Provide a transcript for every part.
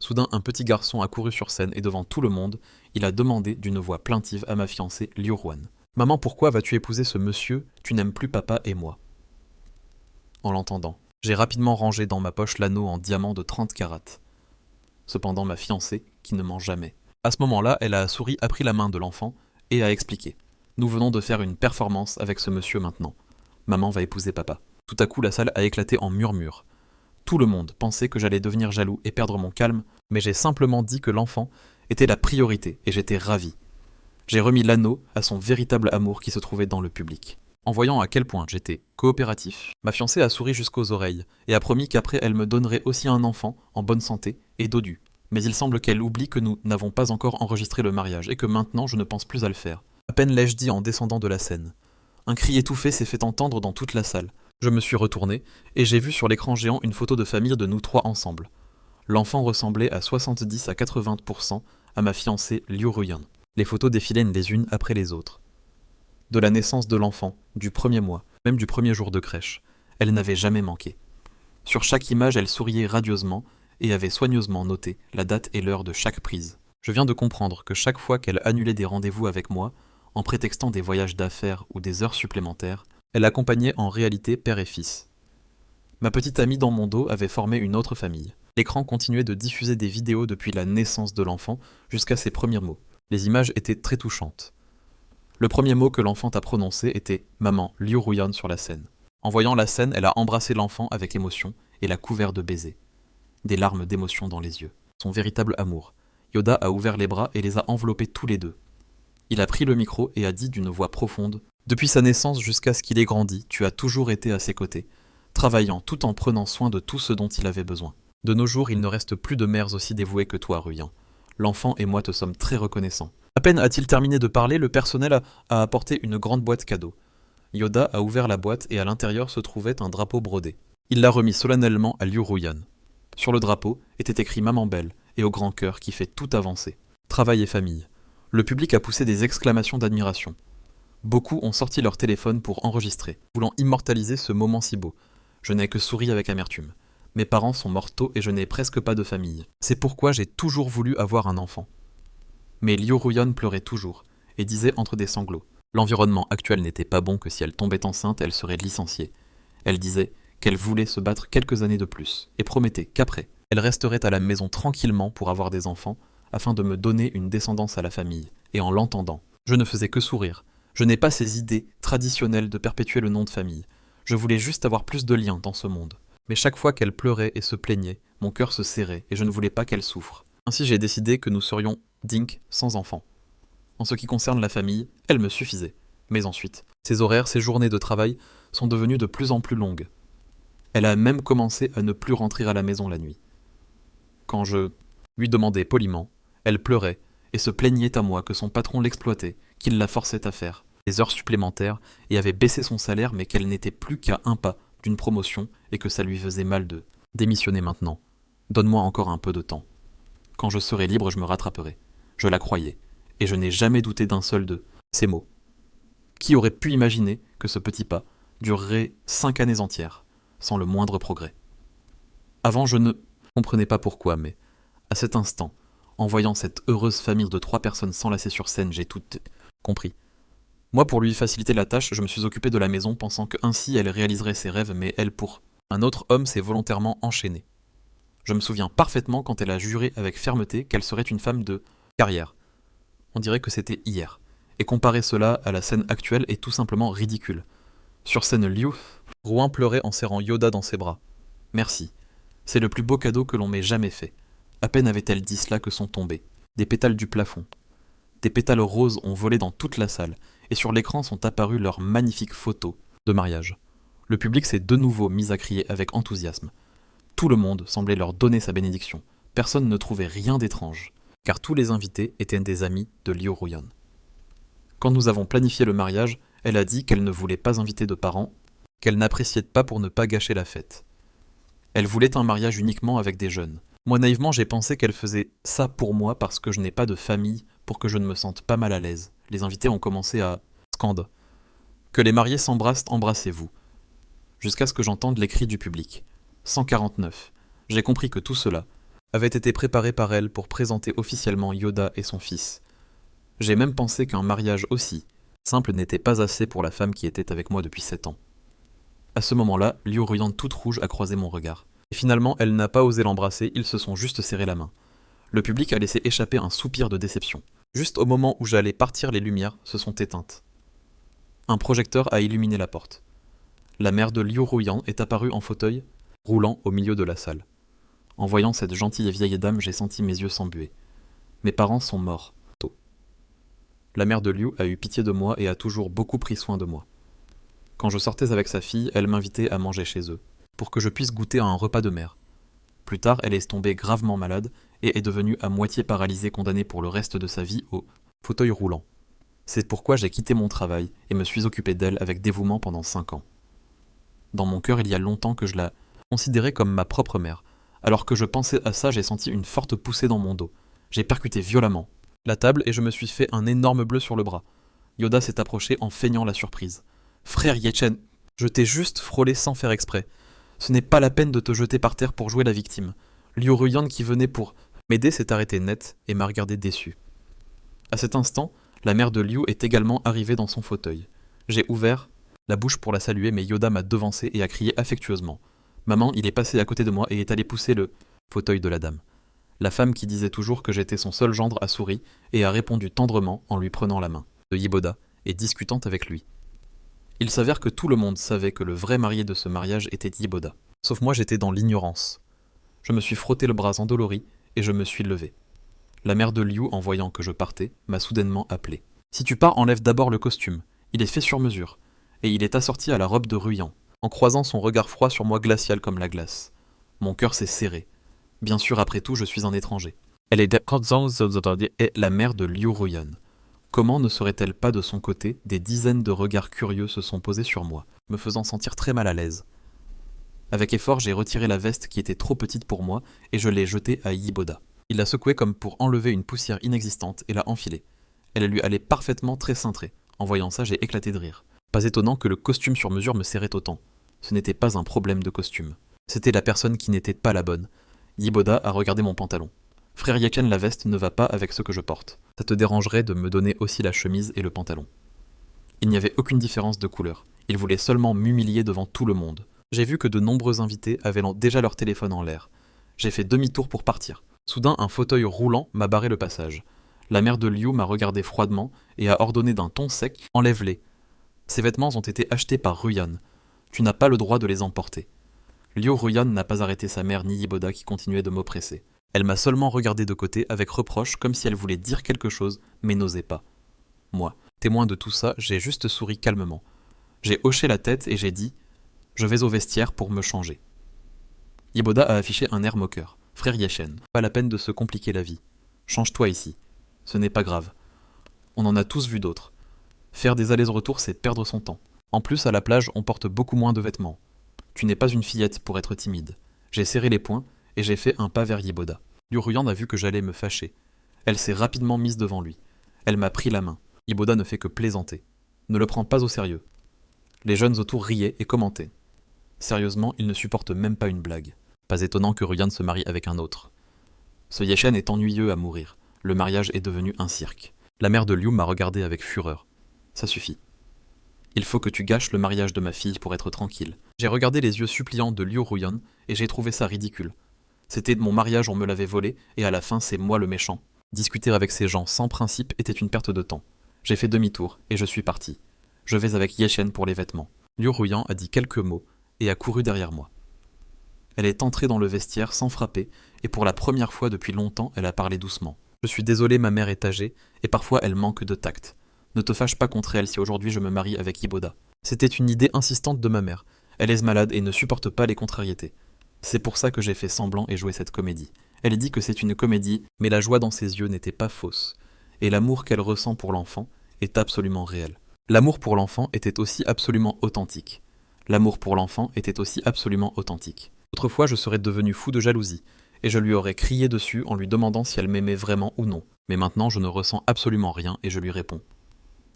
Soudain, un petit garçon accourut sur scène et devant tout le monde, il a demandé d'une voix plaintive à ma fiancée Liu Ruan. Maman, pourquoi vas-tu épouser ce monsieur? Tu n'aimes plus papa et moi. En l'entendant, j'ai rapidement rangé dans ma poche l'anneau en diamant de 30 carats. Cependant, ma fiancée, qui ne ment jamais. À ce moment-là, elle a souri, a pris la main de l'enfant et a expliqué. Nous venons de faire une performance avec ce monsieur maintenant. Maman va épouser papa. Tout à coup, la salle a éclaté en murmures. Tout le monde pensait que j'allais devenir jaloux et perdre mon calme, mais j'ai simplement dit que l'enfant était la priorité et j'étais ravi. J'ai remis l'anneau à son véritable amour qui se trouvait dans le public. En voyant à quel point j'étais coopératif, ma fiancée a souri jusqu'aux oreilles et a promis qu'après elle me donnerait aussi un enfant en bonne santé et dodu. Mais il semble qu'elle oublie que nous n'avons pas encore enregistré le mariage et que maintenant je ne pense plus à le faire. À peine l'ai-je dit en descendant de la scène. Un cri étouffé s'est fait entendre dans toute la salle. Je me suis retourné et j'ai vu sur l'écran géant une photo de famille de nous trois ensemble. L'enfant ressemblait à 70 à 80% à ma fiancée Liu Ruyan. Les photos défilaient les unes après les autres. De la naissance de l'enfant, du premier mois, même du premier jour de crèche, elle n'avait jamais manqué. Sur chaque image, elle souriait radieusement et avait soigneusement noté la date et l'heure de chaque prise. Je viens de comprendre que chaque fois qu'elle annulait des rendez-vous avec moi, en prétextant des voyages d'affaires ou des heures supplémentaires, elle accompagnait en réalité père et fils. Ma petite amie dans mon dos avait formé une autre famille. L'écran continuait de diffuser des vidéos depuis la naissance de l'enfant jusqu'à ses premiers mots. Les images étaient très touchantes. Le premier mot que l'enfant a prononcé était « Maman, Liu Ruyan » sur la scène. En voyant la scène, elle a embrassé l'enfant avec émotion et l'a couvert de baisers. Des larmes d'émotion dans les yeux. Son véritable amour. Yoda a ouvert les bras et les a enveloppés tous les deux. Il a pris le micro et a dit d'une voix profonde « Depuis sa naissance jusqu'à ce qu'il ait grandi, tu as toujours été à ses côtés, travaillant tout en prenant soin de tout ce dont il avait besoin. De nos jours, il ne reste plus de mères aussi dévouées que toi, Ruyan. L'enfant et moi te sommes très reconnaissants. » À peine a-t-il terminé de parler, le personnel a apporté une grande boîte cadeau. Yoda a ouvert la boîte et à l'intérieur se trouvait un drapeau brodé. Il l'a remis solennellement à Liu Ruyan. Sur le drapeau était écrit Maman belle et au grand cœur qui fait tout avancer. Travail et famille. Le public a poussé des exclamations d'admiration. Beaucoup ont sorti leur téléphone pour enregistrer, voulant immortaliser ce moment si beau. Je n'ai que souri avec amertume. Mes parents sont morts tôt et je n'ai presque pas de famille. C'est pourquoi j'ai toujours voulu avoir un enfant. Mais Liu Ruyan pleurait toujours, et disait entre des sanglots. L'environnement actuel n'était pas bon que si elle tombait enceinte, elle serait licenciée. Elle disait qu'elle voulait se battre quelques années de plus, et promettait qu'après, elle resterait à la maison tranquillement pour avoir des enfants, afin de me donner une descendance à la famille. Et en l'entendant, je ne faisais que sourire. Je n'ai pas ces idées traditionnelles de perpétuer le nom de famille. Je voulais juste avoir plus de liens dans ce monde. Mais chaque fois qu'elle pleurait et se plaignait, mon cœur se serrait, et je ne voulais pas qu'elle souffre. Ainsi j'ai décidé que nous serions Dink sans enfant. En ce qui concerne la famille, elle me suffisait. Mais ensuite, ses horaires, ses journées de travail sont devenues de plus en plus longues. Elle a même commencé à ne plus rentrer à la maison la nuit. Quand je lui demandais poliment, elle pleurait et se plaignait à moi que son patron l'exploitait, qu'il la forçait à faire des heures supplémentaires et avait baissé son salaire mais qu'elle n'était plus qu'à un pas d'une promotion et que ça lui faisait mal de démissionner maintenant. Donne-moi encore un peu de temps. Quand je serai libre, je me rattraperai. Je la croyais, et je n'ai jamais douté d'un seul de ces mots. Qui aurait pu imaginer que ce petit pas durerait 5 années entières, sans le moindre progrès? Avant, je ne comprenais pas pourquoi, mais à cet instant, en voyant cette heureuse famille de 3 personnes s'enlacer sur scène, j'ai tout compris. Moi, pour lui faciliter la tâche, je me suis occupé de la maison, pensant qu'ainsi elle réaliserait ses rêves, mais elle, pour un autre homme, s'est volontairement enchaînée. Je me souviens parfaitement quand elle a juré avec fermeté qu'elle serait une femme de carrière. On dirait que c'était hier. Et comparer cela à la scène actuelle est tout simplement ridicule. Sur scène Liu, Ruyan pleurait en serrant Yoda dans ses bras. Merci. C'est le plus beau cadeau que l'on m'ait jamais fait. À peine avait-elle dit cela que sont tombés des pétales du plafond. Des pétales roses ont volé dans toute la salle, et sur l'écran sont apparues leurs magnifiques photos de mariage. Le public s'est de nouveau mis à crier avec enthousiasme. Tout le monde semblait leur donner sa bénédiction. Personne ne trouvait rien d'étrange, car tous les invités étaient des amis de Liu Ruyan. Quand nous avons planifié le mariage, elle a dit qu'elle ne voulait pas inviter de parents, qu'elle n'appréciait pas pour ne pas gâcher la fête. Elle voulait un mariage uniquement avec des jeunes. Moi naïvement j'ai pensé qu'elle faisait ça pour moi parce que je n'ai pas de famille, pour que je ne me sente pas mal à l'aise. Les invités ont commencé à scandre. Que les mariés s'embrassent, embrassez-vous. Jusqu'à ce que j'entende les cris du public. 149. J'ai compris que tout cela avait été préparé par elle pour présenter officiellement Yoda et son fils. J'ai même pensé qu'un mariage aussi simple n'était pas assez pour la femme qui était avec moi depuis 7 ans. À ce moment-là, Liu Ruyan toute rouge a croisé mon regard. Et finalement, elle n'a pas osé l'embrasser, ils se sont juste serré la main. Le public a laissé échapper un soupir de déception. Juste au moment où j'allais partir, les lumières se sont éteintes. Un projecteur a illuminé la porte. La mère de Liu Ruyan est apparue en fauteuil, roulant au milieu de la salle. En voyant cette gentille vieille dame, j'ai senti mes yeux s'embuer. Mes parents sont morts, tôt. La mère de Liu a eu pitié de moi et a toujours beaucoup pris soin de moi. Quand je sortais avec sa fille, elle m'invitait à manger chez eux, pour que je puisse goûter à un repas de mère. Plus tard, elle est tombée gravement malade et est devenue à moitié paralysée, condamnée pour le reste de sa vie au fauteuil roulant. C'est pourquoi j'ai quitté mon travail et me suis occupé d'elle avec dévouement pendant 5 ans. Dans mon cœur, il y a longtemps que je la considérais comme ma propre mère. Alors que je pensais à ça, j'ai senti une forte poussée dans mon dos. J'ai percuté violemment la table et je me suis fait un énorme bleu sur le bras. Yoda s'est approché en feignant la surprise. « Frère Yechen, je t'ai juste frôlé sans faire exprès. Ce n'est pas la peine de te jeter par terre pour jouer la victime. » Liu Ruyan qui venait pour m'aider s'est arrêté net et m'a regardé déçu. À cet instant, la mère de Liu est également arrivée dans son fauteuil. J'ai ouvert la bouche pour la saluer, mais Yoda m'a devancé et a crié affectueusement. Maman, il est passé à côté de moi et est allé pousser le fauteuil de la dame. La femme qui disait toujours que j'étais son seul gendre a souri et a répondu tendrement en lui prenant la main de Yiboda et discutant avec lui. Il s'avère que tout le monde savait que le vrai marié de ce mariage était Yiboda. Sauf moi, j'étais dans l'ignorance. Je me suis frotté le bras endolori et je me suis levé. La mère de Liu, en voyant que je partais, m'a soudainement appelé. « Si tu pars, enlève d'abord le costume. Il est fait sur mesure. Et il est assorti à la robe de Ruyan. » En croisant son regard froid sur moi glacial comme la glace. Mon cœur s'est serré. Bien sûr, après tout, je suis un étranger. Elle est la mère de Liu Ruyan. Comment ne serait-elle pas de son côté? Des dizaines de regards curieux se sont posés sur moi, me faisant sentir très mal à l'aise. Avec effort, j'ai retiré la veste qui était trop petite pour moi et je l'ai jetée à Yiboda. Il l'a secouée comme pour enlever une poussière inexistante et l'a enfilée. Elle lui allait parfaitement très cintrée. En voyant ça, j'ai éclaté de rire. Pas étonnant que le costume sur mesure me serrait autant. Ce n'était pas un problème de costume. C'était la personne qui n'était pas la bonne. Yiboda a regardé mon pantalon. « Frère Yaken, la veste ne va pas avec ce que je porte. Ça te dérangerait de me donner aussi la chemise et le pantalon. » Il n'y avait aucune différence de couleur. Il voulait seulement m'humilier devant tout le monde. J'ai vu que de nombreux invités avaient déjà leur téléphone en l'air. J'ai fait demi-tour pour partir. Soudain, un fauteuil roulant m'a barré le passage. La mère de Liu m'a regardé froidement et a ordonné d'un ton sec « Enlève-les. Ces vêtements ont été achetés par Ruyan. Tu n'as pas le droit de les emporter. » Liu Ruyan n'a pas arrêté sa mère ni Yiboda qui continuait de m'oppresser. Elle m'a seulement regardé de côté avec reproche comme si elle voulait dire quelque chose mais n'osait pas. Moi, témoin de tout ça, j'ai juste souri calmement. J'ai hoché la tête et j'ai dit « Je vais au vestiaire pour me changer. » Yiboda a affiché un air moqueur. « Frère Yechen, pas la peine de se compliquer la vie. Change-toi ici. Ce n'est pas grave. On en a tous vu d'autres. Faire des allers-retours, c'est perdre son temps. En plus, à la plage, on porte beaucoup moins de vêtements. Tu n'es pas une fillette pour être timide. » J'ai serré les poings et j'ai fait un pas vers Yiboda. Liu Ruyan a vu que j'allais me fâcher. Elle s'est rapidement mise devant lui. Elle m'a pris la main. Yiboda ne fait que plaisanter. Ne le prends pas au sérieux. Les jeunes autour riaient et commentaient. Sérieusement, ils ne supportent même pas une blague. Pas étonnant que Ruyan se marie avec un autre. Ce Yechen est ennuyeux à mourir. Le mariage est devenu un cirque. La mère de Liu m'a regardé avec fureur. Ça suffit. Il faut que tu gâches le mariage de ma fille pour être tranquille. J'ai regardé les yeux suppliants de Liu Ruyan et j'ai trouvé ça ridicule. C'était mon mariage, on me l'avait volé, et à la fin c'est moi le méchant. Discuter avec ces gens sans principe était une perte de temps. J'ai fait demi-tour et je suis parti. Je vais avec Yechen pour les vêtements. Liu Ruyan a dit quelques mots et a couru derrière moi. Elle est entrée dans le vestiaire sans frapper et pour la première fois depuis longtemps elle a parlé doucement. Je suis désolé, ma mère est âgée et parfois elle manque de tact. Ne te fâche pas contre elle si aujourd'hui je me marie avec Yiboda. C'était une idée insistante de ma mère. Elle est malade et ne supporte pas les contrariétés. C'est pour ça que j'ai fait semblant et joué cette comédie. Elle dit que c'est une comédie, mais la joie dans ses yeux n'était pas fausse. Et l'amour qu'elle ressent pour l'enfant est absolument réel. L'amour pour l'enfant était aussi absolument authentique. L'amour pour l'enfant était aussi absolument authentique. Autrefois, je serais devenu fou de jalousie, et je lui aurais crié dessus en lui demandant si elle m'aimait vraiment ou non. Mais maintenant, je ne ressens absolument rien et je lui réponds.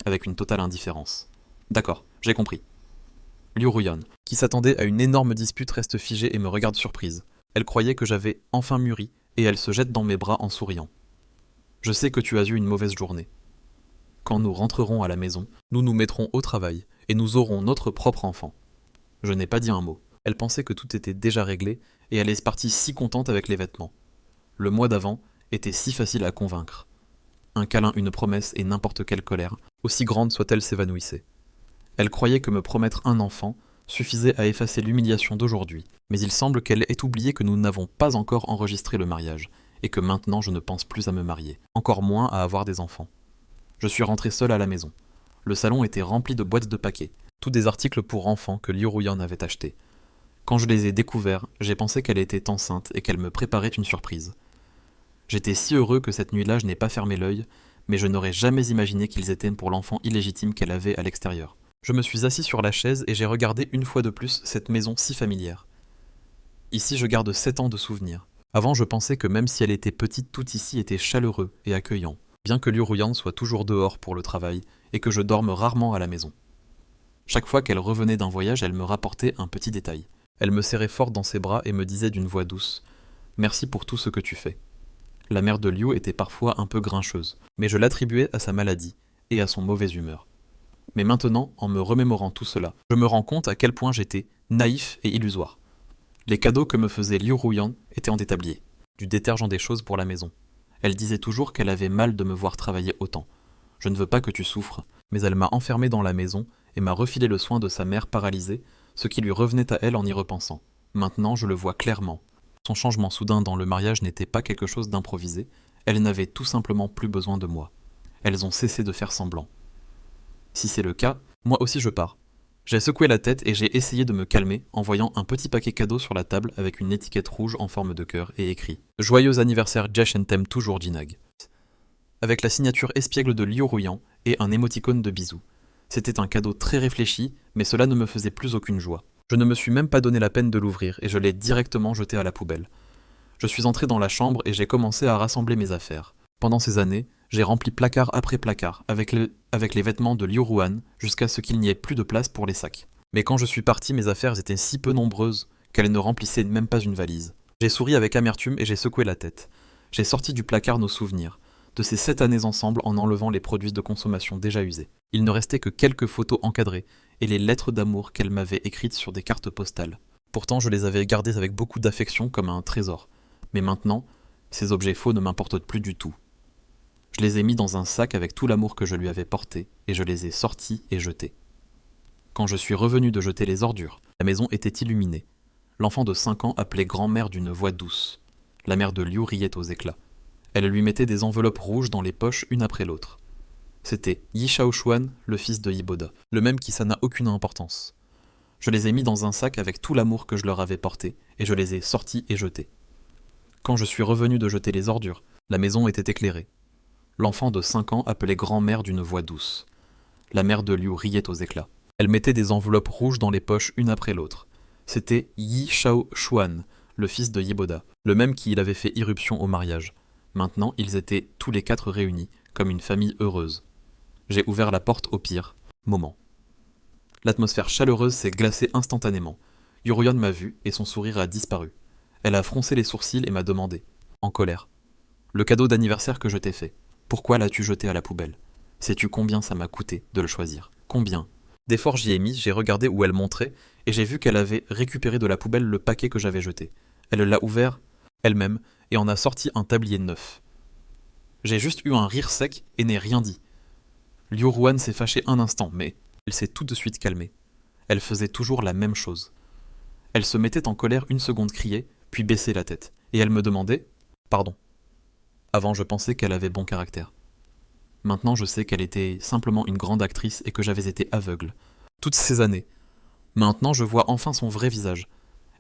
Avec une totale indifférence. D'accord, j'ai compris. Liu Ruyan, qui s'attendait à une énorme dispute, reste figée et me regarde surprise. Elle croyait que j'avais enfin mûri et elle se jette dans mes bras en souriant. Je sais que tu as eu une mauvaise journée. Quand nous rentrerons à la maison, nous nous mettrons au travail, et nous aurons notre propre enfant. Je n'ai pas dit un mot. Elle pensait que tout était déjà réglé, et elle est partie si contente avec les vêtements. Le mois d'avant était si facile à convaincre. Un câlin, une promesse et n'importe quelle colère, aussi grande soit-elle, s'évanouissait. Elle croyait que me promettre un enfant suffisait à effacer l'humiliation d'aujourd'hui, mais il semble qu'elle ait oublié que nous n'avons pas encore enregistré le mariage, et que maintenant je ne pense plus à me marier, encore moins à avoir des enfants. Je suis rentré seul à la maison. Le salon était rempli de boîtes de paquets, tous des articles pour enfants que Liu Ruyan avait achetés. Quand je les ai découverts, j'ai pensé qu'elle était enceinte et qu'elle me préparait une surprise. J'étais si heureux que cette nuit-là je n'ai pas fermé l'œil, mais je n'aurais jamais imaginé qu'ils étaient pour l'enfant illégitime qu'elle avait à l'extérieur. Je me suis assis sur la chaise et j'ai regardé une fois de plus cette maison si familière. Ici je garde 7 ans de souvenirs. Avant je pensais que même si elle était petite, tout ici était chaleureux et accueillant, bien que Liu Ruyan soit toujours dehors pour le travail et que je dorme rarement à la maison. Chaque fois qu'elle revenait d'un voyage, elle me rapportait un petit détail. Elle me serrait fort dans ses bras et me disait d'une voix douce « Merci pour tout ce que tu fais ». La mère de Liu était parfois un peu grincheuse, mais je l'attribuais à sa maladie et à son mauvaise humeur. Mais maintenant, en me remémorant tout cela, je me rends compte à quel point j'étais naïf et illusoire. Les cadeaux que me faisait Liu Ruyan étaient en détablier, du détergent des choses pour la maison. Elle disait toujours qu'elle avait mal de me voir travailler autant. Je ne veux pas que tu souffres, mais elle m'a enfermé dans la maison et m'a refilé le soin de sa mère paralysée, ce qui lui revenait à elle en y repensant. Maintenant, je le vois clairement. Son changement soudain dans le mariage n'était pas quelque chose d'improvisé, elles n'avaient tout simplement plus besoin de moi. Elles ont cessé de faire semblant. Si c'est le cas, moi aussi je pars. J'ai secoué la tête et j'ai essayé de me calmer en voyant un petit paquet cadeau sur la table avec une étiquette rouge en forme de cœur et écrit « Joyeux anniversaire Jesh and t'aime toujours Jinag » avec la signature espiègle de Liu Ruyan et un émoticône de bisous. C'était un cadeau très réfléchi, mais cela ne me faisait plus aucune joie. Je ne me suis même pas donné la peine de l'ouvrir et je l'ai directement jeté à la poubelle. Je suis entré dans la chambre et j'ai commencé à rassembler mes affaires. Pendant ces années, j'ai rempli placard après placard avec les vêtements de Liu Ruyan jusqu'à ce qu'il n'y ait plus de place pour les sacs. Mais quand je suis parti, mes affaires étaient si peu nombreuses qu'elles ne remplissaient même pas une valise. J'ai souri avec amertume et j'ai secoué la tête. J'ai sorti du placard nos souvenirs, de ces 7 années ensemble en enlevant les produits de consommation déjà usés. Il ne restait que quelques photos encadrées et les lettres d'amour qu'elle m'avait écrites sur des cartes postales. Pourtant, je les avais gardées avec beaucoup d'affection comme un trésor. Mais maintenant, ces objets faux ne m'importent plus du tout. Je les ai mis dans un sac avec tout l'amour que je lui avais porté et je les ai sortis et jetés. Quand je suis revenu de jeter les ordures, la maison était illuminée. L'enfant de 5 ans appelait grand-mère d'une voix douce. La mère de Liu riait aux éclats. Elle lui mettait des enveloppes rouges dans les poches une après l'autre. C'était Yi Shaoxuan, le fils de Yiboda, le même qui ça n'a aucune importance. Je les ai mis dans un sac avec tout l'amour que je leur avais porté, et je les ai sortis et jetés. Quand je suis revenu de jeter les ordures, la maison était éclairée. L'enfant de 5 ans appelait grand-mère d'une voix douce. La mère de Liu riait aux éclats. Elle mettait des enveloppes rouges dans les poches une après l'autre. C'était Yi Shaoxuan, le fils de Yiboda, le même qui il avait fait irruption au mariage. Maintenant, ils étaient tous les 4 réunis, comme une famille heureuse. J'ai ouvert la porte au pire moment. L'atmosphère chaleureuse s'est glacée instantanément. Liu Ruyan m'a vu et son sourire a disparu. Elle a froncé les sourcils et m'a demandé, en colère, « Le cadeau d'anniversaire que je t'ai fait, pourquoi l'as-tu jeté à la poubelle? Sais-tu combien ça m'a coûté de le choisir? Combien ?» D'effort j'y ai mis, j'ai regardé où elle montrait, et j'ai vu qu'elle avait récupéré de la poubelle le paquet que j'avais jeté. Elle l'a ouvert elle-même et en a sorti un tablier neuf. J'ai juste eu un rire sec et n'ai rien dit. Liu Ruyan s'est fâchée un instant, mais elle s'est tout de suite calmée. Elle faisait toujours la même chose. Elle se mettait en colère une seconde, criait, puis baissait la tête, et elle me demandait « Pardon ». Avant, je pensais qu'elle avait bon caractère. Maintenant, je sais qu'elle était simplement une grande actrice et que j'avais été aveugle. Toutes ces années. Maintenant, je vois enfin son vrai visage.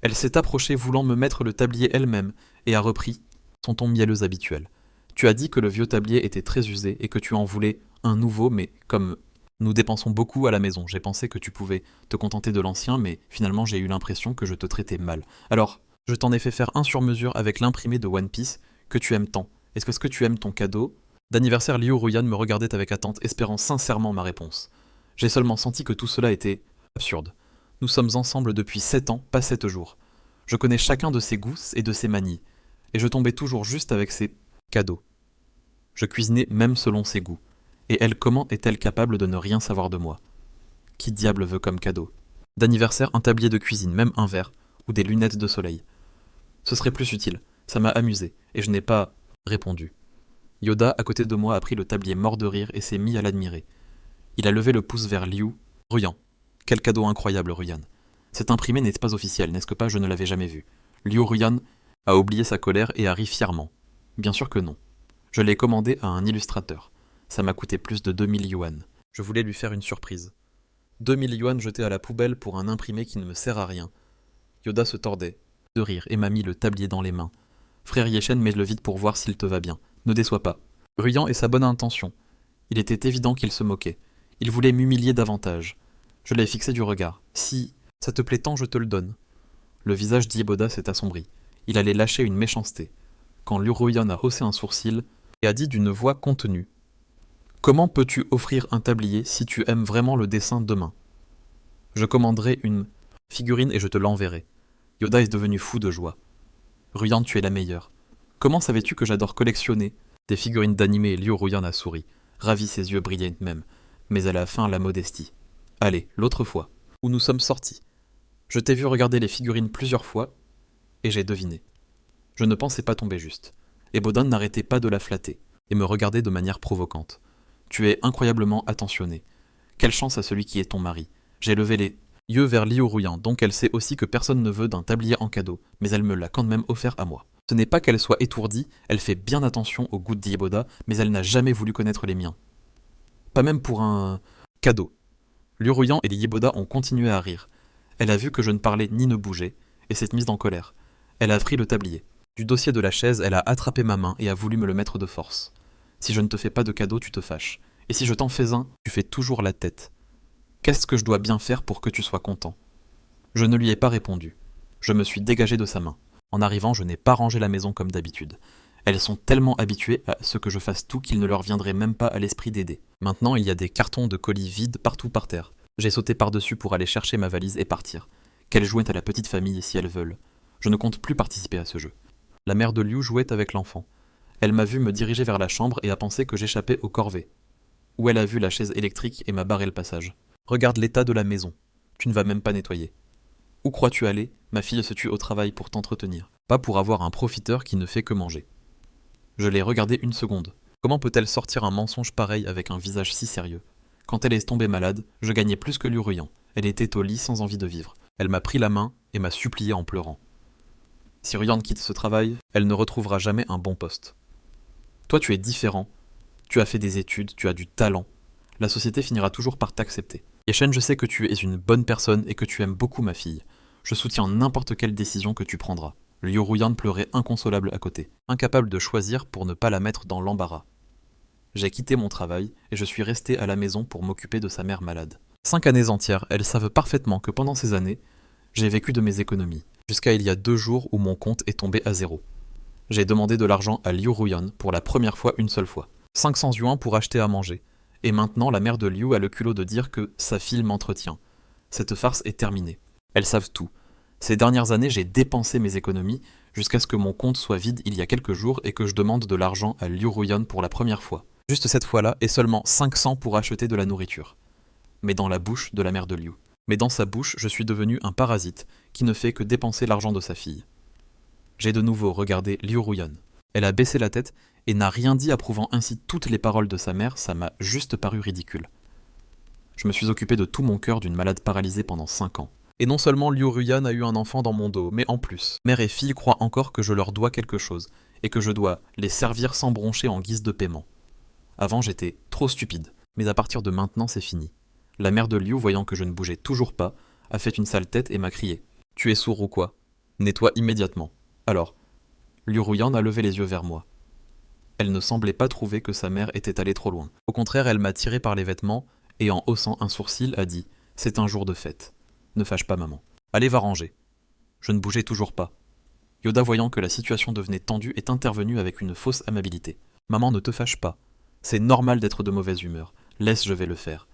Elle s'est approchée voulant me mettre le tablier elle-même et a repris son ton mielleux habituel. Tu as dit que le vieux tablier était très usé et que tu en voulais un nouveau, mais comme nous dépensons beaucoup à la maison, j'ai pensé que tu pouvais te contenter de l'ancien, mais finalement j'ai eu l'impression que je te traitais mal. Alors, je t'en ai fait faire un sur mesure avec l'imprimé de One Piece que tu aimes tant. Est-ce que tu aimes ton cadeau ? D'anniversaire, Liu Ruyan me regardait avec attente, espérant sincèrement ma réponse. J'ai seulement senti que tout cela était absurde. Nous sommes ensemble depuis 7 ans, pas 7 jours. Je connais chacun de ses goûts et de ses manies. et je tombais toujours juste avec ses cadeaux. Je cuisinais même selon ses goûts. Et elle, comment est-elle capable de ne rien savoir de moi? Qui diable veut comme cadeau? D'anniversaire, un tablier de cuisine, même un verre, ou des lunettes de soleil. Ce serait plus utile, ça m'a amusé, et je n'ai pas répondu. Yoda, à côté de moi, a pris le tablier mort de rire et s'est mis à l'admirer. Il a levé le pouce vers Liu. Ruyan. Quel cadeau incroyable, Ruyan. Cet imprimé n'est pas officiel, n'est-ce que pas? Je ne l'avais jamais vu. Liu Ruyan a oublié sa colère et a ri fièrement. Bien sûr que non. Je l'ai commandé à un illustrateur. Ça m'a coûté plus de 2000 yuan. Je voulais lui faire une surprise. 2000 yuan jetés à la poubelle pour un imprimé qui ne me sert à rien. Yoda se tordait de rire et m'a mis le tablier dans les mains. Frère Yeshen, mets-le vite pour voir s'il te va bien. Ne déçois pas. Ruyan et sa bonne intention. Il était évident qu'il se moquait. Il voulait m'humilier davantage. Je l'ai fixé du regard. Si ça te plaît tant, je te le donne. Le visage d'Ieboda s'est assombri. Il allait lâcher une méchanceté. Quand Liu Ruyan a haussé un sourcil et a dit d'une voix contenue: Comment peux-tu offrir un tablier si tu aimes vraiment le dessin demain? Je commanderai une figurine et je te l'enverrai. Yoda est devenu fou de joie. Ruyan, tu es la meilleure. Comment savais-tu que j'adore collectionner des figurines d'animé? Liu Ruyan a souri. Ravi, ses yeux brillaient même. Mais à la fin, la modestie. Allez, l'autre fois, où nous sommes sortis. Je t'ai vu regarder les figurines plusieurs fois, et j'ai deviné. Je ne pensais pas tomber juste. Et Bodin n'arrêtait pas de la flatter, et me regardait de manière provocante. Tu es incroyablement attentionné. Quelle chance à celui qui est ton mari. J'ai levé les yeux vers Liu Ruyan, donc elle sait aussi que personne ne veut d'un tablier en cadeau, mais elle me l'a quand même offert à moi. Ce n'est pas qu'elle soit étourdie, elle fait bien attention aux goûts d'Ieboda, mais elle n'a jamais voulu connaître les miens. Pas même pour un cadeau. Liu Ruyan et Ieboda ont continué à rire. Elle a vu que je ne parlais ni ne bougeais, et s'est mise en colère. Elle a pris le tablier. Du dossier de la chaise, elle a attrapé ma main et a voulu me le mettre de force. Si je ne te fais pas de cadeau, tu te fâches. Et si je t'en fais un, tu fais toujours la tête. Qu'est-ce que je dois bien faire pour que tu sois content? Je ne lui ai pas répondu. Je me suis dégagé de sa main. En arrivant, je n'ai pas rangé la maison comme d'habitude. Elles sont tellement habituées à ce que je fasse tout qu'il ne leur viendrait même pas à l'esprit d'aider. Maintenant, il y a des cartons de colis vides partout par terre. J'ai sauté par-dessus pour aller chercher ma valise et partir. Qu'elles jouent à la petite famille si elles veulent. Je ne compte plus participer à ce jeu. La mère de Liu jouait avec l'enfant. Elle m'a vu me diriger vers la chambre et a pensé que j'échappais aux corvées. Où elle a vu la chaise électrique et m'a barré le passage. Regarde l'état de la maison. Tu ne vas même pas nettoyer. Où crois-tu aller? Ma fille se tue au travail pour t'entretenir. Pas pour avoir un profiteur qui ne fait que manger. Je l'ai regardée une seconde. Comment peut-elle sortir un mensonge pareil avec un visage si sérieux? Quand elle est tombée malade, je gagnais plus que Liu Ruyan. Elle était au lit sans envie de vivre. Elle m'a pris la main et m'a supplié en pleurant. Si Ruyan quitte ce travail, elle ne retrouvera jamais un bon poste. Toi, tu es différent. Tu as fait des études, tu as du talent. La société finira toujours par t'accepter. Yeshen, je sais que tu es une bonne personne et que tu aimes beaucoup ma fille. Je soutiens n'importe quelle décision que tu prendras. Liu Ruyan pleurait inconsolable à côté, incapable de choisir pour ne pas la mettre dans l'embarras. J'ai quitté mon travail et je suis resté à la maison pour m'occuper de sa mère malade. 5 années entières, elles savent parfaitement que pendant ces années, j'ai vécu de mes économies, jusqu'à il y a 2 jours où mon compte est tombé à zéro. J'ai demandé de l'argent à Liu Ruyan pour la première fois une seule fois. 500 yuan pour acheter à manger. Et maintenant, la mère de Liu a le culot de dire que sa fille m'entretient. Cette farce est terminée. Elles savent tout. Ces dernières années, j'ai dépensé mes économies jusqu'à ce que mon compte soit vide il y a quelques jours et que je demande de l'argent à Liu Ruyan pour la première fois. Juste cette fois-là, et seulement 500 pour acheter de la nourriture. Mais dans la bouche de la mère de Liu. Mais dans sa bouche, je suis devenu un parasite qui ne fait que dépenser l'argent de sa fille. J'ai de nouveau regardé Liu Ruyan. Elle a baissé la tête et n'a rien dit, approuvant ainsi toutes les paroles de sa mère. Ça m'a juste paru ridicule. Je me suis occupé de tout mon cœur d'une malade paralysée pendant 5 ans. Et non seulement Liu Ruyan a eu un enfant dans mon dos, mais en plus, mère et fille croient encore que je leur dois quelque chose, et que je dois les servir sans broncher en guise de paiement. Avant, j'étais trop stupide, mais à partir de maintenant, c'est fini. La mère de Liu, voyant que je ne bougeais toujours pas, a fait une sale tête et m'a crié. « Tu es sourd ou quoi? Nettoie immédiatement. » Alors, Liu Ruyan a levé les yeux vers moi. Elle ne semblait pas trouver que sa mère était allée trop loin. Au contraire, elle m'a tiré par les vêtements et en haussant un sourcil a dit « C'est un jour de fête. Ne fâche pas maman. Allez, va ranger. » Je ne bougeais toujours pas. Yoda, voyant que la situation devenait tendue, est intervenu avec une fausse amabilité. « Maman, ne te fâche pas. C'est normal d'être de mauvaise humeur. Laisse, je vais le faire.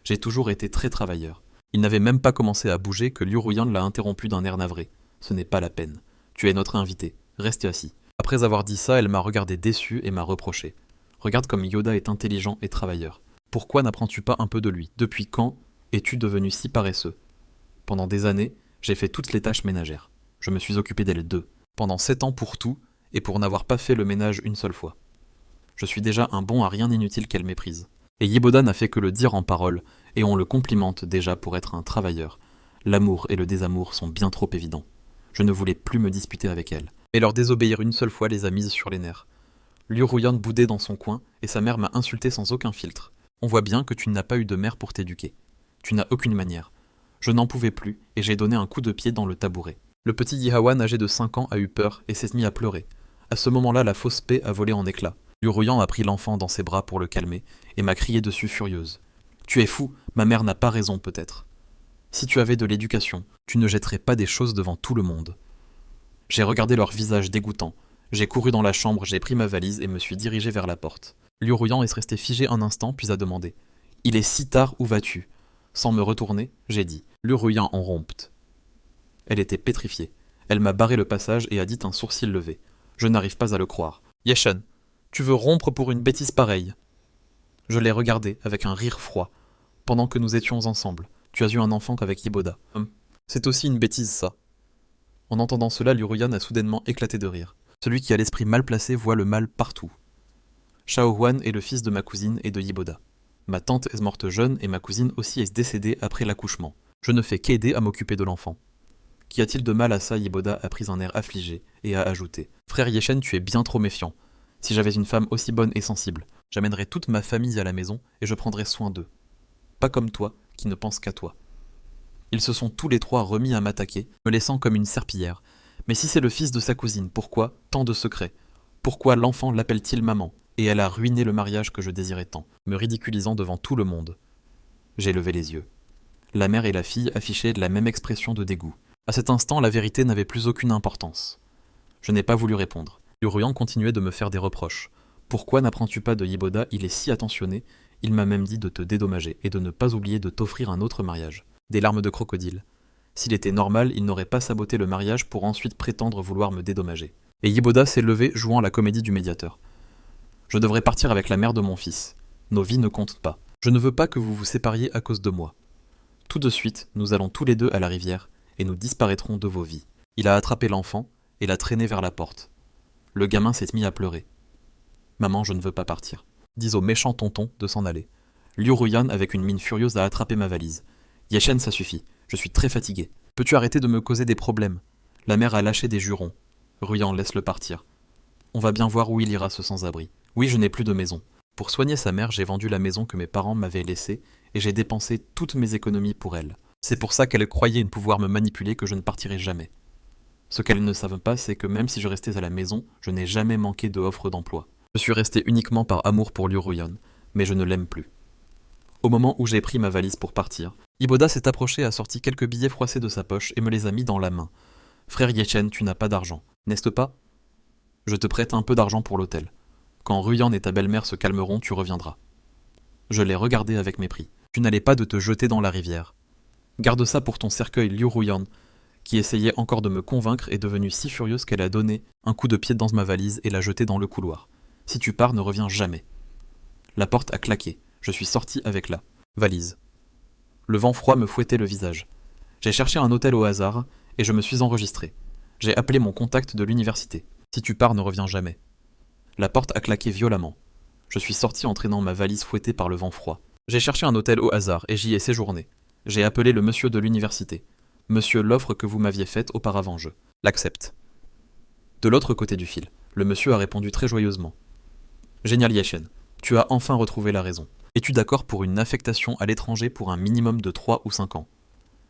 J'ai toujours été très travailleur. » Il n'avait même pas commencé à bouger que Liu Ruyan l'a interrompu d'un air navré. « Ce n'est pas la peine. Tu es notre invité. Reste assis. » Après avoir dit ça, elle m'a regardé déçue et m'a reproché. Regarde comme Yoda est intelligent et travailleur. Pourquoi n'apprends-tu pas un peu de lui? Depuis quand es-tu devenu si paresseux? Pendant des années, j'ai fait toutes les tâches ménagères. Je me suis occupé d'elles deux. Pendant 7 ans pour tout, et pour n'avoir pas fait le ménage une seule fois. Je suis déjà un bon à rien inutile qu'elle méprise. Et Yiboda n'a fait que le dire en parole, et on le complimente déjà pour être un travailleur. L'amour et le désamour sont bien trop évidents. Je ne voulais plus me disputer avec elle. Mais leur désobéir une seule fois les a mises sur les nerfs. Liu Ruyan boudait dans son coin, et sa mère m'a insulté sans aucun filtre. On voit bien que tu n'as pas eu de mère pour t'éduquer. Tu n'as aucune manière. Je n'en pouvais plus, et j'ai donné un coup de pied dans le tabouret. Le petit Yihawan, âgé de 5 ans, a eu peur et s'est mis à pleurer. À ce moment-là, la fausse paix a volé en éclats. Liu Ruyan a pris l'enfant dans ses bras pour le calmer, et m'a crié dessus furieuse. « Tu es fou, ma mère n'a pas raison peut-être. Si tu avais de l'éducation, tu ne jetterais pas des choses devant tout le monde. » J'ai regardé leur visage dégoûtant. J'ai couru dans la chambre, j'ai pris ma valise et me suis dirigé vers la porte. Liu Ruyan est resté figé un instant, puis a demandé « Il est si tard, où vas-tu » Sans me retourner, j'ai dit « Liu Ruyan en rompte ». Elle était pétrifiée. Elle m'a barré le passage et a dit un sourcil levé. Je n'arrive pas à le croire. « Yeshan, tu veux rompre pour une bêtise pareille ?» Je l'ai regardé avec un rire froid. « Pendant que nous étions ensemble, tu as eu un enfant qu'avec Yiboda. C'est aussi une bêtise, ça. » En entendant cela, Liu Ruyan a soudainement éclaté de rire. Celui qui a l'esprit mal placé voit le mal partout. Shao Huan est le fils de ma cousine et de Yiboda. Ma tante est morte jeune et ma cousine aussi est décédée après l'accouchement. Je ne fais qu'aider à m'occuper de l'enfant. Qu'y a-t-il de mal à ça? Yiboda a pris un air affligé et a ajouté. Frère Yeshen, tu es bien trop méfiant. Si j'avais une femme aussi bonne et sensible, j'amènerais toute ma famille à la maison et je prendrais soin d'eux. Pas comme toi, qui ne pense qu'à toi. Ils se sont tous les trois remis à m'attaquer, me laissant comme une serpillière. Mais si c'est le fils de sa cousine, pourquoi tant de secrets? Pourquoi l'enfant l'appelle-t-il maman? Et elle a ruiné le mariage que je désirais tant, me ridiculisant devant tout le monde. J'ai levé les yeux. La mère et la fille affichaient la même expression de dégoût. À cet instant, la vérité n'avait plus aucune importance. Je n'ai pas voulu répondre. Liu Ruyan continuait de me faire des reproches. Pourquoi n'apprends-tu pas de Yiboda? Il est si attentionné. Il m'a même dit de te dédommager et de ne pas oublier de t'offrir un autre mariage. Des larmes de crocodile. S'il était normal, il n'aurait pas saboté le mariage pour ensuite prétendre vouloir me dédommager. Et Yiboda s'est levé jouant la comédie du médiateur. Je devrais partir avec la mère de mon fils. Nos vies ne comptent pas. Je ne veux pas que vous vous sépariez à cause de moi. Tout de suite, nous allons tous les deux à la rivière et nous disparaîtrons de vos vies. Il a attrapé l'enfant et l'a traîné vers la porte. Le gamin s'est mis à pleurer. Maman, je ne veux pas partir. Dis au méchant tonton de s'en aller. Liu Ruyan, avec une mine furieuse, a attrapé ma valise. Yeshen, ça suffit. Je suis très fatigué. Peux-tu arrêter de me causer des problèmes? La mère a lâché des jurons. Ruyan, laisse-le partir. On va bien voir où il ira ce sans-abri. Oui, je n'ai plus de maison. Pour soigner sa mère, j'ai vendu la maison que mes parents m'avaient laissée et j'ai dépensé toutes mes économies pour elle. C'est pour ça qu'elle croyait pouvoir me manipuler que je ne partirai jamais. Ce qu'elles ne savent pas, c'est que même si je restais à la maison, je n'ai jamais manqué de offres d'emploi. Je suis resté uniquement par amour pour Liu Ruyan, mais je ne l'aime plus. Au moment où j'ai pris ma valise pour partir, Yiboda s'est approché et a sorti quelques billets froissés de sa poche et me les a mis dans la main. Frère Yeshen, tu n'as pas d'argent, n'est-ce pas? Je te prête un peu d'argent pour l'hôtel. Quand Ruyan et ta belle-mère se calmeront, tu reviendras. Je l'ai regardé avec mépris. Tu n'allais pas de te jeter dans la rivière. Garde ça pour ton cercueil, Liu Ruyan, qui essayait encore de me convaincre, est devenue si furieuse qu'elle a donné un coup de pied dans ma valise et l'a jetée dans le couloir. Si tu pars, ne reviens jamais. La porte a claqué. Je suis sorti avec la valise. Le vent froid me fouettait le visage. J'ai cherché un hôtel au hasard et je me suis enregistré. J'ai appelé mon contact de l'université. Si tu pars, ne reviens jamais. La porte a claqué violemment. Je suis sorti en traînant ma valise fouettée par le vent froid. J'ai cherché un hôtel au hasard et j'y ai séjourné. J'ai appelé le monsieur de l'université. Monsieur, l'offre que vous m'aviez faite auparavant, je l'accepte. De l'autre côté du fil, le monsieur a répondu très joyeusement. Génial Yeshen, tu as enfin retrouvé la raison. Es-tu d'accord pour une affectation à l'étranger pour un minimum de 3 ou 5 ans?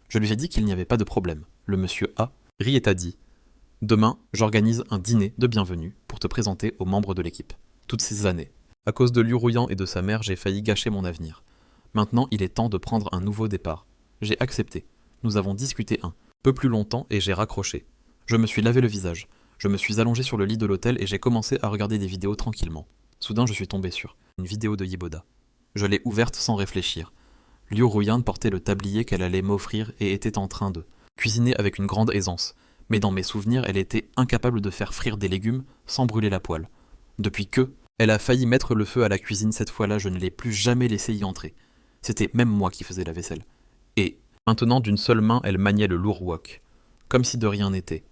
Je lui ai dit qu'il n'y avait pas de problème. Le monsieur A rit et a dit « Demain, j'organise un dîner de bienvenue pour te présenter aux membres de l'équipe. Toutes ces années. À cause de Liu Ruyan et de sa mère, j'ai failli gâcher mon avenir. Maintenant, il est temps de prendre un nouveau départ. J'ai accepté. Nous avons discuté un peu plus longtemps et j'ai raccroché. Je me suis lavé le visage. Je me suis allongé sur le lit de l'hôtel et j'ai commencé à regarder des vidéos tranquillement. Soudain, je suis tombé sur une vidéo de Yiboda. Je l'ai ouverte sans réfléchir. Liu Ruyan portait le tablier qu'elle allait m'offrir et était en train de cuisiner avec une grande aisance. Mais dans mes souvenirs, elle était incapable de faire frire des légumes sans brûler la poêle. Depuis que, elle a failli mettre le feu à la cuisine cette fois-là, je ne l'ai plus jamais laissée y entrer. C'était même moi qui faisais la vaisselle. Et, maintenant d'une seule main, elle maniait le lourd wok. Comme si de rien n'était.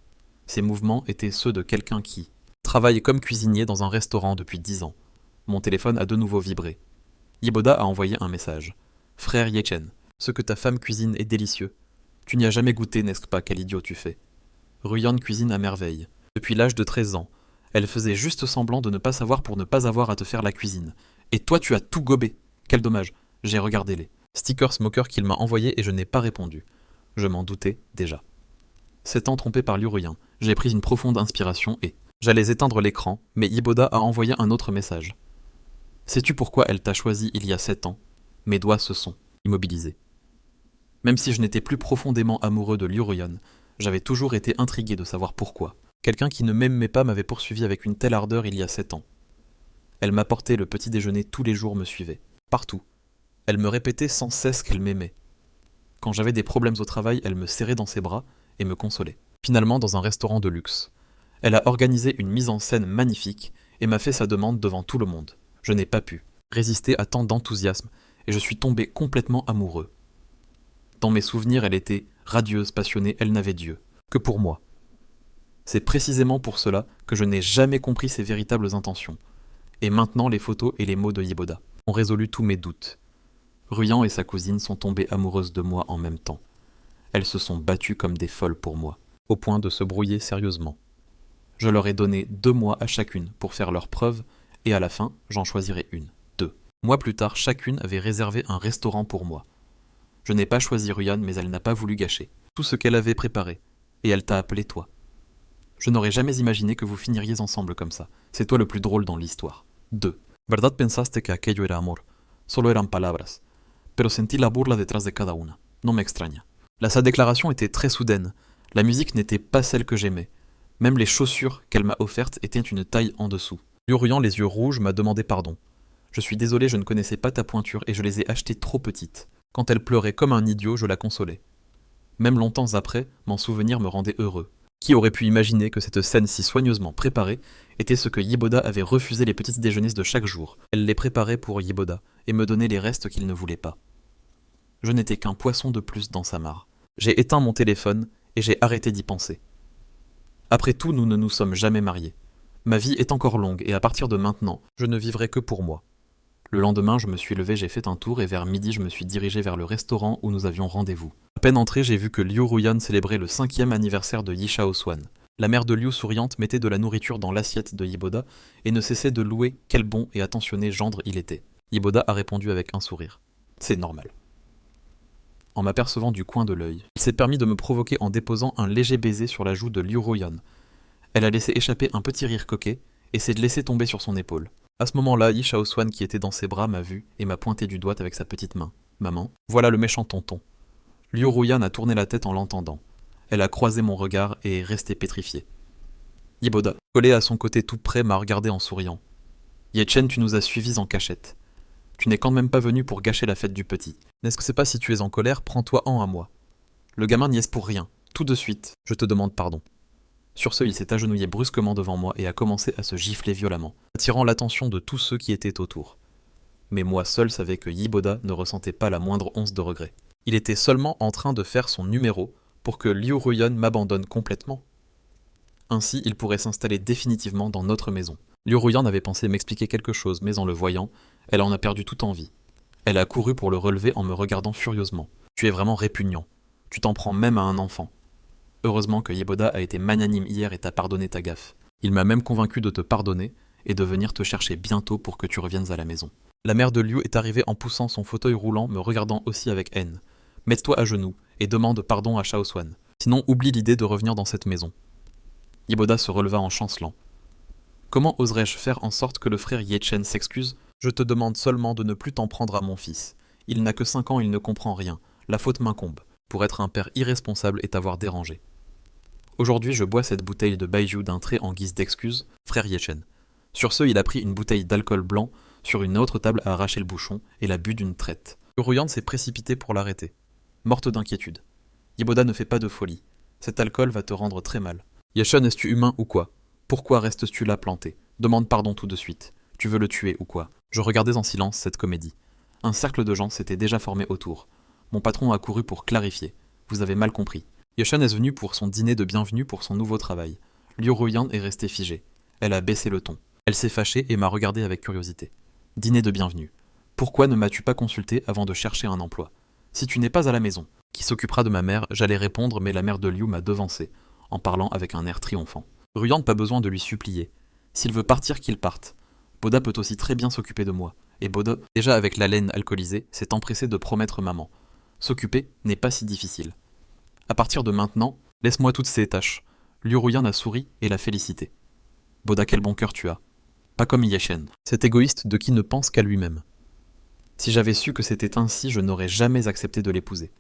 Ses mouvements étaient ceux de quelqu'un qui travaille comme cuisinier dans un restaurant depuis 10 ans. Mon téléphone a de nouveau vibré. Yiboda a envoyé un message. Frère Yechen, ce que ta femme cuisine est délicieux. Tu n'y as jamais goûté, n'est-ce pas, quel idiot tu fais. Ruyan cuisine à merveille. Depuis l'âge de 13 ans, elle faisait juste semblant de ne pas savoir pour ne pas avoir à te faire la cuisine. Et toi tu as tout gobé. Quel dommage, j'ai regardé les stickers moqueurs qu'il m'a envoyés et je n'ai pas répondu. Je m'en doutais déjà. S'étant trompé par Liuruyan, j'ai pris une profonde inspiration et j'allais éteindre l'écran, mais Yiboda a envoyé un autre message. Sais-tu pourquoi elle t'a choisi il y a 7 ans? Mes doigts se sont immobilisés. Même si je n'étais plus profondément amoureux de Liuruyan, j'avais toujours été intrigué de savoir pourquoi. Quelqu'un qui ne m'aimait pas m'avait poursuivi avec une telle ardeur il y a 7 ans. Elle m'apportait le petit déjeuner tous les jours, me suivait. Partout. Elle me répétait sans cesse qu'elle m'aimait. Quand j'avais des problèmes au travail, elle me serrait dans ses bras et me consolait. Finalement, dans un restaurant de luxe. Elle a organisé une mise en scène magnifique et m'a fait sa demande devant tout le monde. Je n'ai pas pu résister à tant d'enthousiasme et je suis tombé complètement amoureux. Dans mes souvenirs, elle était radieuse, passionnée, elle n'avait Dieu que pour moi. C'est précisément pour cela que je n'ai jamais compris ses véritables intentions. Et maintenant, les photos et les mots de Yiboda ont résolu tous mes doutes. Ruyan et sa cousine sont tombées amoureuses de moi en même temps. Elles se sont battues comme des folles pour moi, au point de se brouiller sérieusement. Je leur ai donné 2 mois à chacune pour faire leurs preuves, et à la fin, j'en choisirai une, 2. Mois plus tard, chacune avait réservé un restaurant pour moi. Je n'ai pas choisi Ruyan, mais elle n'a pas voulu gâcher tout ce qu'elle avait préparé, et elle t'a appelé toi. Je n'aurais jamais imaginé que vous finiriez ensemble comme ça. C'est toi le plus drôle dans l'histoire. 2. ¿Verdad pensaste que aquello era amor? Solo eran palabras. Pero sentí la burla detrás de cada una. Non m'extraña. Sa déclaration était très soudaine. La musique n'était pas celle que j'aimais. Même les chaussures qu'elle m'a offertes étaient une taille en dessous. Liuruyan, les yeux rouges, m'a demandé pardon. Je suis désolé, je ne connaissais pas ta pointure et je les ai achetées trop petites. Quand elle pleurait comme un idiot, je la consolais. Même longtemps après, m'en souvenir me rendait heureux. Qui aurait pu imaginer que cette scène si soigneusement préparée était ce que Yiboda avait refusé les petits déjeuners de chaque jour. Elle les préparait pour Yiboda et me donnait les restes qu'il ne voulait pas. Je n'étais qu'un poisson de plus dans sa mare. J'ai éteint mon téléphone et j'ai arrêté d'y penser. Après tout, nous ne nous sommes jamais mariés. Ma vie est encore longue et à partir de maintenant, je ne vivrai que pour moi. Le lendemain, je me suis levé, j'ai fait un tour et vers midi, je me suis dirigé vers le restaurant où nous avions rendez-vous. À peine entré, j'ai vu que Liuruyan célébrait le 5e anniversaire de Yishao Swan. La mère de Liu souriante mettait de la nourriture dans l'assiette de Yiboda et ne cessait de louer quel bon et attentionné gendre il était. Yiboda a répondu avec un sourire. C'est normal. En m'apercevant du coin de l'œil, il s'est permis de me provoquer en déposant un léger baiser sur la joue de Liuruyan. Elle a laissé échapper un petit rire coquet et s'est laissé tomber sur son épaule. À ce moment-là, Yishao Swan qui était dans ses bras m'a vu et m'a pointé du doigt avec sa petite main. Maman, voilà le méchant tonton. Liuruyan a tourné la tête en l'entendant. Elle a croisé mon regard et est restée pétrifiée. Yiboda, collé à son côté tout près, m'a regardé en souriant. Yechen, tu nous as suivis en cachette. Tu n'es quand même pas venu pour gâcher la fête du petit. N'est-ce que c'est pas si tu es en colère, prends-toi-en à moi. Le gamin n'y est pour rien. Tout de suite, je te demande pardon. Sur ce, il s'est agenouillé brusquement devant moi et a commencé à se gifler violemment, attirant l'attention de tous ceux qui étaient autour. Mais moi seul savais que Yiboda ne ressentait pas la moindre once de regret. Il était seulement en train de faire son numéro pour que Liuruyan m'abandonne complètement. Ainsi, il pourrait s'installer définitivement dans notre maison. Liuruyan avait pensé m'expliquer quelque chose, mais en le voyant, elle en a perdu toute envie. Elle a couru pour le relever en me regardant furieusement. Tu es vraiment répugnant. Tu t'en prends même à un enfant. Heureusement que Yiboda a été magnanime hier et t'a pardonné ta gaffe. Il m'a même convaincu de te pardonner et de venir te chercher bientôt pour que tu reviennes à la maison. La mère de Liu est arrivée en poussant son fauteuil roulant, me regardant aussi avec haine. Mets-toi à genoux et demande pardon à Shao Swan. Sinon, oublie l'idée de revenir dans cette maison. Yiboda se releva en chancelant. Comment oserais-je faire en sorte que le frère Yechen s'excuse? Je te demande seulement de ne plus t'en prendre à mon fils. Il n'a que 5 ans, il ne comprend rien. La faute m'incombe, pour être un père irresponsable et t'avoir dérangé. Aujourd'hui, je bois cette bouteille de baijiu d'un trait en guise d'excuse, frère Yechen. Sur ce, il a pris une bouteille d'alcool blanc, sur une autre table a arraché le bouchon et l'a bu d'une traite. Liuruyan s'est précipité pour l'arrêter, morte d'inquiétude. Yiboda ne fait pas de folie. Cet alcool va te rendre très mal. Yeshen, es-tu humain ou quoi? Pourquoi restes-tu là planté? Demande pardon tout de suite. Tu veux le tuer ou quoi? Je regardais en silence cette comédie. Un cercle de gens s'était déjà formé autour. Mon patron a couru pour clarifier. Vous avez mal compris. Yeshen est venue pour son dîner de bienvenue pour son nouveau travail. Liu Ruyan est restée figée. Elle a baissé le ton. Elle s'est fâchée et m'a regardé avec curiosité. Dîner de bienvenue. Pourquoi ne m'as-tu pas consulté avant de chercher un emploi? Si tu n'es pas à la maison, qui s'occupera de ma mère? J'allais répondre, mais la mère de Liu m'a devancé, en parlant avec un air triomphant. Ruyan n'a pas besoin de lui supplier. S'il veut partir, qu'il parte. Boda peut aussi très bien s'occuper de moi. Et Boda, déjà avec la laine alcoolisée, s'est empressé de promettre maman. S'occuper n'est pas si difficile. À partir de maintenant, laisse-moi toutes ces tâches. Liu Ruyan a souri et l'a félicité. Boda, quel bon cœur tu as. Pas comme Yeshen, cet égoïste de qui ne pense qu'à lui-même. Si j'avais su que c'était ainsi, je n'aurais jamais accepté de l'épouser.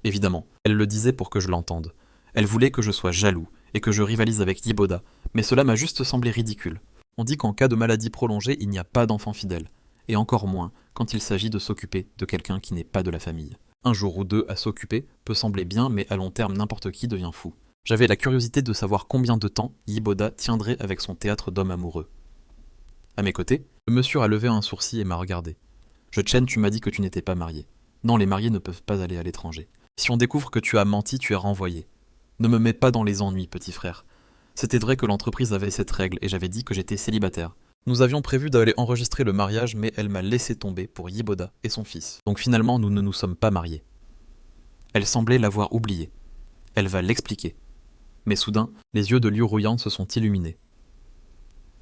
Évidemment, elle le disait pour que je l'entende. Elle voulait que je sois jaloux et que je rivalise avec Yiboda, mais cela m'a juste semblé ridicule. On dit qu'en cas de maladie prolongée, il n'y a pas d'enfant fidèle, et encore moins quand il s'agit de s'occuper de quelqu'un qui n'est pas de la famille. Un jour ou deux à s'occuper peut sembler bien, mais à long terme n'importe qui devient fou. J'avais la curiosité de savoir combien de temps Yiboda tiendrait avec son théâtre d'hommes amoureux. À mes côtés, le monsieur a levé un sourcil et m'a regardé. Chen, tu m'as dit que tu n'étais pas marié. Non, les mariés ne peuvent pas aller à l'étranger. Si on découvre que tu as menti, tu es renvoyé. Ne me mets pas dans les ennuis, petit frère. C'était vrai que l'entreprise avait cette règle et j'avais dit que j'étais célibataire. Nous avions prévu d'aller enregistrer le mariage, mais elle m'a laissé tomber pour Yiboda et son fils. Donc finalement, nous ne nous sommes pas mariés. Elle semblait l'avoir oublié. Elle va l'expliquer. Mais soudain, les yeux de Liu Ruyan se sont illuminés.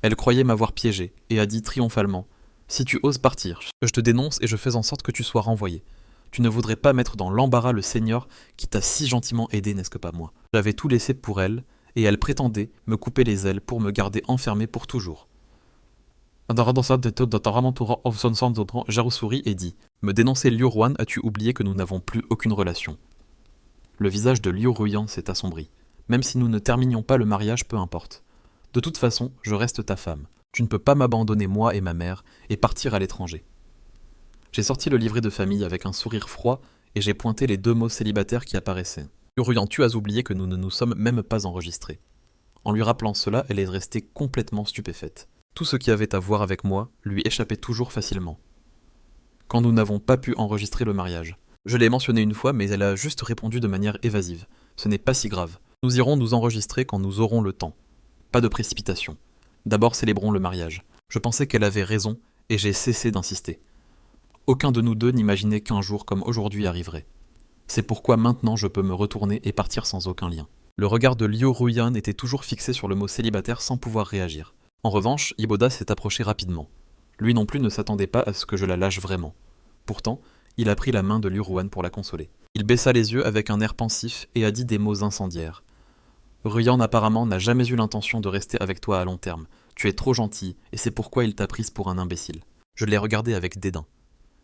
Elle croyait m'avoir piégé et a dit triomphalement « Si tu oses partir, je te dénonce et je fais en sorte que tu sois renvoyé. Tu ne voudrais pas mettre dans l'embarras le Seigneur qui t'a si gentiment aidé, n'est-ce que pas moi ?» J'avais tout laissé pour elle, et elle prétendait me couper les ailes pour me garder enfermé pour toujours. Jarou sourit et dit « Me dénoncer Liu Ruyan, as-tu oublié que nous n'avons plus aucune relation ?» Le visage de Liu Ruyan s'est assombri. Même si nous ne terminions pas le mariage, peu importe. De toute façon, je reste ta femme. Tu ne peux pas m'abandonner moi et ma mère et partir à l'étranger. J'ai sorti le livret de famille avec un sourire froid et j'ai pointé les 2 mots célibataires qui apparaissaient. Ruyan, tu as oublié que nous ne nous sommes même pas enregistrés. En lui rappelant cela, elle est restée complètement stupéfaite. Tout ce qui avait à voir avec moi lui échappait toujours facilement. Quand nous n'avons pas pu enregistrer le mariage. Je l'ai mentionné une fois, mais elle a juste répondu de manière évasive. Ce n'est pas si grave. Nous irons nous enregistrer quand nous aurons le temps. Pas de précipitation. D'abord célébrons le mariage. Je pensais qu'elle avait raison, et j'ai cessé d'insister. Aucun de nous deux n'imaginait qu'un jour comme aujourd'hui arriverait. C'est pourquoi maintenant je peux me retourner et partir sans aucun lien. Le regard de Liu Ruyan était toujours fixé sur le mot célibataire sans pouvoir réagir. En revanche, Yiboda s'est approché rapidement. Lui non plus ne s'attendait pas à ce que je la lâche vraiment. Pourtant, il a pris la main de Liu Ruyan pour la consoler. Il baissa les yeux avec un air pensif et a dit des mots incendiaires. Ruyan apparemment n'a jamais eu l'intention de rester avec toi à long terme. Tu es trop gentil, et c'est pourquoi il t'a prise pour un imbécile. Je l'ai regardé avec dédain.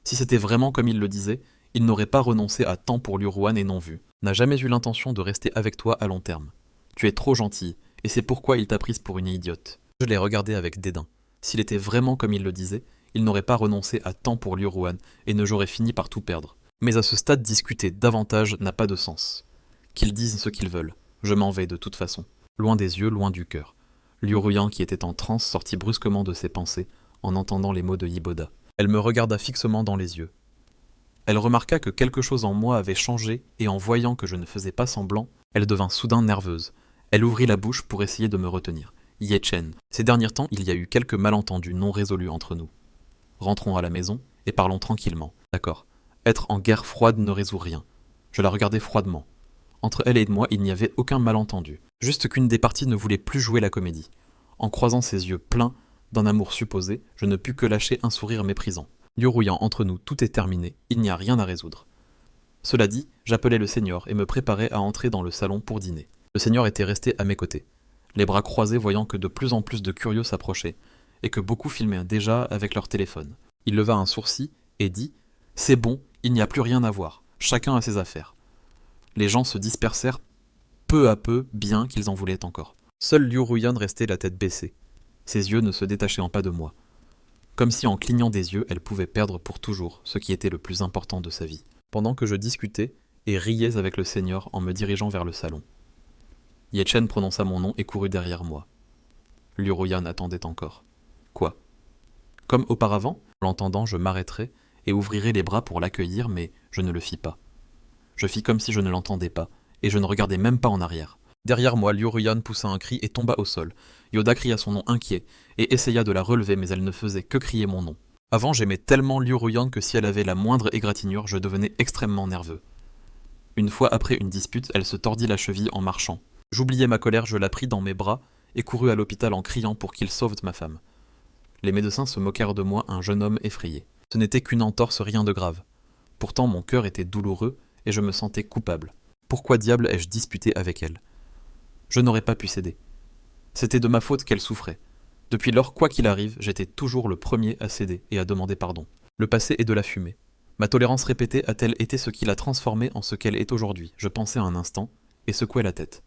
Si c'était vraiment comme il le disait, il n'aurait pas renoncé à tant pour Liu Ruyan et non vu. N'a jamais eu l'intention de rester avec toi à long terme. Tu es trop gentil, et c'est pourquoi il t'a prise pour une idiote. Je l'ai regardé avec dédain. S'il était vraiment comme il le disait, il n'aurait pas renoncé à tant pour Liu Ruyan et ne j'aurais fini par tout perdre. Mais à ce stade, discuter davantage n'a pas de sens. Qu'ils disent ce qu'ils veulent. Je m'en vais de toute façon. Loin des yeux, loin du cœur. Liu Ruyan, qui était en transe, sortit brusquement de ses pensées en entendant les mots de Yiboda. Elle me regarda fixement dans les yeux. Elle remarqua que quelque chose en moi avait changé et en voyant que je ne faisais pas semblant, elle devint soudain nerveuse. Elle ouvrit la bouche pour essayer de me retenir. Chen, ces derniers temps, il y a eu quelques malentendus non résolus entre nous. Rentrons à la maison et parlons tranquillement. D'accord. Être en guerre froide ne résout rien. Je la regardais froidement. Entre elle et moi, il n'y avait aucun malentendu. Juste qu'une des parties ne voulait plus jouer la comédie. En croisant ses yeux pleins d'un amour supposé, je ne pus que lâcher un sourire méprisant. Liu Ruyan, entre nous, tout est terminé, il n'y a rien à résoudre. Cela dit, j'appelai le seigneur et me préparais à entrer dans le salon pour dîner. Le seigneur était resté à mes côtés, les bras croisés voyant que de plus en plus de curieux s'approchaient, et que beaucoup filmaient déjà avec leur téléphone. Il leva un sourcil et dit « C'est bon, il n'y a plus rien à voir, chacun a ses affaires. » Les gens se dispersèrent peu à peu, bien qu'ils en voulaient encore. Seul Liu Ruyan restait la tête baissée, ses yeux ne se détachant pas de moi. Comme si en clignant des yeux, elle pouvait perdre pour toujours ce qui était le plus important de sa vie. Pendant que je discutais et riais avec le seigneur en me dirigeant vers le salon. Chen prononça mon nom et courut derrière moi. Liu Ruyan attendait encore. Quoi? Comme auparavant, en l'entendant, je m'arrêterai et ouvrirai les bras pour l'accueillir, mais je ne le fis pas. Je fis comme si je ne l'entendais pas, et je ne regardai même pas en arrière. Derrière moi, Liu Ruyan poussa un cri et tomba au sol. Yoda cria son nom inquiet, et essaya de la relever, mais elle ne faisait que crier mon nom. Avant, j'aimais tellement Liu Ruyan que si elle avait la moindre égratignure, je devenais extrêmement nerveux. Une fois après une dispute, elle se tordit la cheville en marchant. J'oubliai ma colère, je la pris dans mes bras et courus à l'hôpital en criant pour qu'ils sauvent ma femme. Les médecins se moquèrent de moi, un jeune homme effrayé. Ce n'était qu'une entorse, rien de grave. Pourtant mon cœur était douloureux et je me sentais coupable. Pourquoi diable ai-je disputé avec elle? Je n'aurais pas pu céder. C'était de ma faute qu'elle souffrait. Depuis lors, quoi qu'il arrive, j'étais toujours le premier à céder et à demander pardon. Le passé est de la fumée. Ma tolérance répétée a-t-elle été ce qui l'a transformée en ce qu'elle est aujourd'hui? Je pensais un instant et secouai la tête.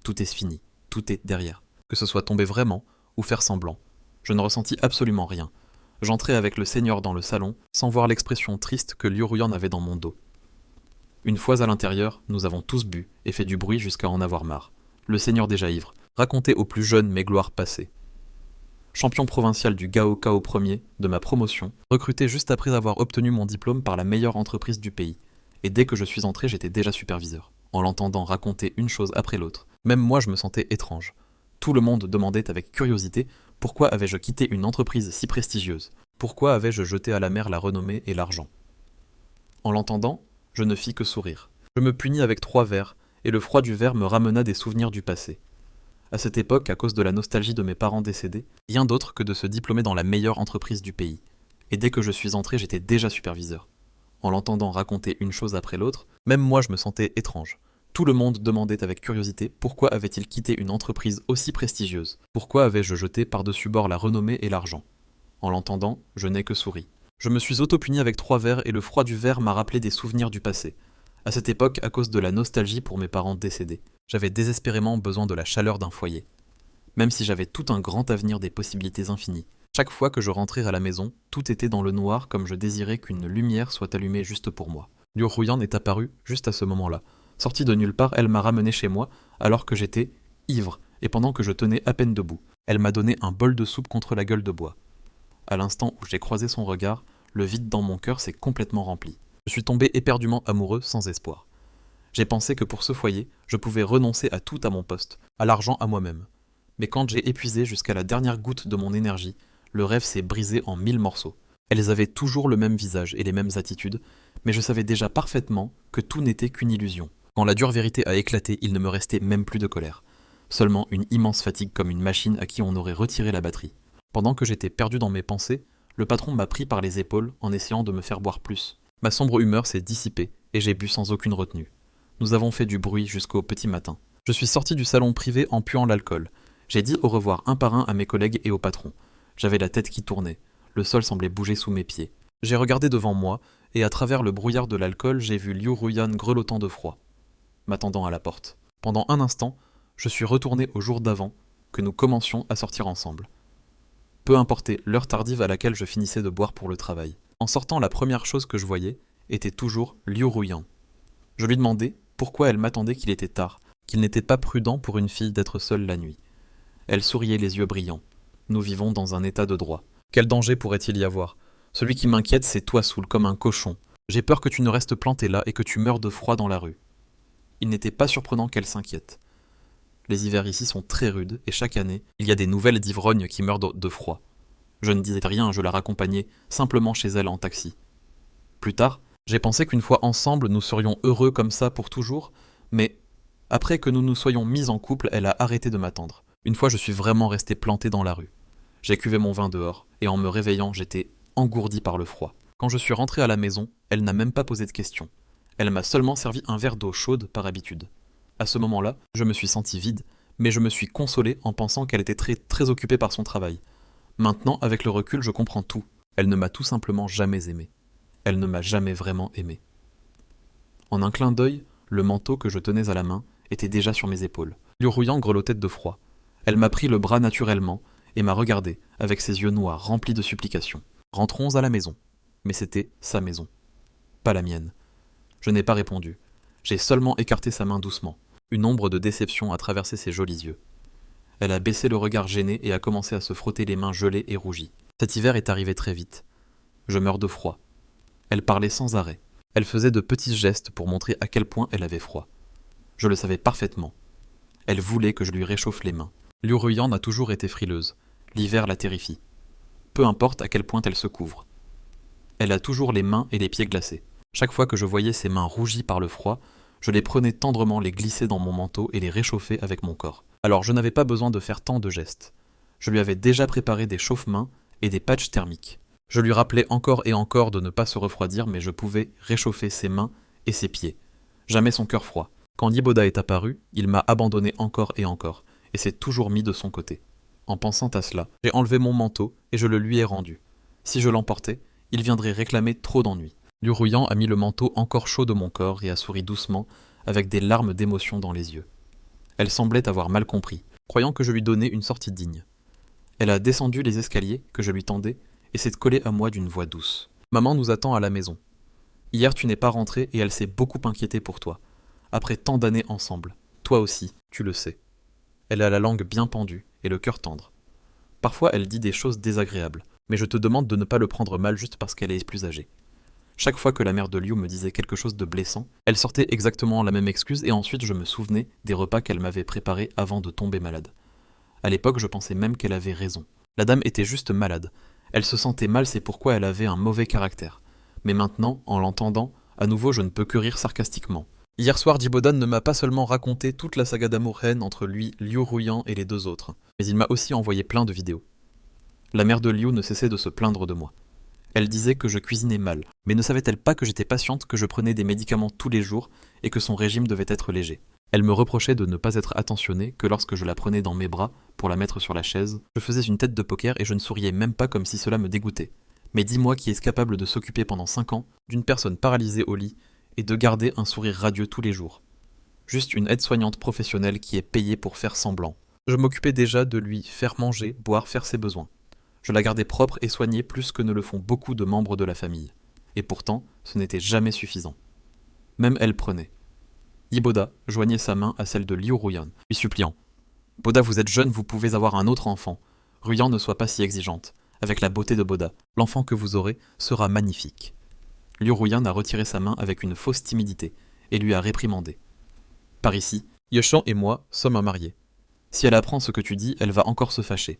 Tout est fini, tout est derrière. Que ce soit tomber vraiment ou faire semblant. Je ne ressentis absolument rien. J'entrai avec le Seigneur dans le salon, sans voir l'expression triste que Liu Ruyan avait dans mon dos. Une fois à l'intérieur, nous avons tous bu et fait du bruit jusqu'à en avoir marre. Le Seigneur déjà ivre, racontait aux plus jeunes mes gloires passées. Champion provincial du Gaokao 1er de ma promotion, recruté juste après avoir obtenu mon diplôme par la meilleure entreprise du pays. Et dès que je suis entré, j'étais déjà superviseur. En l'entendant raconter une chose après l'autre, même moi je me sentais étrange. Tout le monde demandait avec curiosité pourquoi avais-je quitté une entreprise si prestigieuse, pourquoi avais-je jeté à la mer la renommée et l'argent. En l'entendant, je ne fis que sourire. Je me punis avec 3 verres, et le froid du verre me ramena des souvenirs du passé. À cette époque, à cause de la nostalgie de mes parents décédés, rien d'autre que de se diplômer dans la meilleure entreprise du pays. Et dès que je suis entré, j'étais déjà superviseur. En l'entendant raconter une chose après l'autre, même moi je me sentais étrange. Tout le monde demandait avec curiosité pourquoi avait-il quitté une entreprise aussi prestigieuse. Pourquoi avais-je jeté par-dessus bord la renommée et l'argent? En l'entendant, je n'ai que souri. Je me suis auto-puni avec 3 verres et le froid du verre m'a rappelé des souvenirs du passé. À cette époque, à cause de la nostalgie pour mes parents décédés, j'avais désespérément besoin de la chaleur d'un foyer. Même si j'avais tout un grand avenir des possibilités infinies. Chaque fois que je rentrais à la maison, tout était dans le noir comme je désirais qu'une lumière soit allumée juste pour moi. Liu Ruyan est apparue juste à ce moment-là. Sortie de nulle part, elle m'a ramené chez moi alors que j'étais ivre et pendant que je tenais à peine debout. Elle m'a donné un bol de soupe contre la gueule de bois. À l'instant où j'ai croisé son regard, le vide dans mon cœur s'est complètement rempli. Je suis tombé éperdument amoureux sans espoir. J'ai pensé que pour ce foyer, je pouvais renoncer à tout à mon poste, à l'argent, à moi-même. Mais quand j'ai épuisé jusqu'à la dernière goutte de mon énergie, le rêve s'est brisé en 1000 morceaux. Elles avaient toujours le même visage et les mêmes attitudes, mais je savais déjà parfaitement que tout n'était qu'une illusion. Quand la dure vérité a éclaté, il ne me restait même plus de colère. Seulement une immense fatigue comme une machine à qui on aurait retiré la batterie. Pendant que j'étais perdu dans mes pensées, le patron m'a pris par les épaules en essayant de me faire boire plus. Ma sombre humeur s'est dissipée et j'ai bu sans aucune retenue. Nous avons fait du bruit jusqu'au petit matin. Je suis sorti du salon privé en puant l'alcool. J'ai dit au revoir un par un à mes collègues et au patron. J'avais la tête qui tournait. Le sol semblait bouger sous mes pieds. J'ai regardé devant moi et à travers le brouillard de l'alcool, j'ai vu Liu Ruyan grelottant de froid, m'attendant à la porte. Pendant un instant, je suis retourné au jour d'avant, que nous commencions à sortir ensemble. Peu importait l'heure tardive à laquelle je finissais de boire pour le travail. En sortant, la première chose que je voyais était toujours Liu Ruyan. Je lui demandais pourquoi elle m'attendait qu'il était tard, qu'il n'était pas prudent pour une fille d'être seule la nuit. Elle souriait les yeux brillants. Nous vivons dans un état de droit. Quel danger pourrait-il y avoir? Celui qui m'inquiète, c'est toi, Soul, comme un cochon. J'ai peur que tu ne restes planté là et que tu meurs de froid dans la rue. Il n'était pas surprenant qu'elle s'inquiète. Les hivers ici sont très rudes et chaque année, il y a des nouvelles d'ivrognes qui meurent de froid. Je ne disais rien, je la raccompagnais simplement chez elle en taxi. Plus tard, j'ai pensé qu'une fois ensemble, nous serions heureux comme ça pour toujours, mais après que nous nous soyons mis en couple, elle a arrêté de m'attendre. Une fois, je suis vraiment resté planté dans la rue. J'ai cuvé mon vin dehors, et en me réveillant, j'étais engourdi par le froid. Quand je suis rentré à la maison, elle n'a même pas posé de questions. Elle m'a seulement servi un verre d'eau chaude par habitude. À ce moment-là, je me suis senti vide, mais je me suis consolé en pensant qu'elle était très occupée par son travail. Maintenant, avec le recul, je comprends tout. Elle ne m'a tout simplement jamais aimé. Elle ne m'a jamais vraiment aimé. En un clin d'œil, le manteau que je tenais à la main était déjà sur mes épaules. Liu Ruyan grelottait de froid. Elle m'a pris le bras naturellement et m'a regardé avec ses yeux noirs remplis de supplications. Rentrons à la maison. Mais c'était sa maison, pas la mienne. Je n'ai pas répondu. J'ai seulement écarté sa main doucement. Une ombre de déception a traversé ses jolis yeux. Elle a baissé le regard gêné et a commencé à se frotter les mains gelées et rougies. Cet hiver est arrivé très vite. Je meurs de froid. Elle parlait sans arrêt. Elle faisait de petits gestes pour montrer à quel point elle avait froid. Je le savais parfaitement. Elle voulait que je lui réchauffe les mains. Liu Ruyan a toujours été frileuse. L'hiver la terrifie. Peu importe à quel point elle se couvre. Elle a toujours les mains et les pieds glacés. Chaque fois que je voyais ses mains rougies par le froid, je les prenais tendrement, les glissais dans mon manteau et les réchauffais avec mon corps. Alors je n'avais pas besoin de faire tant de gestes. Je lui avais déjà préparé des chauffe-mains et des patchs thermiques. Je lui rappelais encore et encore de ne pas se refroidir, mais je pouvais réchauffer ses mains et ses pieds. Jamais son cœur froid. Quand Yiboda est apparu, il m'a abandonné encore et encore, et s'est toujours mis de son côté. En pensant à cela, j'ai enlevé mon manteau et je le lui ai rendu. Si je l'emportais, il viendrait réclamer trop d'ennuis. Liu Ruyan a mis le manteau encore chaud de mon corps et a souri doucement, avec des larmes d'émotion dans les yeux. Elle semblait avoir mal compris, croyant que je lui donnais une sortie digne. Elle a descendu les escaliers que je lui tendais et s'est collée à moi d'une voix douce. « Maman nous attend à la maison. Hier tu n'es pas rentré et elle s'est beaucoup inquiétée pour toi. Après tant d'années ensemble. Toi aussi, tu le sais. » Elle a la langue bien pendue et le cœur tendre. Parfois elle dit des choses désagréables, mais je te demande de ne pas le prendre mal juste parce qu'elle est plus âgée. Chaque fois que la mère de Liu me disait quelque chose de blessant, elle sortait exactement la même excuse et ensuite je me souvenais des repas qu'elle m'avait préparés avant de tomber malade. À l'époque, je pensais même qu'elle avait raison. La dame était juste malade. Elle se sentait mal, c'est pourquoi elle avait un mauvais caractère. Mais maintenant, en l'entendant, à nouveau je ne peux que rire sarcastiquement. Hier soir, Yiboda ne m'a pas seulement raconté toute la saga d'amour-haine entre lui, Liu Ruyan et les deux autres, mais il m'a aussi envoyé plein de vidéos. La mère de Liu ne cessait de se plaindre de moi. Elle disait que je cuisinais mal, mais ne savait-elle pas que j'étais patiente, que je prenais des médicaments tous les jours et que son régime devait être léger. Elle me reprochait de ne pas être attentionnée, que lorsque je la prenais dans mes bras pour la mettre sur la chaise, je faisais une tête de poker et je ne souriais même pas comme si cela me dégoûtait. Mais dis-moi qui est capable de s'occuper pendant 5 ans d'une personne paralysée au lit et de garder un sourire radieux tous les jours. Juste une aide-soignante professionnelle qui est payée pour faire semblant. Je m'occupais déjà de lui faire manger, boire, faire ses besoins. Je la gardais propre et soignée plus que ne le font beaucoup de membres de la famille. Et pourtant, ce n'était jamais suffisant. Même elle prenait. Yiboda joignait sa main à celle de Liu Ruyan, lui suppliant. « Boda, vous êtes jeune, vous pouvez avoir un autre enfant. Ruyan, ne sois pas si exigeante. Avec la beauté de Boda, l'enfant que vous aurez sera magnifique. » Liu Ruyan a retiré sa main avec une fausse timidité et lui a réprimandé. « Par ici, Yeshan et moi sommes mariés. Si elle apprend ce que tu dis, elle va encore se fâcher. »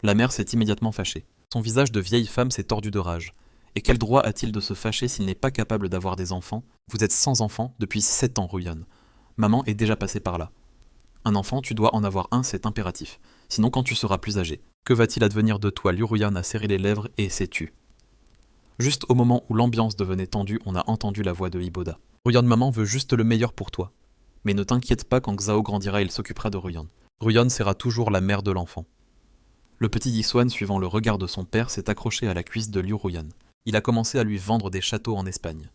La mère s'est immédiatement fâchée. Son visage de vieille femme s'est tordu de rage. Et quel droit a-t-il de se fâcher s'il n'est pas capable d'avoir des enfants? Vous êtes sans enfant depuis 7 ans, Ruyan. Maman est déjà passée par là. Un enfant, tu dois en avoir un, c'est impératif. Sinon, quand tu seras plus âgé, que va-t-il advenir de toi? Liu Ruyan a serré les lèvres et s'est tu. Juste au moment où l'ambiance devenait tendue, on a entendu la voix de Yiboda. Ruyan, maman veut juste le meilleur pour toi. Mais ne t'inquiète pas, quand Xiao grandira, il s'occupera de Ruyan. Ruyan sera toujours la mère de l'enfant. Le petit Yiswan, suivant le regard de son père, s'est accroché à la cuisse de Liu Ruyan. Il a commencé à lui vendre des châteaux en Espagne.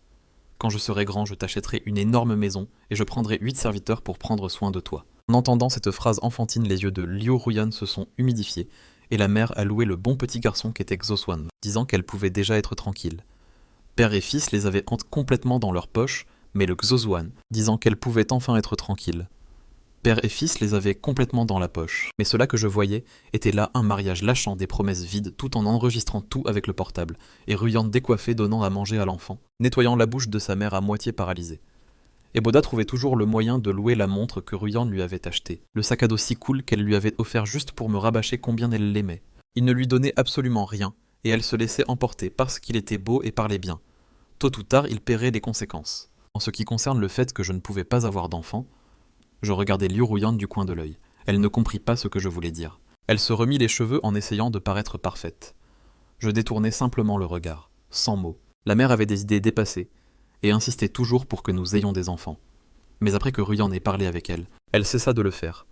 Quand je serai grand, je t'achèterai une énorme maison et je prendrai 8 serviteurs pour prendre soin de toi. En entendant cette phrase enfantine, les yeux de Liu Ruyan se sont humidifiés et la mère a loué le bon petit garçon qu'était Xoswan, disant qu'elle pouvait déjà être tranquille. Père et fils les avaient complètement dans leur poche, mais le Xoswan, disant qu'elle pouvait enfin être tranquille. Père et fils les avaient complètement dans la poche, mais cela que je voyais était là un mariage lâchant des promesses vides tout en enregistrant tout avec le portable, et Ruyan décoiffé donnant à manger à l'enfant, nettoyant la bouche de sa mère à moitié paralysée. Et Boda trouvait toujours le moyen de louer la montre que Ruyan lui avait achetée, le sac à dos si cool qu'elle lui avait offert juste pour me rabâcher combien elle l'aimait. Il ne lui donnait absolument rien, et elle se laissait emporter parce qu'il était beau et parlait bien. Tôt ou tard, il paierait les conséquences. En ce qui concerne le fait que je ne pouvais pas avoir d'enfant, je regardais Liu Ruyan du coin de l'œil. Elle ne comprit pas ce que je voulais dire. Elle se remit les cheveux en essayant de paraître parfaite. Je détournais simplement le regard, sans mots. La mère avait des idées dépassées, et insistait toujours pour que nous ayons des enfants. Mais après que Ruyan ait parlé avec elle, elle cessa de le faire.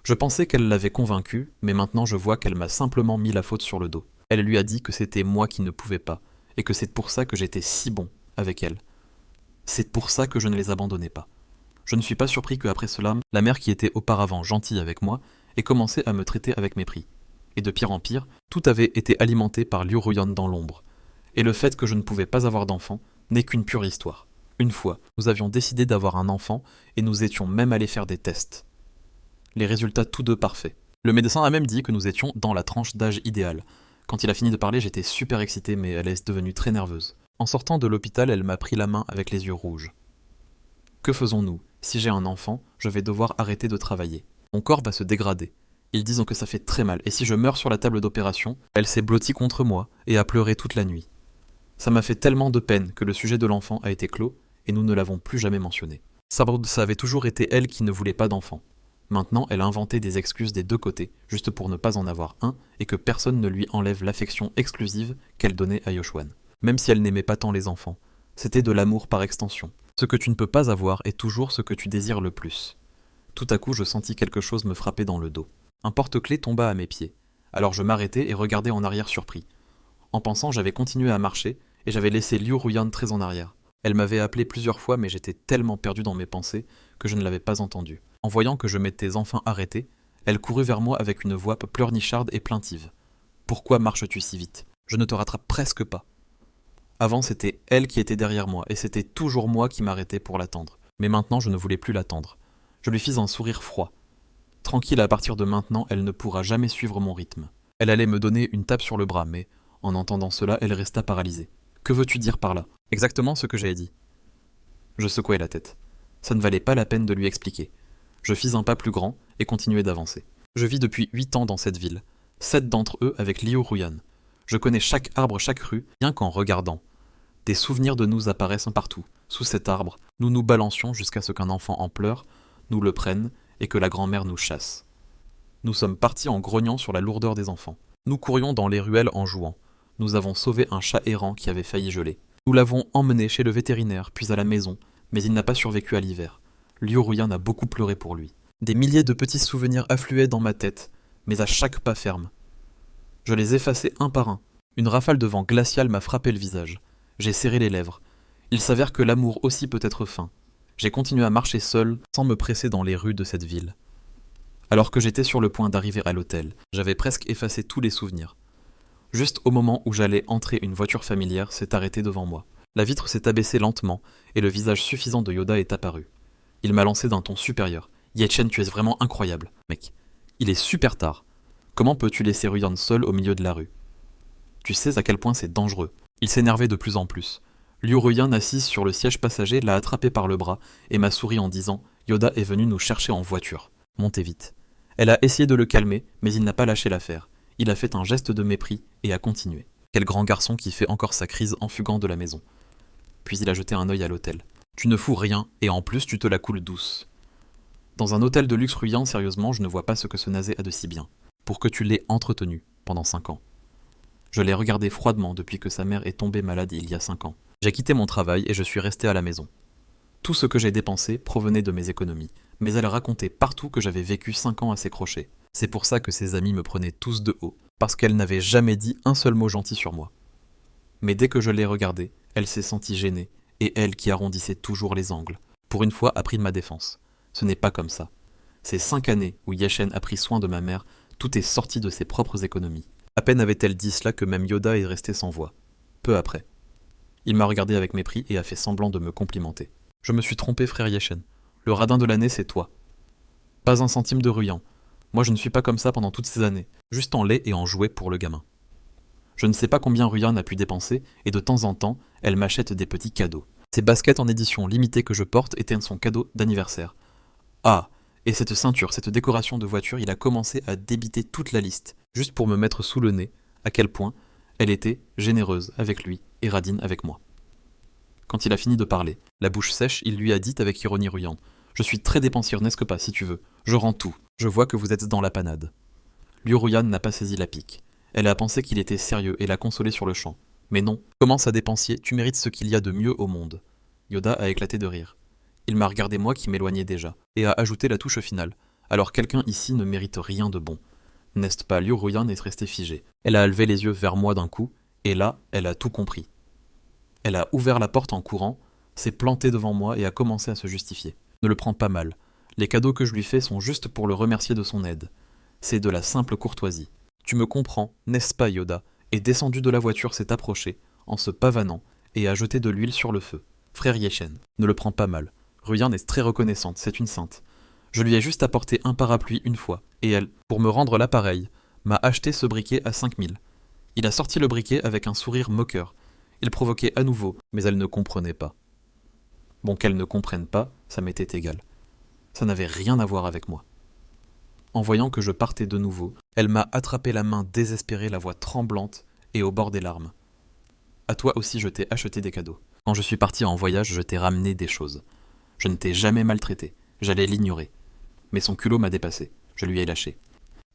Je pensais qu'elle l'avait convaincue, mais maintenant je vois qu'elle m'a simplement mis la faute sur le dos. Elle lui a dit que c'était moi qui ne pouvais pas, et que c'est pour ça que j'étais si bon avec elle. C'est pour ça que je ne les abandonnais pas. Je ne suis pas surpris qu'après cela, la mère qui était auparavant gentille avec moi ait commencé à me traiter avec mépris. Et de pire en pire, tout avait été alimenté par Liu Ruyan dans l'ombre. Et le fait que je ne pouvais pas avoir d'enfant n'est qu'une pure histoire. Une fois, nous avions décidé d'avoir un enfant et nous étions même allés faire des tests. Les résultats tous deux parfaits. Le médecin a même dit que nous étions dans la tranche d'âge idéale. Quand il a fini de parler, j'étais super excité, mais elle est devenue très nerveuse. En sortant de l'hôpital, elle m'a pris la main avec les yeux rouges. Que faisons-nous? Si j'ai un enfant, je vais devoir arrêter de travailler. Mon corps va se dégrader. Ils disent que ça fait très mal, et si je meurs sur la table d'opération, elle s'est blottie contre moi et a pleuré toute la nuit. Ça m'a fait tellement de peine que le sujet de l'enfant a été clos, et nous ne l'avons plus jamais mentionné. Ça avait toujours été elle qui ne voulait pas d'enfant. Maintenant, elle a inventé des excuses des deux côtés, juste pour ne pas en avoir un, et que personne ne lui enlève l'affection exclusive qu'elle donnait à Yoshwan. Même si elle n'aimait pas tant les enfants, c'était de l'amour par extension. Ce que tu ne peux pas avoir est toujours ce que tu désires le plus. Tout à coup, je sentis quelque chose me frapper dans le dos. Un porte-clés tomba à mes pieds. Alors je m'arrêtai et regardai en arrière surpris. En pensant, j'avais continué à marcher, et j'avais laissé Liu Ruyan très en arrière. Elle m'avait appelé plusieurs fois, mais j'étais tellement perdu dans mes pensées que je ne l'avais pas entendue. En voyant que je m'étais enfin arrêté, elle courut vers moi avec une voix pleurnicharde et plaintive. « Pourquoi marches-tu si vite? Je ne te rattrape presque pas. » Avant, c'était elle qui était derrière moi, et c'était toujours moi qui m'arrêtais pour l'attendre. Mais maintenant, je ne voulais plus l'attendre. Je lui fis un sourire froid. Tranquille, à partir de maintenant, elle ne pourra jamais suivre mon rythme. Elle allait me donner une tape sur le bras, mais, en entendant cela, elle resta paralysée. « Que veux-tu dire par là ?» Exactement ce que j'avais dit. Je secouai la tête. Ça ne valait pas la peine de lui expliquer. Je fis un pas plus grand et continuai d'avancer. Je vis depuis 8 ans dans cette ville, 7 d'entre eux avec Liu Ruyan. Je connais chaque arbre, chaque rue, rien qu'en regardant. Des souvenirs de nous apparaissent partout. Sous cet arbre, nous nous balancions jusqu'à ce qu'un enfant en pleurs nous le prenne et que la grand-mère nous chasse. Nous sommes partis en grognant sur la lourdeur des enfants. Nous courions dans les ruelles en jouant. Nous avons sauvé un chat errant qui avait failli geler. Nous l'avons emmené chez le vétérinaire, puis à la maison, mais il n'a pas survécu à l'hiver. Liu Ruyan a beaucoup pleuré pour lui. Des milliers de petits souvenirs affluaient dans ma tête, mais à chaque pas ferme. Je les effaçais un par un. Une rafale de vent glacial m'a frappé le visage. J'ai serré les lèvres. Il s'avère que l'amour aussi peut être fin. J'ai continué à marcher seul, sans me presser dans les rues de cette ville. Alors que j'étais sur le point d'arriver à l'hôtel, j'avais presque effacé tous les souvenirs. Juste au moment où j'allais entrer, une voiture familière s'est arrêtée devant moi. La vitre s'est abaissée lentement, et le visage suffisant de Yoda est apparu. Il m'a lancé d'un ton supérieur. « Ye-Chen, tu es vraiment incroyable, mec. Il est super tard. Comment peux-tu laisser Ruyan seul au milieu de la rue? Tu sais à quel point c'est dangereux. » Il s'énervait de plus en plus. Liu Ruyan, assise sur le siège passager, l'a attrapé par le bras et m'a souri en disant « Yoda est venu nous chercher en voiture. Montez vite. » Elle a essayé de le calmer, mais il n'a pas lâché l'affaire. Il a fait un geste de mépris et a continué. Quel grand garçon qui fait encore sa crise en fugant de la maison. Puis il a jeté un œil à l'hôtel. Tu ne fous rien, et en plus tu te la coules douce. Dans un hôtel de luxe Ruyan, sérieusement, je ne vois pas ce que ce naset a de si bien. Pour que tu l'aies entretenu pendant 5 ans. Je l'ai regardé froidement depuis que sa mère est tombée malade il y a 5 ans. J'ai quitté mon travail et je suis resté à la maison. Tout ce que j'ai dépensé provenait de mes économies, mais elle racontait partout que j'avais vécu 5 ans à ses crochets. C'est pour ça que ses amis me prenaient tous de haut, parce qu'elle n'avait jamais dit un seul mot gentil sur moi. Mais dès que je l'ai regardée, elle s'est sentie gênée, et elle qui arrondissait toujours les angles, pour une fois a pris de ma défense. Ce n'est pas comme ça. Ces 5 années où Ye-Chen a pris soin de ma mère, tout est sorti de ses propres économies. À peine avait-elle dit cela que même Yoda est resté sans voix. Peu après. Il m'a regardé avec mépris et a fait semblant de me complimenter. Je me suis trompé, frère Ye-Chen. Le radin de l'année, c'est toi. Pas un centime de Ruyan. Moi, je ne suis pas comme ça pendant toutes ces années, juste en lait et en jouets pour le gamin. Je ne sais pas combien Ruyan a pu dépenser, et de temps en temps, elle m'achète des petits cadeaux. Ces baskets en édition limitée que je porte étaient son cadeau d'anniversaire. Ah, et cette ceinture, cette décoration de voiture, il a commencé à débiter toute la liste, juste pour me mettre sous le nez à quel point elle était généreuse avec lui et radine avec moi. Quand il a fini de parler, la bouche sèche, il lui a dit avec ironie Ruyan : « Je suis très dépensière, n'est-ce que pas, si tu veux. Je rends tout. Je vois que vous êtes dans la panade. » Liu Ruyan n'a pas saisi la pique. Elle a pensé qu'il était sérieux et l'a consolé sur le champ. Mais non, commence à dépensier, tu mérites ce qu'il y a de mieux au monde. Yoda a éclaté de rire. Il m'a regardé moi qui m'éloignais déjà, et a ajouté la touche finale. Alors quelqu'un ici ne mérite rien de bon. N'est-ce pas? Liu Ruyan est restée figée. Elle a levé les yeux vers moi d'un coup, et là, elle a tout compris. Elle a ouvert la porte en courant, s'est plantée devant moi et a commencé à se justifier. Ne le prends pas mal. Les cadeaux que je lui fais sont juste pour le remercier de son aide. C'est de la simple courtoisie. Tu me comprends, n'est-ce pas, Yoda? Et descendu de la voiture s'est approché, en se pavanant, et a jeté de l'huile sur le feu. Frère Yechen, ne le prends pas mal. Ruyan est très reconnaissante, c'est une sainte. Je lui ai juste apporté un parapluie une fois, et elle, pour me rendre l'appareil, m'a acheté ce briquet à 5000. Il a sorti le briquet avec un sourire moqueur. Il provoquait à nouveau, mais elle ne comprenait pas. Bon, qu'elle ne comprenne pas, ça m'était égal. Ça n'avait rien à voir avec moi. En voyant que je partais de nouveau, elle m'a attrapé la main désespérée, la voix tremblante et au bord des larmes. À toi aussi je t'ai acheté des cadeaux. Quand je suis parti en voyage, je t'ai ramené des choses. Je ne t'ai jamais maltraité, j'allais l'ignorer. Mais son culot m'a dépassé, je lui ai lâché.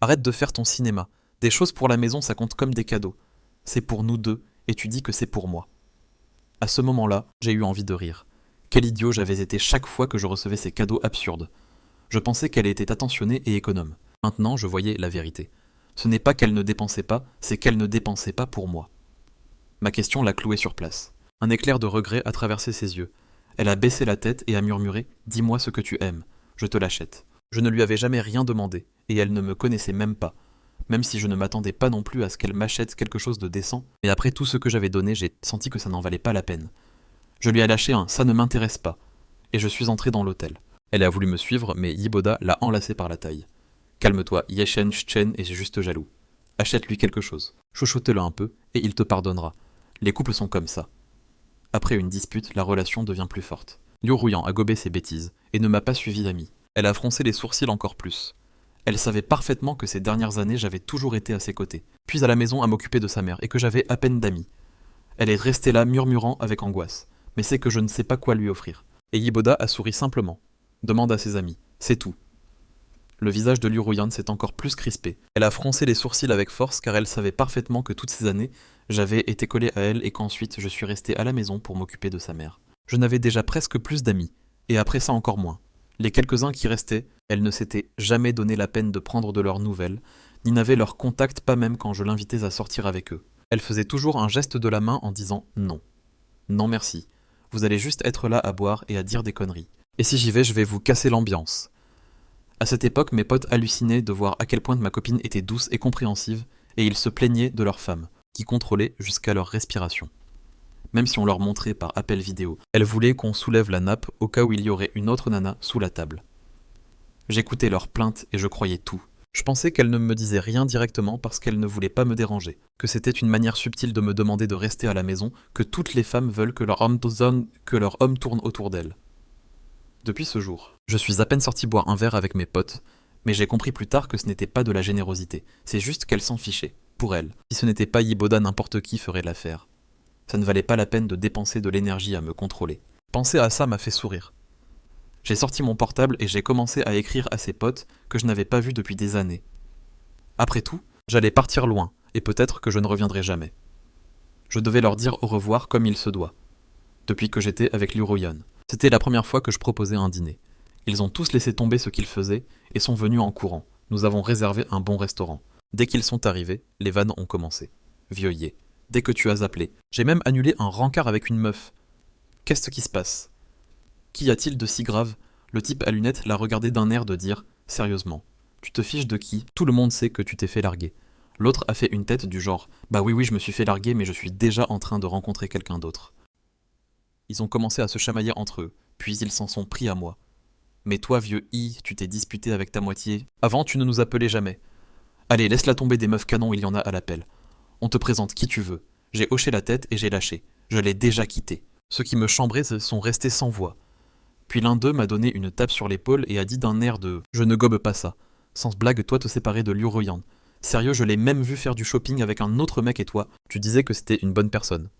Arrête de faire ton cinéma. Des choses pour la maison, ça compte comme des cadeaux. C'est pour nous deux, et tu dis que c'est pour moi. À ce moment-là, j'ai eu envie de rire. Quel idiot j'avais été chaque fois que je recevais ces cadeaux absurdes. Je pensais qu'elle était attentionnée et économe. Maintenant, je voyais la vérité. Ce n'est pas qu'elle ne dépensait pas, c'est qu'elle ne dépensait pas pour moi. Ma question l'a clouée sur place. Un éclair de regret a traversé ses yeux. Elle a baissé la tête et a murmuré « Dis-moi ce que tu aimes, je te l'achète ». Je ne lui avais jamais rien demandé, et elle ne me connaissait même pas. Même si je ne m'attendais pas non plus à ce qu'elle m'achète quelque chose de décent, mais après tout ce que j'avais donné, j'ai senti que ça n'en valait pas la peine. Je lui ai lâché un « ça ne m'intéresse pas », et je suis entré dans l'hôtel. Elle a voulu me suivre, mais Yiboda l'a enlacée par la taille. Calme-toi, Yechen Chen est juste jaloux. Achète-lui quelque chose, chouchoute-le un peu, et il te pardonnera. Les couples sont comme ça. Après une dispute, la relation devient plus forte. Liu Ruyan a gobé ses bêtises, et ne m'a pas suivi d'amis. Elle a froncé les sourcils encore plus. Elle savait parfaitement que ces dernières années j'avais toujours été à ses côtés, puis à la maison à m'occuper de sa mère, et que j'avais à peine d'amis. Elle est restée là murmurant avec angoisse, mais c'est que je ne sais pas quoi lui offrir. Et Yiboda a souri simplement. Demande à ses amis, c'est tout. Le visage de Liu Ruyan s'est encore plus crispé. Elle a froncé les sourcils avec force car elle savait parfaitement que toutes ces années, j'avais été collé à elle et qu'ensuite je suis resté à la maison pour m'occuper de sa mère. Je n'avais déjà presque plus d'amis, et après ça encore moins. Les quelques-uns qui restaient, elle ne s'était jamais donné la peine de prendre de leurs nouvelles, ni n'avait leur contact pas même quand je l'invitais à sortir avec eux. Elle faisait toujours un geste de la main en disant non. Non merci. Vous allez juste être là à boire et à dire des conneries. Et si j'y vais, je vais vous casser l'ambiance. À cette époque, mes potes hallucinaient de voir à quel point ma copine était douce et compréhensive, et ils se plaignaient de leurs femmes, qui contrôlaient jusqu'à leur respiration. Même si on leur montrait par appel vidéo, elles voulaient qu'on soulève la nappe au cas où il y aurait une autre nana sous la table. J'écoutais leurs plaintes et je croyais tout. Je pensais qu'elles ne me disaient rien directement parce qu'elles ne voulaient pas me déranger, que c'était une manière subtile de me demander de rester à la maison, que toutes les femmes veulent que leur homme tourne autour d'elles. Depuis ce jour, je suis à peine sorti boire un verre avec mes potes, mais j'ai compris plus tard que ce n'était pas de la générosité, c'est juste qu'elles s'en fichaient, pour elles. Si ce n'était pas Yiboda, n'importe qui ferait l'affaire. Ça ne valait pas la peine de dépenser de l'énergie à me contrôler. Penser à ça m'a fait sourire. J'ai sorti mon portable et j'ai commencé à écrire à ses potes que je n'avais pas vus depuis des années. Après tout, j'allais partir loin, et peut-être que je ne reviendrai jamais. Je devais leur dire au revoir comme il se doit, depuis que j'étais avec Liu Ruyan. C'était la première fois que je proposais un dîner. Ils ont tous laissé tomber ce qu'ils faisaient et sont venus en courant. Nous avons réservé un bon restaurant. Dès qu'ils sont arrivés, les vannes ont commencé. Vieuillet, dès que tu as appelé. J'ai même annulé un rencard avec une meuf. Qu'est-ce qui se passe? Qu'y a-t-il de si grave? Le type à lunettes l'a regardé d'un air de dire « Sérieusement, tu te fiches de qui? Tout le monde sait que tu t'es fait larguer. » L'autre a fait une tête du genre « Bah oui, je me suis fait larguer, mais je suis déjà en train de rencontrer quelqu'un d'autre. » Ils ont commencé à se chamailler entre eux, puis ils s'en sont pris à moi. Mais toi, vieux I, tu t'es disputé avec ta moitié. Avant, tu ne nous appelais jamais. Allez, laisse-la tomber des meufs canons, il y en a à l'appel. On te présente qui tu veux. J'ai hoché la tête et j'ai lâché. Je l'ai déjà quitté. Ceux qui me chambraient sont restés sans voix. Puis l'un d'eux m'a donné une tape sur l'épaule et a dit d'un air de « Je ne gobe pas ça. Sans blague, toi te séparer de Liu Ruyan. Sérieux, je l'ai même vu faire du shopping avec un autre mec et toi, tu disais que c'était une bonne personne. »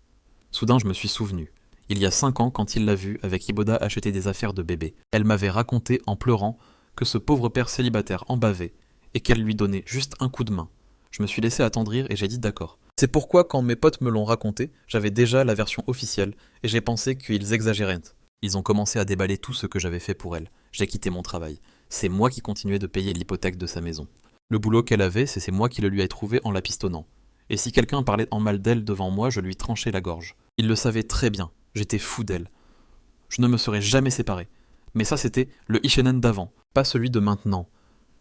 Soudain, je me suis souvenu. Il y a 5 ans, quand il l'a vu avec Yiboda acheter des affaires de bébé, elle m'avait raconté en pleurant que ce pauvre père célibataire en bavait et qu'elle lui donnait juste un coup de main. Je me suis laissé attendrir et j'ai dit d'accord. C'est pourquoi quand mes potes me l'ont raconté, j'avais déjà la version officielle et j'ai pensé qu'ils exagéraient. Ils ont commencé à déballer tout ce que j'avais fait pour elle. J'ai quitté mon travail. C'est moi qui continuais de payer l'hypothèque de sa maison. Le boulot qu'elle avait, c'est moi qui le lui ai trouvé en la pistonnant. Et si quelqu'un parlait en mal d'elle devant moi, je lui tranchais la gorge. Il le savait très bien. J'étais fou d'elle. Je ne me serais jamais séparé. Mais ça, c'était le Ishenen d'avant, pas celui de maintenant.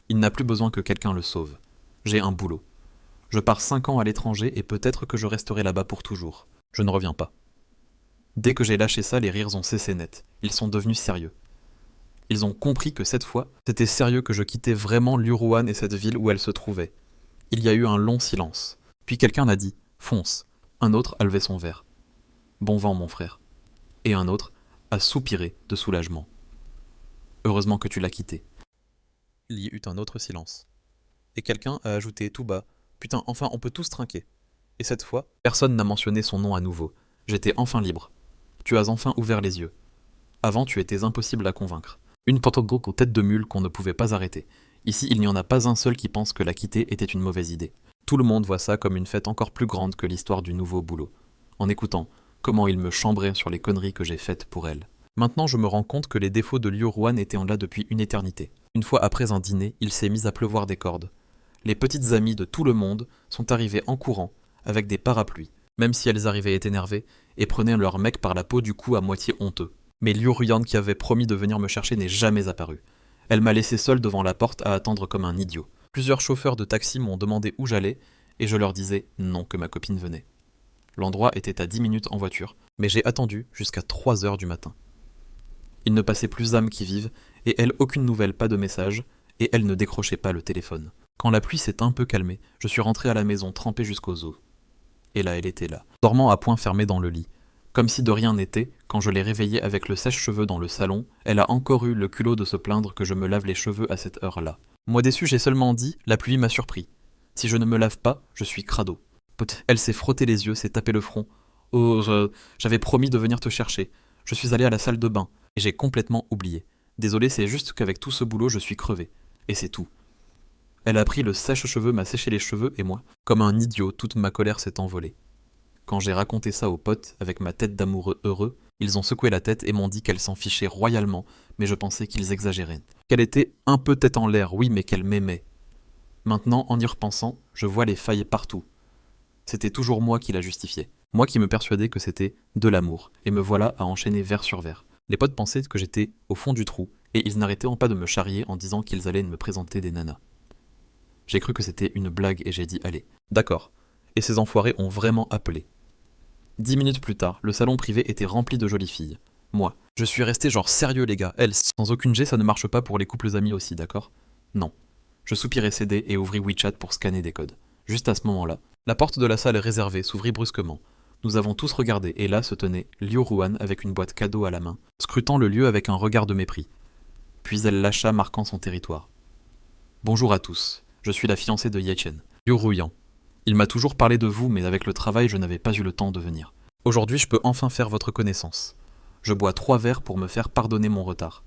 Il n'a plus besoin que quelqu'un le sauve. J'ai un boulot. Je pars 5 ans à l'étranger et peut-être que je resterai là-bas pour toujours. Je ne reviens pas. Dès que j'ai lâché ça, les rires ont cessé net. Ils sont devenus sérieux. Ils ont compris que cette fois, c'était sérieux que je quittais vraiment Luruan et cette ville où elle se trouvait. Il y a eu un long silence. Puis quelqu'un a dit « Fonce ». Un autre a levé son verre. « Bon vent, mon frère ». Et un autre a soupiré de soulagement. Heureusement que tu l'as quitté. Il y eut un autre silence. Et quelqu'un a ajouté tout bas « Putain, enfin, on peut tous trinquer ». Et cette fois, personne n'a mentionné son nom à nouveau. J'étais enfin libre. Tu as enfin ouvert les yeux. Avant, tu étais impossible à convaincre. Une Pantogruc aux têtes de mule qu'on ne pouvait pas arrêter. Ici, il n'y en a pas un seul qui pense que la quitter était une mauvaise idée. Tout le monde voit ça comme une fête encore plus grande que l'histoire du nouveau boulot. En écoutant comment il me chambrait sur les conneries que j'ai faites pour elle. Maintenant, je me rends compte que les défauts de Liu Ruan étaient en là depuis une éternité. Une fois après un dîner, il s'est mis à pleuvoir des cordes. Les petites amies de tout le monde sont arrivées en courant, avec des parapluies, même si elles arrivaient énervées, et prenaient leur mec par la peau du cou à moitié honteux. Mais Liu Ruan qui avait promis de venir me chercher n'est jamais apparue. Elle m'a laissé seule devant la porte à attendre comme un idiot. Plusieurs chauffeurs de taxi m'ont demandé où j'allais, et je leur disais non que ma copine venait. L'endroit était à 10 minutes en voiture, mais j'ai attendu jusqu'à 3 heures du matin. Il ne passait plus âme qui vive, et elle aucune nouvelle, pas de message, et elle ne décrochait pas le téléphone. Quand la pluie s'est un peu calmée, je suis rentré à la maison trempé jusqu'aux os. Et là, elle était là, dormant à poing fermé dans le lit. Comme si de rien n'était, quand je l'ai réveillée avec le sèche-cheveux dans le salon, elle a encore eu le culot de se plaindre que je me lave les cheveux à cette heure-là. Moi déçu, j'ai seulement dit « la pluie m'a surpris ». Si je ne me lave pas, je suis crado. Elle s'est frotté les yeux, s'est tapé le front. « Oh, j'avais promis de venir te chercher. Je suis allé à la salle de bain. Et j'ai complètement oublié. Désolé, c'est juste qu'avec tout ce boulot, je suis crevé. Et c'est tout. » Elle a pris le sèche-cheveux, m'a séché les cheveux, et moi, comme un idiot, toute ma colère s'est envolée. Quand j'ai raconté ça aux potes, avec ma tête d'amoureux heureux, ils ont secoué la tête et m'ont dit qu'elle s'en fichait royalement, mais je pensais qu'ils exagéraient. Qu'elle était un peu tête en l'air, oui, mais qu'elle m'aimait. Maintenant, en y repensant, je vois les failles partout. C'était toujours moi qui la justifiais. Moi qui me persuadais que c'était de l'amour, et me voilà à enchaîner vers sur vers. Les potes pensaient que j'étais au fond du trou, et ils n'arrêtaient pas de me charrier en disant qu'ils allaient me présenter des nanas. J'ai cru que c'était une blague et j'ai dit allez. D'accord. Et ces enfoirés ont vraiment appelé. 10 minutes plus tard, le salon privé était rempli de jolies filles. Moi, je suis resté genre sérieux les gars. Elle, sans aucune G, ça ne marche pas pour les couples amis aussi, d'accord? Non. Je soupirai cédé et ouvris WeChat pour scanner des codes. Juste à ce moment-là, la porte de la salle réservée s'ouvrit brusquement. Nous avons tous regardé et là se tenait Liu Ruan avec une boîte cadeau à la main, scrutant le lieu avec un regard de mépris. Puis elle lâcha marquant son territoire. Bonjour à tous, je suis la fiancée de Yechen, Liu Ruyan. Il m'a toujours parlé de vous, mais avec le travail, je n'avais pas eu le temps de venir. Aujourd'hui, je peux enfin faire votre connaissance. Je bois 3 verres pour me faire pardonner mon retard.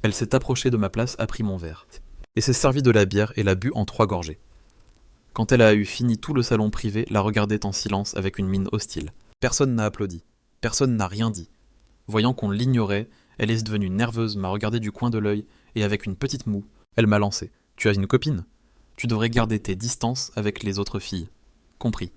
Elle s'est approchée de ma place, a pris mon verre, et s'est servie de la bière et l'a bu en 3 gorgées. Quand elle a eu fini, tout le salon privé la regardait en silence avec une mine hostile. Personne n'a applaudi. Personne n'a rien dit. Voyant qu'on l'ignorait, elle est devenue nerveuse, m'a regardé du coin de l'œil, et avec une petite moue, elle m'a lancé. « Tu as une copine ? Tu devrais garder tes distances avec les autres filles. » Compris.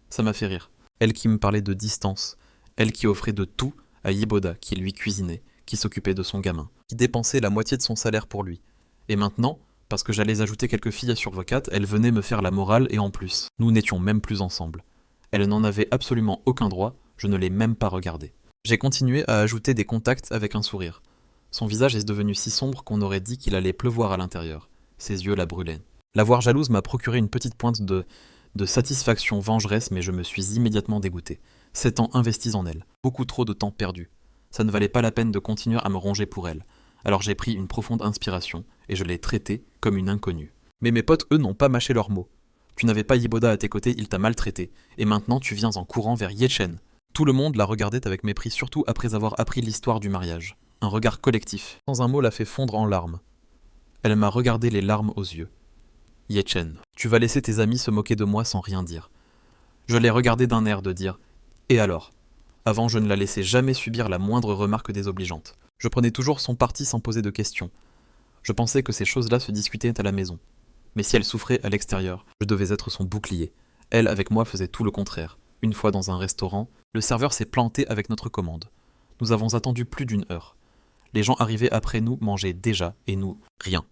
Ça m'a fait rire. Elle qui me parlait de distance. Elle qui offrait de tout à Yiboda, qui lui cuisinait, qui s'occupait de son gamin, qui dépensait la moitié de son salaire pour lui. Et maintenant, parce que j'allais ajouter quelques filles à Survocat, elle venait me faire la morale et en plus, nous n'étions même plus ensemble. Elle n'en avait absolument aucun droit, je ne l'ai même pas regardée. J'ai continué à ajouter des contacts avec un sourire. Son visage est devenu si sombre qu'on aurait dit qu'il allait pleuvoir à l'intérieur. Ses yeux la brûlaient. La voir jalouse m'a procuré une petite pointe de satisfaction vengeresse, mais je me suis immédiatement dégoûté. 7 ans investis en elle, beaucoup trop de temps perdu. Ça ne valait pas la peine de continuer à me ronger pour elle. Alors j'ai pris une profonde inspiration, et je l'ai traitée comme une inconnue. Mais mes potes, eux, n'ont pas mâché leurs mots. Tu n'avais pas Yiboda à tes côtés, il t'a maltraité, et maintenant tu viens en courant vers Yechen. Tout le monde la regardait avec mépris, surtout après avoir appris l'histoire du mariage. Un regard collectif, sans un mot, l'a fait fondre en larmes. Elle m'a regardé les larmes aux yeux. Yechen, tu vas laisser tes amis se moquer de moi sans rien dire. Je l'ai regardé d'un air de dire « Et alors ?» Avant, je ne la laissais jamais subir la moindre remarque désobligeante. Je prenais toujours son parti sans poser de questions. Je pensais que ces choses-là se discutaient à la maison. Mais si elle souffrait à l'extérieur, je devais être son bouclier. Elle, avec moi, faisait tout le contraire. Une fois dans un restaurant, le serveur s'est planté avec notre commande. Nous avons attendu plus d'1 heure. Les gens arrivés après nous mangeaient déjà, et nous, rien.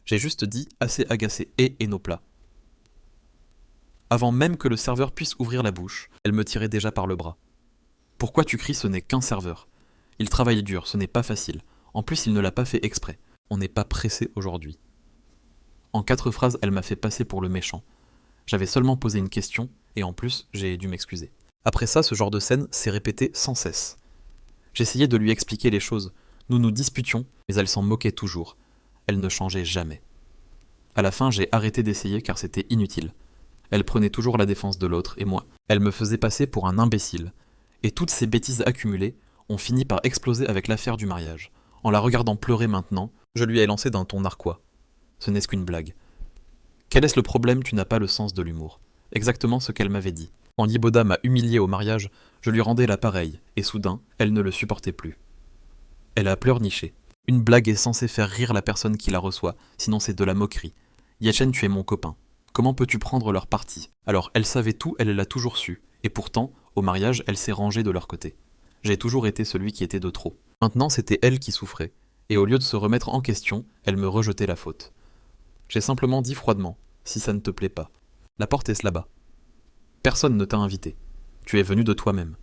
J'ai juste dit, assez agacé, et nos plats. Avant même que le serveur puisse ouvrir la bouche, elle me tirait déjà par le bras. Pourquoi tu cries, ce n'est qu'un serveur. Il travaille dur, ce n'est pas facile. En plus, il ne l'a pas fait exprès. On n'est pas pressé aujourd'hui. En 4 phrases, elle m'a fait passer pour le méchant. J'avais seulement posé une question, et en plus, j'ai dû m'excuser. Après ça, ce genre de scène s'est répété sans cesse. J'essayais de lui expliquer les choses. Nous nous disputions, mais elle s'en moquait toujours. Elle ne changeait jamais. À la fin, j'ai arrêté d'essayer car c'était inutile. Elle prenait toujours la défense de l'autre, et moi, elle me faisait passer pour un imbécile. Et toutes ces bêtises accumulées ont fini par exploser avec l'affaire du mariage. En la regardant pleurer maintenant, je lui ai lancé d'un ton narquois. Ce n'est qu'une blague. Quel est-ce le problème, tu n'as pas le sens de l'humour. Exactement ce qu'elle m'avait dit. Quand Yiboda m'a humilié au mariage, je lui rendais l'appareil, et soudain, elle ne le supportait plus. Elle a pleurniché. Une blague est censée faire rire la personne qui la reçoit, sinon c'est de la moquerie. Yachen, tu es mon copain. Comment peux-tu prendre leur parti? Alors, elle savait tout, elle l'a toujours su. Et pourtant, au mariage, elle s'est rangée de leur côté. J'ai toujours été celui qui était de trop. Maintenant, c'était elle qui souffrait. Et au lieu de se remettre en question, elle me rejetait la faute. J'ai simplement dit froidement, si ça ne te plaît pas. La porte est là-bas. Personne ne t'a invité. Tu es venu de toi-même.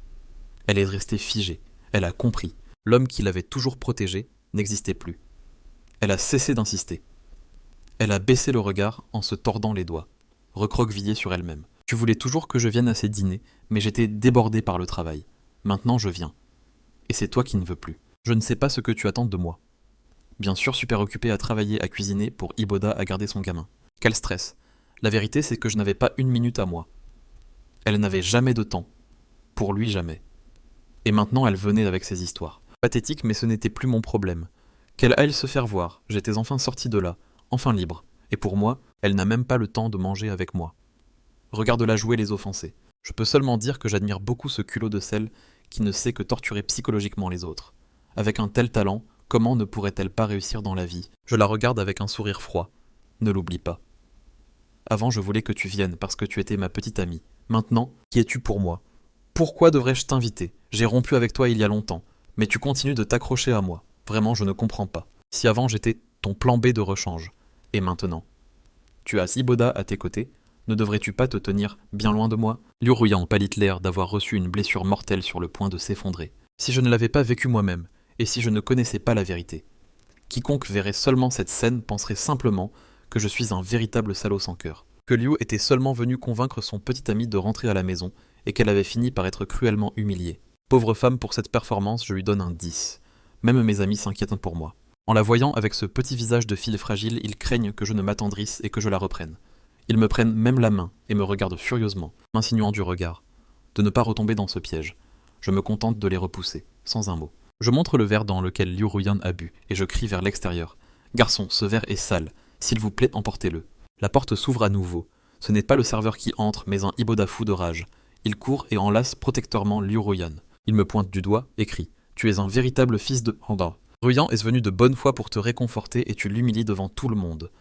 Elle est restée figée. Elle a compris. L'homme qui l'avait toujours protégée n'existait plus. Elle a cessé d'insister. Elle a baissé le regard en se tordant les doigts, recroquevillée sur elle-même. Tu voulais toujours que je vienne à ces dîners, mais j'étais débordé par le travail. Maintenant je viens. Et c'est toi qui ne veux plus. Je ne sais pas ce que tu attends de moi. Bien sûr, super occupé à travailler, à cuisiner, pour Yiboda à garder son gamin. Quel stress. La vérité, c'est que je n'avais pas une minute à moi. Elle n'avait jamais de temps. Pour lui, jamais. Et maintenant, elle venait avec ses histoires. Pathétique, mais ce n'était plus mon problème. Qu'elle aille se faire voir, j'étais enfin sorti de là, enfin libre. Et pour moi, elle n'a même pas le temps de manger avec moi. Regarde-la jouer les offensés. Je peux seulement dire que j'admire beaucoup ce culot de celle qui ne sait que torturer psychologiquement les autres. Avec un tel talent, comment ne pourrait-elle pas réussir dans la vie? Je la regarde avec un sourire froid. Ne l'oublie pas. Avant, je voulais que tu viennes parce que tu étais ma petite amie. Maintenant, qui es-tu pour moi? Pourquoi devrais-je t'inviter? J'ai rompu avec toi il y a longtemps, mais tu continues de t'accrocher à moi. Vraiment, je ne comprends pas. Si avant j'étais ton plan B de rechange, et maintenant? Tu as Yiboda à tes côtés, ne devrais-tu pas te tenir bien loin de moi? Liu Ruyan pâlit l'air d'avoir reçu une blessure mortelle sur le point de s'effondrer. Si je ne l'avais pas vécu moi-même, et si je ne connaissais pas la vérité, quiconque verrait seulement cette scène penserait simplement que je suis un véritable salaud sans cœur. Que Liu était seulement venu convaincre son petit ami de rentrer à la maison, et qu'elle avait fini par être cruellement humiliée. Pauvre femme, pour cette performance, je lui donne un 10. Même mes amis s'inquiètent pour moi. En la voyant avec ce petit visage de fille fragile, ils craignent que je ne m'attendrisse et que je la reprenne. Ils me prennent même la main et me regardent furieusement, m'insinuant du regard. De ne pas retomber dans ce piège. Je me contente de les repousser, sans un mot. Je montre le verre dans lequel Liu Ruyan a bu, et je crie vers l'extérieur. « Garçon, ce verre est sale. S'il vous plaît, emportez-le. » La porte s'ouvre à nouveau. Ce n'est pas le serveur qui entre, mais un Yiboda fou de rage. Il court et enlace protectoirement Liu Ruyan. Il me pointe du doigt et crie « Tu es un véritable fils de Handa. Ruyan est venu de bonne foi pour te réconforter et tu l'humilies devant tout le monde.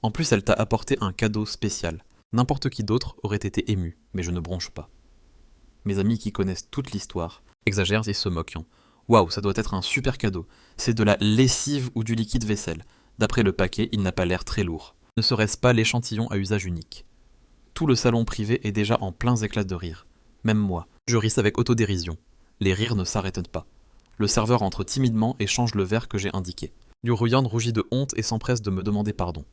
En plus, elle t'a apporté un cadeau spécial. N'importe qui d'autre aurait été ému, mais je ne bronche pas. » Mes amis qui connaissent toute l'histoire exagèrent et se moquent. Waouh, ça doit être un super cadeau. C'est de la lessive ou du liquide vaisselle. D'après le paquet, il n'a pas l'air très lourd. Ne serait-ce pas l'échantillon à usage unique? Tout le salon privé est déjà en pleins éclats de rire. Même moi, je ris avec autodérision. Les rires ne s'arrêtent pas. Le serveur entre timidement et change le verre que j'ai indiqué. Liu Ruyan rougit de honte et s'empresse de me demander pardon.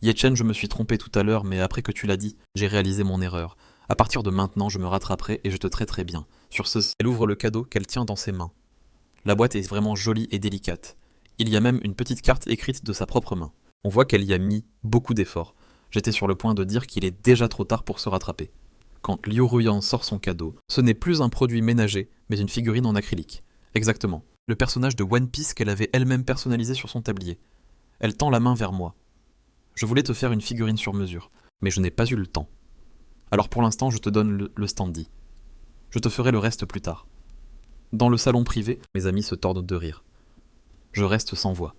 Yachen, je me suis trompé tout à l'heure, mais après que tu l'as dit, j'ai réalisé mon erreur. À partir de maintenant, je me rattraperai et je te traiterai bien. Sur ce, elle ouvre le cadeau qu'elle tient dans ses mains. La boîte est vraiment jolie et délicate. Il y a même une petite carte écrite de sa propre main. On voit qu'elle y a mis beaucoup d'efforts. J'étais sur le point de dire qu'il est déjà trop tard pour se rattraper. Quand Liu Ruyan sort son cadeau, ce n'est plus un produit ménager, mais une figurine en acrylique. Exactement. Le personnage de One Piece qu'elle avait elle-même personnalisé sur son tablier. Elle tend la main vers moi. Je voulais te faire une figurine sur mesure, mais je n'ai pas eu le temps. Alors pour l'instant, je te donne le standy. Je te ferai le reste plus tard. Dans le salon privé, mes amis se tordent de rire. Je reste sans voix.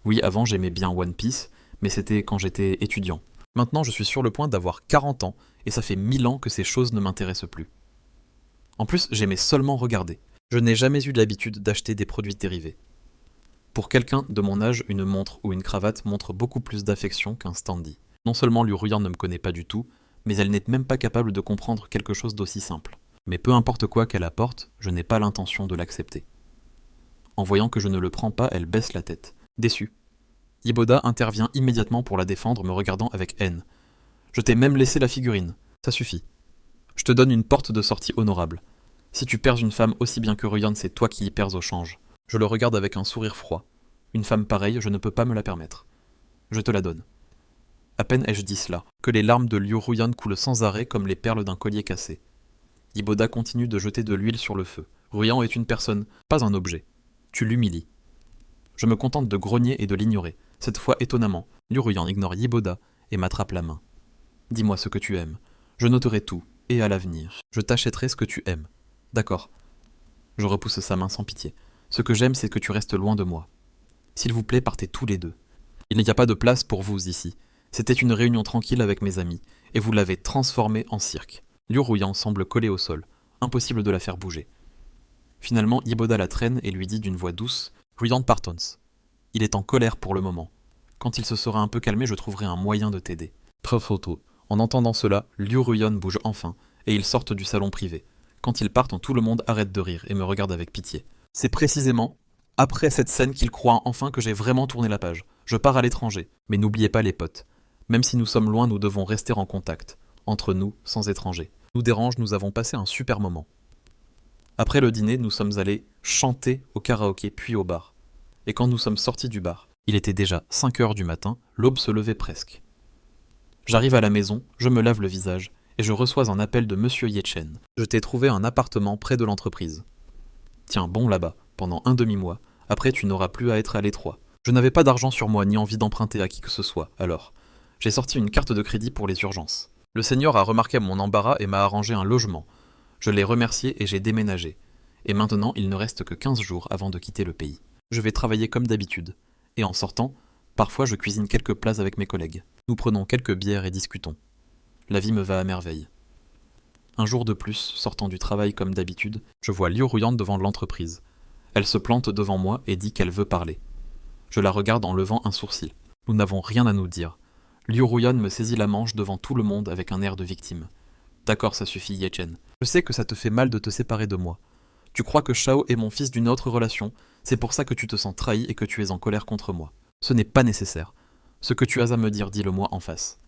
Oui, avant j'aimais bien One Piece, mais c'était quand j'étais étudiant. Maintenant je suis sur le point d'avoir 40 ans, et ça fait 1000 ans que ces choses ne m'intéressent plus. En plus, j'aimais seulement regarder. Je n'ai jamais eu l'habitude d'acheter des produits dérivés. Pour quelqu'un de mon âge, une montre ou une cravate montre beaucoup plus d'affection qu'un standy. Non seulement Liu Ruyan ne me connaît pas du tout, mais elle n'est même pas capable de comprendre quelque chose d'aussi simple. Mais peu importe quoi qu'elle apporte, je n'ai pas l'intention de l'accepter. En voyant que je ne le prends pas, elle baisse la tête, déçue. Iboda intervient immédiatement pour la défendre, me regardant avec haine. Je t'ai même laissé la figurine. Ça suffit. Je te donne une porte de sortie honorable. Si tu perds une femme aussi bien que Ryan, c'est toi qui y perds au change. Je le regarde avec un sourire froid. Une femme pareille, je ne peux pas me la permettre. Je te la donne. À peine ai-je dit cela, que les larmes de Liu Ruyan coulent sans arrêt comme les perles d'un collier cassé. Iboda continue de jeter de l'huile sur le feu. Ruyan est une personne, pas un objet. Tu l'humilies. Je me contente de grogner et de l'ignorer. Cette fois étonnamment, Liu Ruyan ignore Iboda et m'attrape la main. Dis-moi ce que tu aimes. Je noterai tout, et à l'avenir, je t'achèterai ce que tu aimes. D'accord. Je repousse sa main sans pitié. Ce que j'aime, c'est que tu restes loin de moi. S'il vous plaît, partez tous les deux. Il n'y a pas de place pour vous ici. C'était une réunion tranquille avec mes amis, et vous l'avez transformée en cirque. Liu Ruyan semble collée au sol. Impossible de la faire bouger. Finalement, Iboda la traîne et lui dit d'une voix douce « Ruyan Partons. Il est en colère pour le moment. Quand il se sera un peu calmé, je trouverai un moyen de t'aider. » Preuve photo. En entendant cela, Liu Ruyan bouge enfin, et ils sortent du salon privé. Quand ils partent, tout le monde arrête de rire et me regarde avec pitié. C'est précisément après cette scène qu'ils croient enfin que j'ai vraiment tourné la page. Je pars à l'étranger, mais n'oubliez pas les potes. Même si nous sommes loin, nous devons rester en contact. Entre nous, sans étrangers. Nous dérange, nous avons passé un super moment. Après le dîner, nous sommes allés chanter au karaoké puis au bar. Et quand nous sommes sortis du bar, il était déjà 5 heures du matin, l'aube se levait presque. J'arrive à la maison, je me lave le visage, et je reçois un appel de Monsieur Yechen. Je t'ai trouvé un appartement près de l'entreprise. Tiens bon là-bas, pendant un demi-mois, après tu n'auras plus à être à l'étroit. Je n'avais pas d'argent sur moi ni envie d'emprunter à qui que ce soit, alors. J'ai sorti une carte de crédit pour les urgences. Le seigneur a remarqué mon embarras et m'a arrangé un logement. Je l'ai remercié et j'ai déménagé. Et maintenant, il ne reste que 15 jours avant de quitter le pays. Je vais travailler comme d'habitude. Et en sortant, parfois je cuisine quelques plats avec mes collègues. Nous prenons quelques bières et discutons. La vie me va à merveille. Un jour de plus, sortant du travail comme d'habitude, je vois Liu Ruyan devant l'entreprise. Elle se plante devant moi et dit qu'elle veut parler. Je la regarde en levant un sourcil. Nous n'avons rien à nous dire. Liu Ruyan me saisit la manche devant tout le monde avec un air de victime. D'accord, ça suffit, Yechen. Je sais que ça te fait mal de te séparer de moi. Tu crois que Shao est mon fils d'une autre relation, c'est pour ça que tu te sens trahi et que tu es en colère contre moi. Ce n'est pas nécessaire. Ce que tu as à me dire, dis-le-moi en face.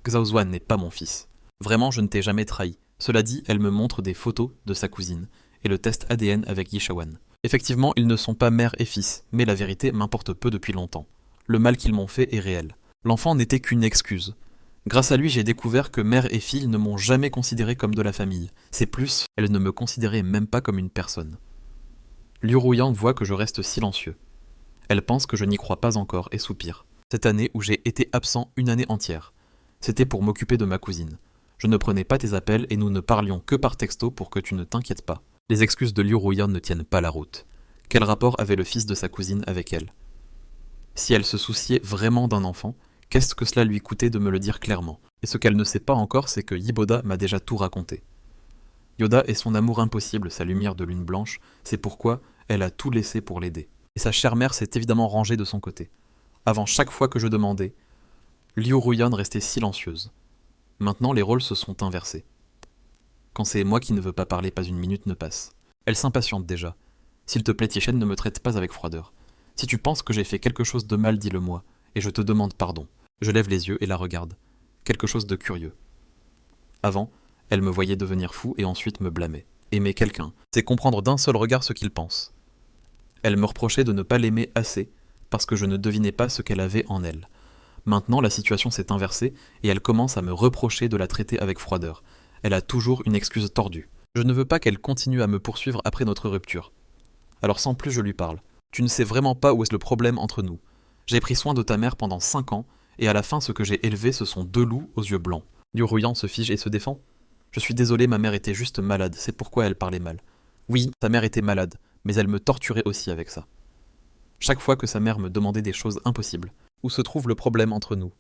Xiao Zhuan n'est pas mon fils. Vraiment, je ne t'ai jamais trahi. Cela dit, elle me montre des photos de sa cousine et le test ADN avec Yishawan. Effectivement, ils ne sont pas mère et fils, mais la vérité m'importe peu depuis longtemps. Le mal qu'ils m'ont fait est réel. L'enfant n'était qu'une excuse. Grâce à lui, j'ai découvert que mère et fille ne m'ont jamais considéré comme de la famille. C'est plus, elles ne me considéraient même pas comme une personne. Liu Ruyan voit que je reste silencieux. Elle pense que je n'y crois pas encore et soupire. Cette année où j'ai été absent une année entière. C'était pour m'occuper de ma cousine. Je ne prenais pas tes appels et nous ne parlions que par texto pour que tu ne t'inquiètes pas. Les excuses de Liu Ruyan ne tiennent pas la route. Quel rapport avait le fils de sa cousine avec elle? Si elle se souciait vraiment d'un enfant, qu'est-ce que cela lui coûtait de me le dire clairement? Et ce qu'elle ne sait pas encore, c'est que Iboda m'a déjà tout raconté. Yoda est son amour impossible, sa lumière de lune blanche, c'est pourquoi elle a tout laissé pour l'aider. Et sa chère mère s'est évidemment rangée de son côté. Avant chaque fois que je demandais, Liu Ruyan restait silencieuse. Maintenant, les rôles se sont inversés. Quand c'est moi qui ne veux pas parler, pas une minute ne passe. Elle s'impatiente déjà. S'il te plaît, Tiechen, ne me traite pas avec froideur. Si tu penses que j'ai fait quelque chose de mal, dis-le-moi, et je te demande pardon. Je lève les yeux et la regarde. Quelque chose de curieux. Avant, elle me voyait devenir fou et ensuite me blâmer. Aimer quelqu'un, c'est comprendre d'un seul regard ce qu'il pense. Elle me reprochait de ne pas l'aimer assez, parce que je ne devinais pas ce qu'elle avait en elle. Maintenant, la situation s'est inversée et elle commence à me reprocher de la traiter avec froideur. Elle a toujours une excuse tordue. Je ne veux pas qu'elle continue à me poursuivre après notre rupture. Alors sans plus je lui parle. Tu ne sais vraiment pas où est le problème entre nous. J'ai pris soin de ta mère pendant 5 ans, et à la fin ce que j'ai élevé ce sont 2 loups aux yeux blancs. Liu Ruyan se fige et se défend. Je suis désolé, ma mère était juste malade, c'est pourquoi elle parlait mal. Oui, ta mère était malade, mais elle me torturait aussi avec ça. Chaque fois que sa mère me demandait des choses impossibles. Où se trouve le problème entre nous?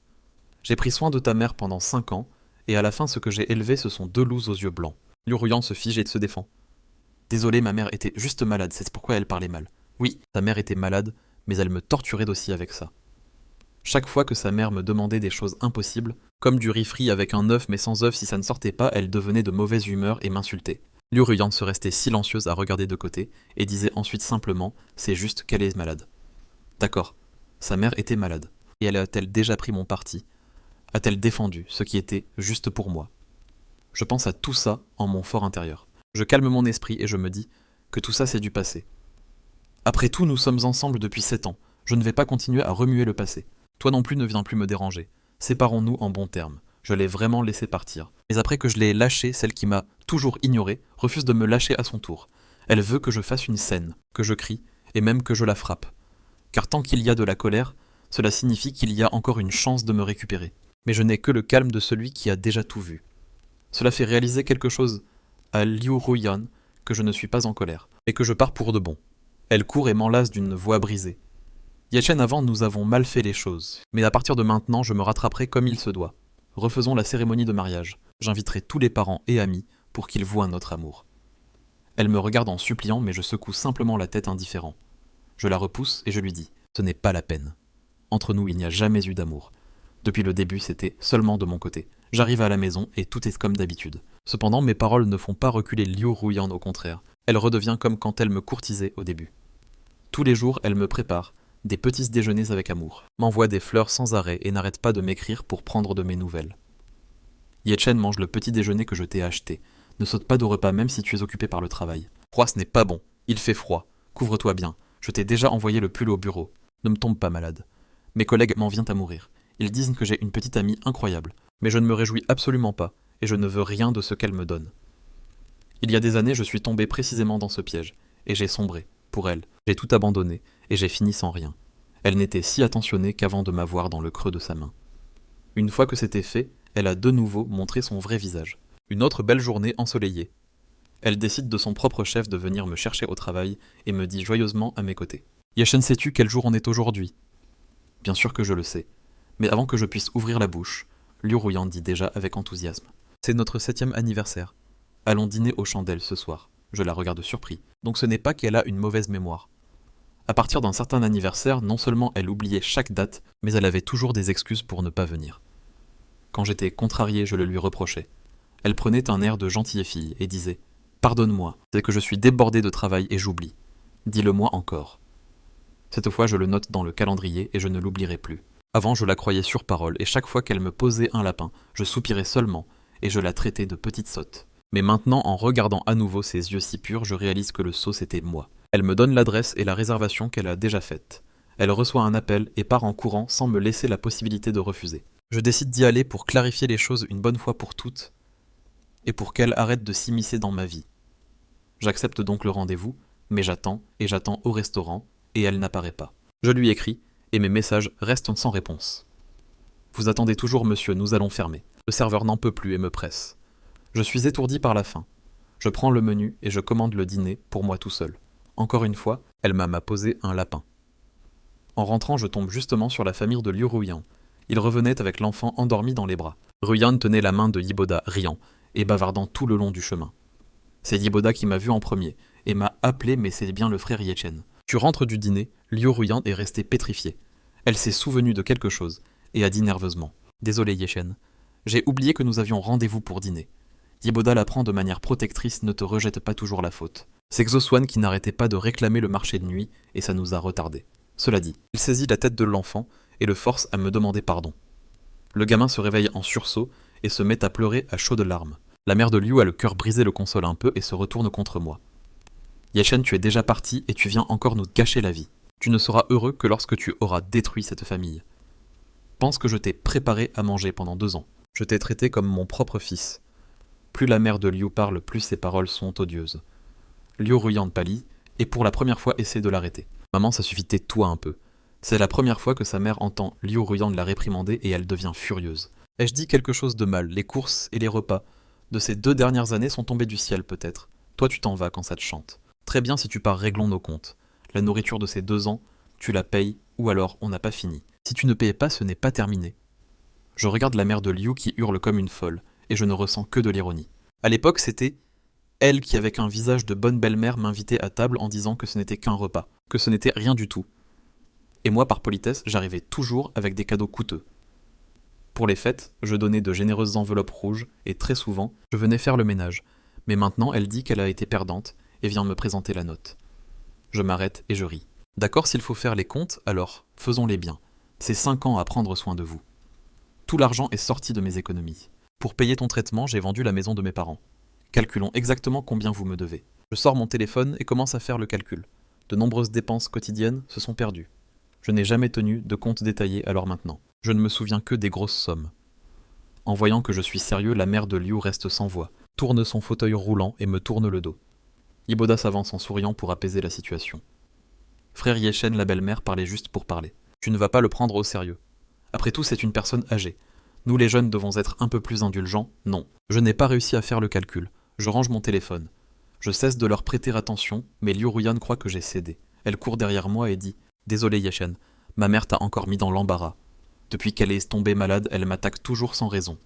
J'ai pris soin de ta mère pendant 5 ans, et à la fin ce que j'ai élevé ce sont 2 loups aux yeux blancs. Liu Ruyan se fige et se défend. Désolé, ma mère était juste malade, c'est pourquoi elle parlait mal. Oui, ta mère était malade, mais elle me torturait aussi avec ça. Chaque fois que sa mère me demandait des choses impossibles, comme du riz frit avec un œuf mais sans œuf si ça ne sortait pas, elle devenait de mauvaise humeur et m'insultait. Liu Ruyan se restait silencieuse à regarder de côté et disait ensuite simplement « c'est juste qu'elle est malade ». D'accord, sa mère était malade. Et elle a-t-elle déjà pris mon parti? A-t-elle défendu ce qui était juste pour moi? Je pense à tout ça en mon fort intérieur. Je calme mon esprit et je me dis que tout ça c'est du passé. Après tout, nous sommes ensemble depuis 7 ans. Je ne vais pas continuer à remuer le passé. Toi non plus ne viens plus me déranger. Séparons-nous en bons termes. Je l'ai vraiment laissé partir. Mais après que je l'ai lâchée, celle qui m'a toujours ignoré refuse de me lâcher à son tour. Elle veut que je fasse une scène, que je crie, et même que je la frappe. Car tant qu'il y a de la colère, cela signifie qu'il y a encore une chance de me récupérer. Mais je n'ai que le calme de celui qui a déjà tout vu. Cela fait réaliser quelque chose à Liu Ruyan que je ne suis pas en colère, et que je pars pour de bon. Elle court et m'enlace d'une voix brisée. Yechen, avant, nous avons mal fait les choses, mais à partir de maintenant, je me rattraperai comme il se doit. Refaisons la cérémonie de mariage. J'inviterai tous les parents et amis pour qu'ils voient notre amour. Elle me regarde en suppliant, mais je secoue simplement la tête indifférent. Je la repousse et je lui dis « Ce n'est pas la peine. Entre nous, il n'y a jamais eu d'amour. Depuis le début, c'était seulement de mon côté. J'arrive à la maison et tout est comme d'habitude. Cependant, mes paroles ne font pas reculer Liu Ruyan, au contraire. Elle redevient comme quand elle me courtisait au début. Tous les jours, elle me prépare des petits déjeuners avec amour, m'envoie des fleurs sans arrêt et n'arrête pas de m'écrire pour prendre de mes nouvelles. Yechen mange le petit déjeuner que je t'ai acheté. Ne saute pas de repas même si tu es occupé par le travail. Froid, ce n'est pas bon. Il fait froid. Couvre-toi bien. Je t'ai déjà envoyé le pull au bureau. Ne me tombe pas malade. Mes collègues m'en viennent à mourir. Ils disent que j'ai une petite amie incroyable. Mais je ne me réjouis absolument pas, et je ne veux rien de ce qu'elle me donne. Il y a des années, je suis tombé précisément dans ce piège, et j'ai sombré, pour elle. J'ai tout abandonné, et j'ai fini sans rien. Elle n'était si attentionnée qu'avant de m'avoir dans le creux de sa main. Une fois que c'était fait, elle a de nouveau montré son vrai visage. Une autre belle journée ensoleillée. Elle décide de son propre chef de venir me chercher au travail et me dit joyeusement à mes côtés. Yechen, sais-tu quel jour on est aujourd'hui? Bien sûr que je le sais. Mais avant que je puisse ouvrir la bouche, Liu Ruyan dit déjà avec enthousiasme. C'est notre 7e anniversaire. Allons dîner aux chandelles ce soir. Je la regarde surpris. Donc ce n'est pas qu'elle a une mauvaise mémoire. À partir d'un certain anniversaire, non seulement elle oubliait chaque date, mais elle avait toujours des excuses pour ne pas venir. Quand j'étais contrarié, je le lui reprochais. Elle prenait un air de gentille fille et disait « Pardonne-moi, c'est que je suis débordé de travail et j'oublie. Dis-le-moi encore. » Cette fois, je le note dans le calendrier et je ne l'oublierai plus. Avant, je la croyais sur parole et chaque fois qu'elle me posait un lapin, je soupirais seulement et je la traitais de petite sotte. Mais maintenant, en regardant à nouveau ses yeux si purs, je réalise que le sot c'était moi. Elle me donne l'adresse et la réservation qu'elle a déjà faite. Elle reçoit un appel et part en courant sans me laisser la possibilité de refuser. Je décide d'y aller pour clarifier les choses une bonne fois pour toutes et pour qu'elle arrête de s'immiscer dans ma vie. J'accepte donc le rendez-vous, mais j'attends et j'attends au restaurant et elle n'apparaît pas. Je lui écris et mes messages restent sans réponse. Vous attendez toujours, monsieur, nous allons fermer. Le serveur n'en peut plus et me presse. Je suis étourdi par la faim. Je prends le menu et je commande le dîner pour moi tout seul. Encore une fois, elle m'a posé un lapin. En rentrant, je tombe justement sur la famille de Liu Ruyan. Il revenait avec l'enfant endormi dans les bras. Ruyan tenait la main de Yiboda, riant et bavardant tout le long du chemin. C'est Yiboda qui m'a vu en premier et m'a appelé, mais c'est bien le frère Yechen. Tu rentres du dîner, Liu Ruyan est restée pétrifiée. Elle s'est souvenue de quelque chose et a dit nerveusement « Désolé Yechen, j'ai oublié que nous avions rendez-vous pour dîner. Yiboda la prend de manière protectrice, ne te rejette pas toujours la faute. C'est Xoswan qui n'arrêtait pas de réclamer le marché de nuit et ça nous a retardés. Cela dit, il saisit la tête de l'enfant et le force à me demander pardon. Le gamin se réveille en sursaut et se met à pleurer à chaudes larmes. La mère de Liu a le cœur brisé, le console un peu et se retourne contre moi. Yechen, tu es déjà parti et tu viens encore nous gâcher la vie. Tu ne seras heureux que lorsque tu auras détruit cette famille. Pense que je t'ai préparé à manger pendant 2 ans. Je t'ai traité comme mon propre fils. Plus la mère de Liu parle, plus ses paroles sont odieuses. Liu Ruyan pâlit et pour la première fois essaie de l'arrêter. Maman, ça suffit, tais-toi un peu. C'est la première fois que sa mère entend Liu Ruyan la réprimander et elle devient furieuse. Ai-je dit quelque chose de mal? Les courses et les repas de ces 2 dernières années sont tombés du ciel peut-être. Toi tu t'en vas quand ça te chante. Très bien, si tu pars, réglons nos comptes. La nourriture de ces 2 ans, tu la payes ou alors on n'a pas fini. Si tu ne payes pas, ce n'est pas terminé. Je regarde la mère de Liu qui hurle comme une folle et je ne ressens que de l'ironie. À l'époque, c'était elle qui, avec un visage de bonne belle-mère, m'invitait à table en disant que ce n'était qu'un repas, que ce n'était rien du tout. Et moi, par politesse, j'arrivais toujours avec des cadeaux coûteux. Pour les fêtes, je donnais de généreuses enveloppes rouges, et très souvent, je venais faire le ménage. Mais maintenant, elle dit qu'elle a été perdante, et vient me présenter la note. Je m'arrête et je ris. D'accord, s'il faut faire les comptes, alors, faisons-les bien. C'est 5 ans à prendre soin de vous. Tout l'argent est sorti de mes économies. Pour payer ton traitement, j'ai vendu la maison de mes parents. Calculons exactement combien vous me devez. Je sors mon téléphone et commence à faire le calcul. De nombreuses dépenses quotidiennes se sont perdues. Je n'ai jamais tenu de compte détaillé alors maintenant. Je ne me souviens que des grosses sommes. En voyant que je suis sérieux, la mère de Liu reste sans voix, tourne son fauteuil roulant et me tourne le dos. Yiboda s'avance en souriant pour apaiser la situation. Frère Yechen, la belle-mère, parlait juste pour parler. Tu ne vas pas le prendre au sérieux. Après tout, c'est une personne âgée. Nous les jeunes devons être un peu plus indulgents, non. Je n'ai pas réussi à faire le calcul. Je range mon téléphone. Je cesse de leur prêter attention, mais Liu Ruyan croit que j'ai cédé. Elle court derrière moi et dit « Désolé Yechen, ma mère t'a encore mis dans l'embarras. Depuis qu'elle est tombée malade, elle m'attaque toujours sans raison. »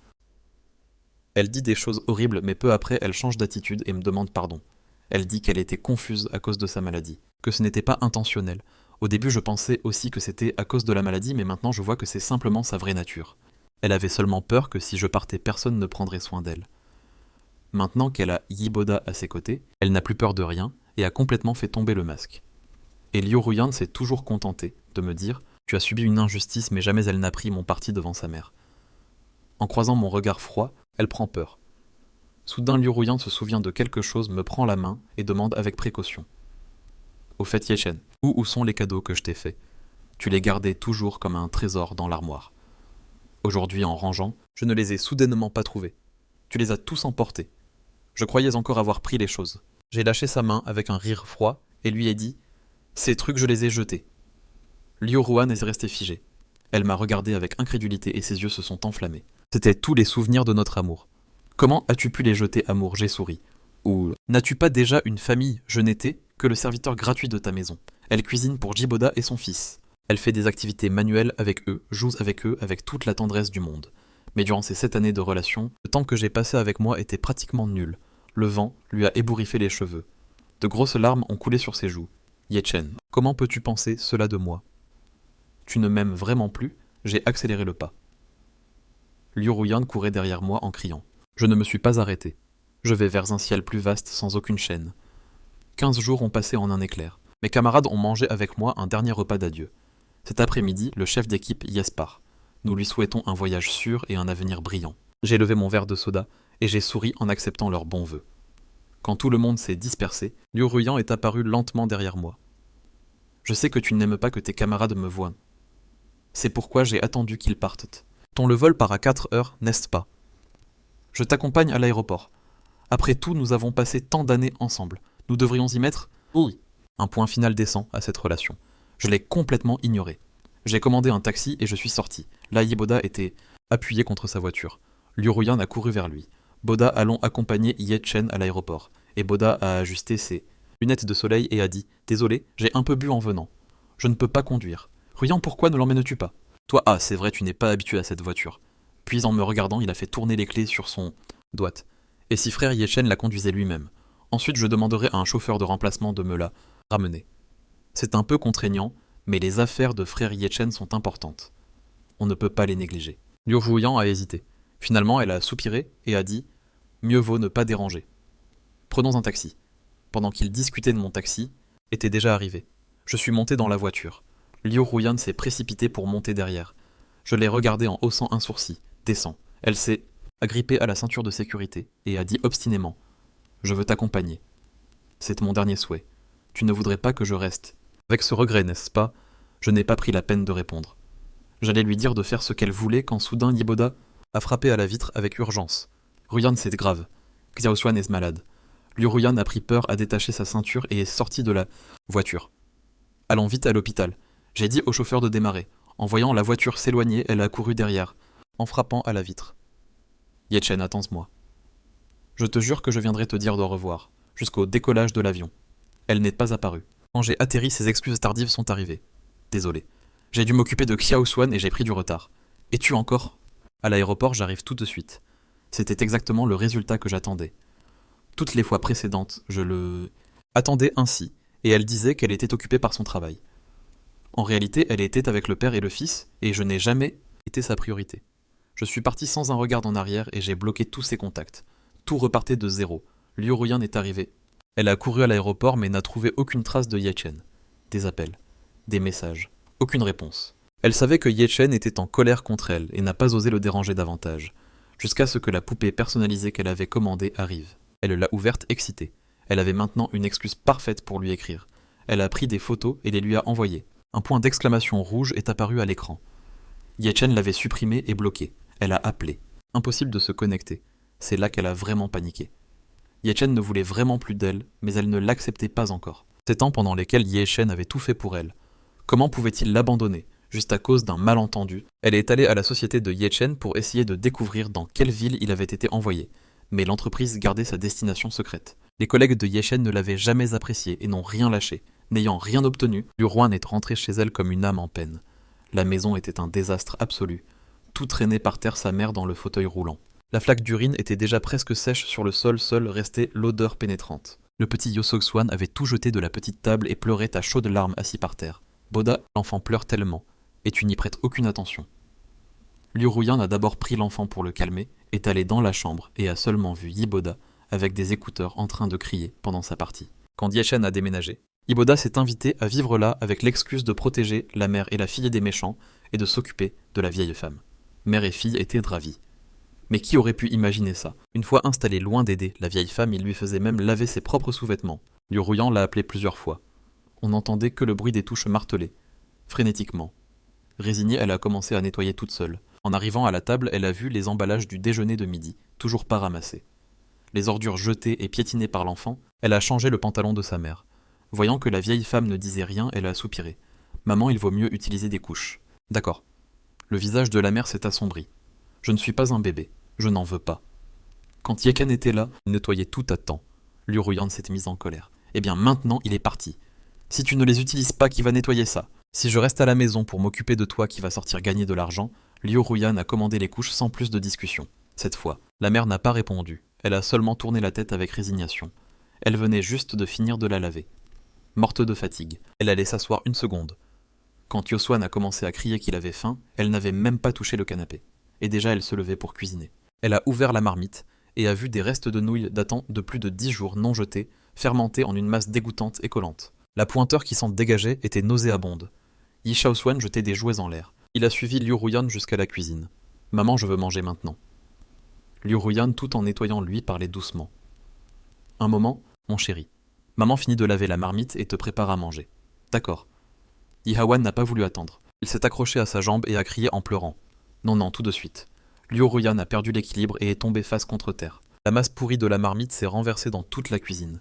Elle dit des choses horribles, mais peu après, elle change d'attitude et me demande pardon. Elle dit qu'elle était confuse à cause de sa maladie, que ce n'était pas intentionnel. Au début, je pensais aussi que c'était à cause de la maladie, mais maintenant je vois que c'est simplement sa vraie nature. Elle avait seulement peur que si je partais, personne ne prendrait soin d'elle. Maintenant qu'elle a Yiboda à ses côtés, elle n'a plus peur de rien et a complètement fait tomber le masque. Et Liu Ruyan s'est toujours contentée de me dire « Tu as subi une injustice, mais jamais elle n'a pris mon parti devant sa mère. » En croisant mon regard froid, elle prend peur. Soudain, Liu Ruyan se souvient de quelque chose, me prend la main et demande avec précaution. « Au fait, Yechen, où sont les cadeaux que je t'ai faits? Tu les gardais toujours comme un trésor dans l'armoire. Aujourd'hui, en rangeant, je ne les ai soudainement pas trouvés. Tu les as tous emportés. Je croyais encore avoir pris les choses. » J'ai lâché sa main avec un rire froid et lui ai dit « Ces trucs, je les ai jetés. » Liu Ruyan est restée figée. Elle m'a regardé avec incrédulité et ses yeux se sont enflammés. C'étaient tous les souvenirs de notre amour. Comment as-tu pu les jeter, amour? J'ai souri. Ou n'as-tu pas déjà une famille? Je n'étais que le serviteur gratuit de ta maison. Elle cuisine pour Yiboda et son fils. Elle fait des activités manuelles avec eux, joue avec eux avec toute la tendresse du monde. Mais durant ces 7 années de relation, le temps que j'ai passé avec moi était pratiquement nul. Le vent lui a ébouriffé les cheveux. De grosses larmes ont coulé sur ses joues. Yechen, comment peux-tu penser cela de moi? Tu ne m'aimes vraiment plus? J'ai accéléré le pas. Liu Ruyan courait derrière moi en criant. Je ne me suis pas arrêté. Je vais vers un ciel plus vaste sans aucune chaîne. 15 jours ont passé en un éclair. Mes camarades ont mangé avec moi un dernier repas d'adieu. Cet après-midi, le chef d'équipe y part. Nous lui souhaitons un voyage sûr et un avenir brillant. J'ai levé mon verre de soda et j'ai souri en acceptant leurs bons vœux. Quand tout le monde s'est dispersé, Liu Ruyan est apparu lentement derrière moi. Je sais que tu n'aimes pas que tes camarades me voient. C'est pourquoi j'ai attendu qu'ils partent. Le vol part à 4 heures, n'est-ce pas? Je t'accompagne à l'aéroport. Après tout, nous avons passé tant d'années ensemble. Nous devrions y mettre... Oui. Un point final descend à cette relation. Je l'ai complètement ignoré. J'ai commandé un taxi et je suis sorti. Là, Yiboda était appuyé contre sa voiture. Liu Ruyan a couru vers lui. Boda allons accompagner Yechen à l'aéroport. Et Boda a ajusté ses lunettes de soleil et a dit « Désolé, j'ai un peu bu en venant. Je ne peux pas conduire. Ruyan, pourquoi ne l'emmènes-tu pas ? Toi, ah, c'est vrai, tu n'es pas habitué à cette voiture. » Puis en me regardant, il a fait tourner les clés sur son doigt. Et si frère Yechen la conduisait lui-même? Ensuite, je demanderai à un chauffeur de remplacement de me la ramener. C'est un peu contraignant, mais les affaires de frère Yechen sont importantes. On ne peut pas les négliger. Liu Ruyan a hésité. Finalement, elle a soupiré et a dit « Mieux vaut ne pas déranger. Prenons un taxi. » Pendant qu'il discutait de mon taxi, était déjà arrivé. Je suis monté dans la voiture. Liu Ruyan s'est précipitée pour monter derrière. Je l'ai regardée en haussant un sourcil. Descends. Elle s'est agrippée à la ceinture de sécurité et a dit obstinément « Je veux t'accompagner. C'est mon dernier souhait. Tu ne voudrais pas que je reste. » Avec ce regret, n'est-ce pas? Je n'ai pas pris la peine de répondre. J'allais lui dire de faire ce qu'elle voulait quand soudain Yiboda a frappé à la vitre avec urgence. Ruyan, c'est grave. Xiaoshuan est malade. Liu Ruyan a pris peur à détacher sa ceinture et est sorti de la voiture. Allons vite à l'hôpital. J'ai dit au chauffeur de démarrer. En voyant la voiture s'éloigner, elle a couru derrière, en frappant à la vitre. Yechen, attends-moi. Je te jure que je viendrai te dire au revoir, jusqu'au décollage de l'avion. Elle n'est pas apparue. Quand j'ai atterri, ses excuses tardives sont arrivées. Désolé. J'ai dû m'occuper de Xiaoshuan et j'ai pris du retard. Et tu encore? À l'aéroport, j'arrive tout de suite. C'était exactement le résultat que j'attendais. Toutes les fois précédentes, je le attendais ainsi, et elle disait qu'elle était occupée par son travail. En réalité, elle était avec le père et le fils, et je n'ai jamais été sa priorité. Je suis parti sans un regard en arrière et j'ai bloqué tous ses contacts. Tout repartait de zéro. Liu Ruyan est arrivé. Elle a couru à l'aéroport mais n'a trouvé aucune trace de Ye Chen. Des appels, des messages, aucune réponse. Elle savait que Ye Chen était en colère contre elle et n'a pas osé le déranger davantage, jusqu'à ce que la poupée personnalisée qu'elle avait commandée arrive. Elle l'a ouverte excitée. Elle avait maintenant une excuse parfaite pour lui écrire. Elle a pris des photos et les lui a envoyées. Un point d'exclamation rouge est apparu à l'écran. Ye Chen l'avait supprimé et bloqué. Elle a appelé. Impossible de se connecter. C'est là qu'elle a vraiment paniqué. Ye Chen ne voulait vraiment plus d'elle, mais elle ne l'acceptait pas encore. Ces temps pendant lesquels Ye Chen avait tout fait pour elle. Comment pouvait-il l'abandonner, juste à cause d'un malentendu? Elle est allée à la société de Ye Chen pour essayer de découvrir dans quelle ville il avait été envoyé, mais l'entreprise gardait sa destination secrète. Les collègues de Ye Chen ne l'avaient jamais apprécié et n'ont rien lâché. N'ayant rien obtenu, Liu Ruyan est rentrée chez elle comme une âme en peine. La maison était un désastre absolu. Tout traînait par terre sa mère dans le fauteuil roulant. La flaque d'urine était déjà presque sèche sur le sol, seule restait l'odeur pénétrante. Le petit Yo Sok-swan avait tout jeté de la petite table et pleurait à chaudes larmes assis par terre. Boda, l'enfant pleure tellement, et tu n'y prêtes aucune attention. Liu Ruyan a d'abord pris l'enfant pour le calmer, est allé dans la chambre et a seulement vu Yiboda avec des écouteurs en train de crier pendant sa partie. Quand Ye Chen a déménagé, Yiboda s'est invité à vivre là avec l'excuse de protéger la mère et la fille des méchants et de s'occuper de la vieille femme. Mère et fille étaient ravis. Mais qui aurait pu imaginer ça? Une fois installé loin d'aider la vieille femme, il lui faisait même laver ses propres sous-vêtements. Liu Ruyan l'a appelé plusieurs fois. On n'entendait que le bruit des touches martelées, frénétiquement. Résignée, elle a commencé à nettoyer toute seule. En arrivant à la table, elle a vu les emballages du déjeuner de midi, toujours pas ramassés. Les ordures jetées et piétinées par l'enfant, elle a changé le pantalon de sa mère. Voyant que la vieille femme ne disait rien, elle a soupiré. « Maman, il vaut mieux utiliser des couches. » D'accord. Le visage de la mère s'est assombri. « Je ne suis pas un bébé. Je n'en veux pas. » Quand Ye Chen était là, il nettoyait tout à temps. Liu Ruyan s'était mise en colère. « Eh bien maintenant, il est parti. Si tu ne les utilises pas, qui va nettoyer ça? Si je reste à la maison pour m'occuper de toi qui va sortir gagner de l'argent, Liu Ruyan a commandé les couches sans plus de discussion. Cette fois, la mère n'a pas répondu. Elle a seulement tourné la tête avec résignation. Elle venait juste de finir de la laver. Morte de fatigue, elle allait s'asseoir une seconde. Quand Yo Swan a commencé à crier qu'il avait faim, elle n'avait même pas touché le canapé. Et déjà elle se levait pour cuisiner. Elle a ouvert la marmite et a vu des restes de nouilles datant de plus de 10 jours non jetés, fermentés en une masse dégoûtante et collante. La pointeur qui s'en dégageait était nauséabonde. Yi Shaoswan jetait des jouets en l'air. Il a suivi Liu Ruyan jusqu'à la cuisine. « Maman, je veux manger maintenant. » Liu Ruyan, tout en nettoyant lui, parlait doucement. « Un moment, mon chéri. Maman finit de laver la marmite et te prépare à manger. »« D'accord. » Yi Hawan n'a pas voulu attendre. Il s'est accroché à sa jambe et a crié en pleurant. « Non, non, tout de suite. » Liu Ruyan a perdu l'équilibre et est tombé face contre terre. La masse pourrie de la marmite s'est renversée dans toute la cuisine.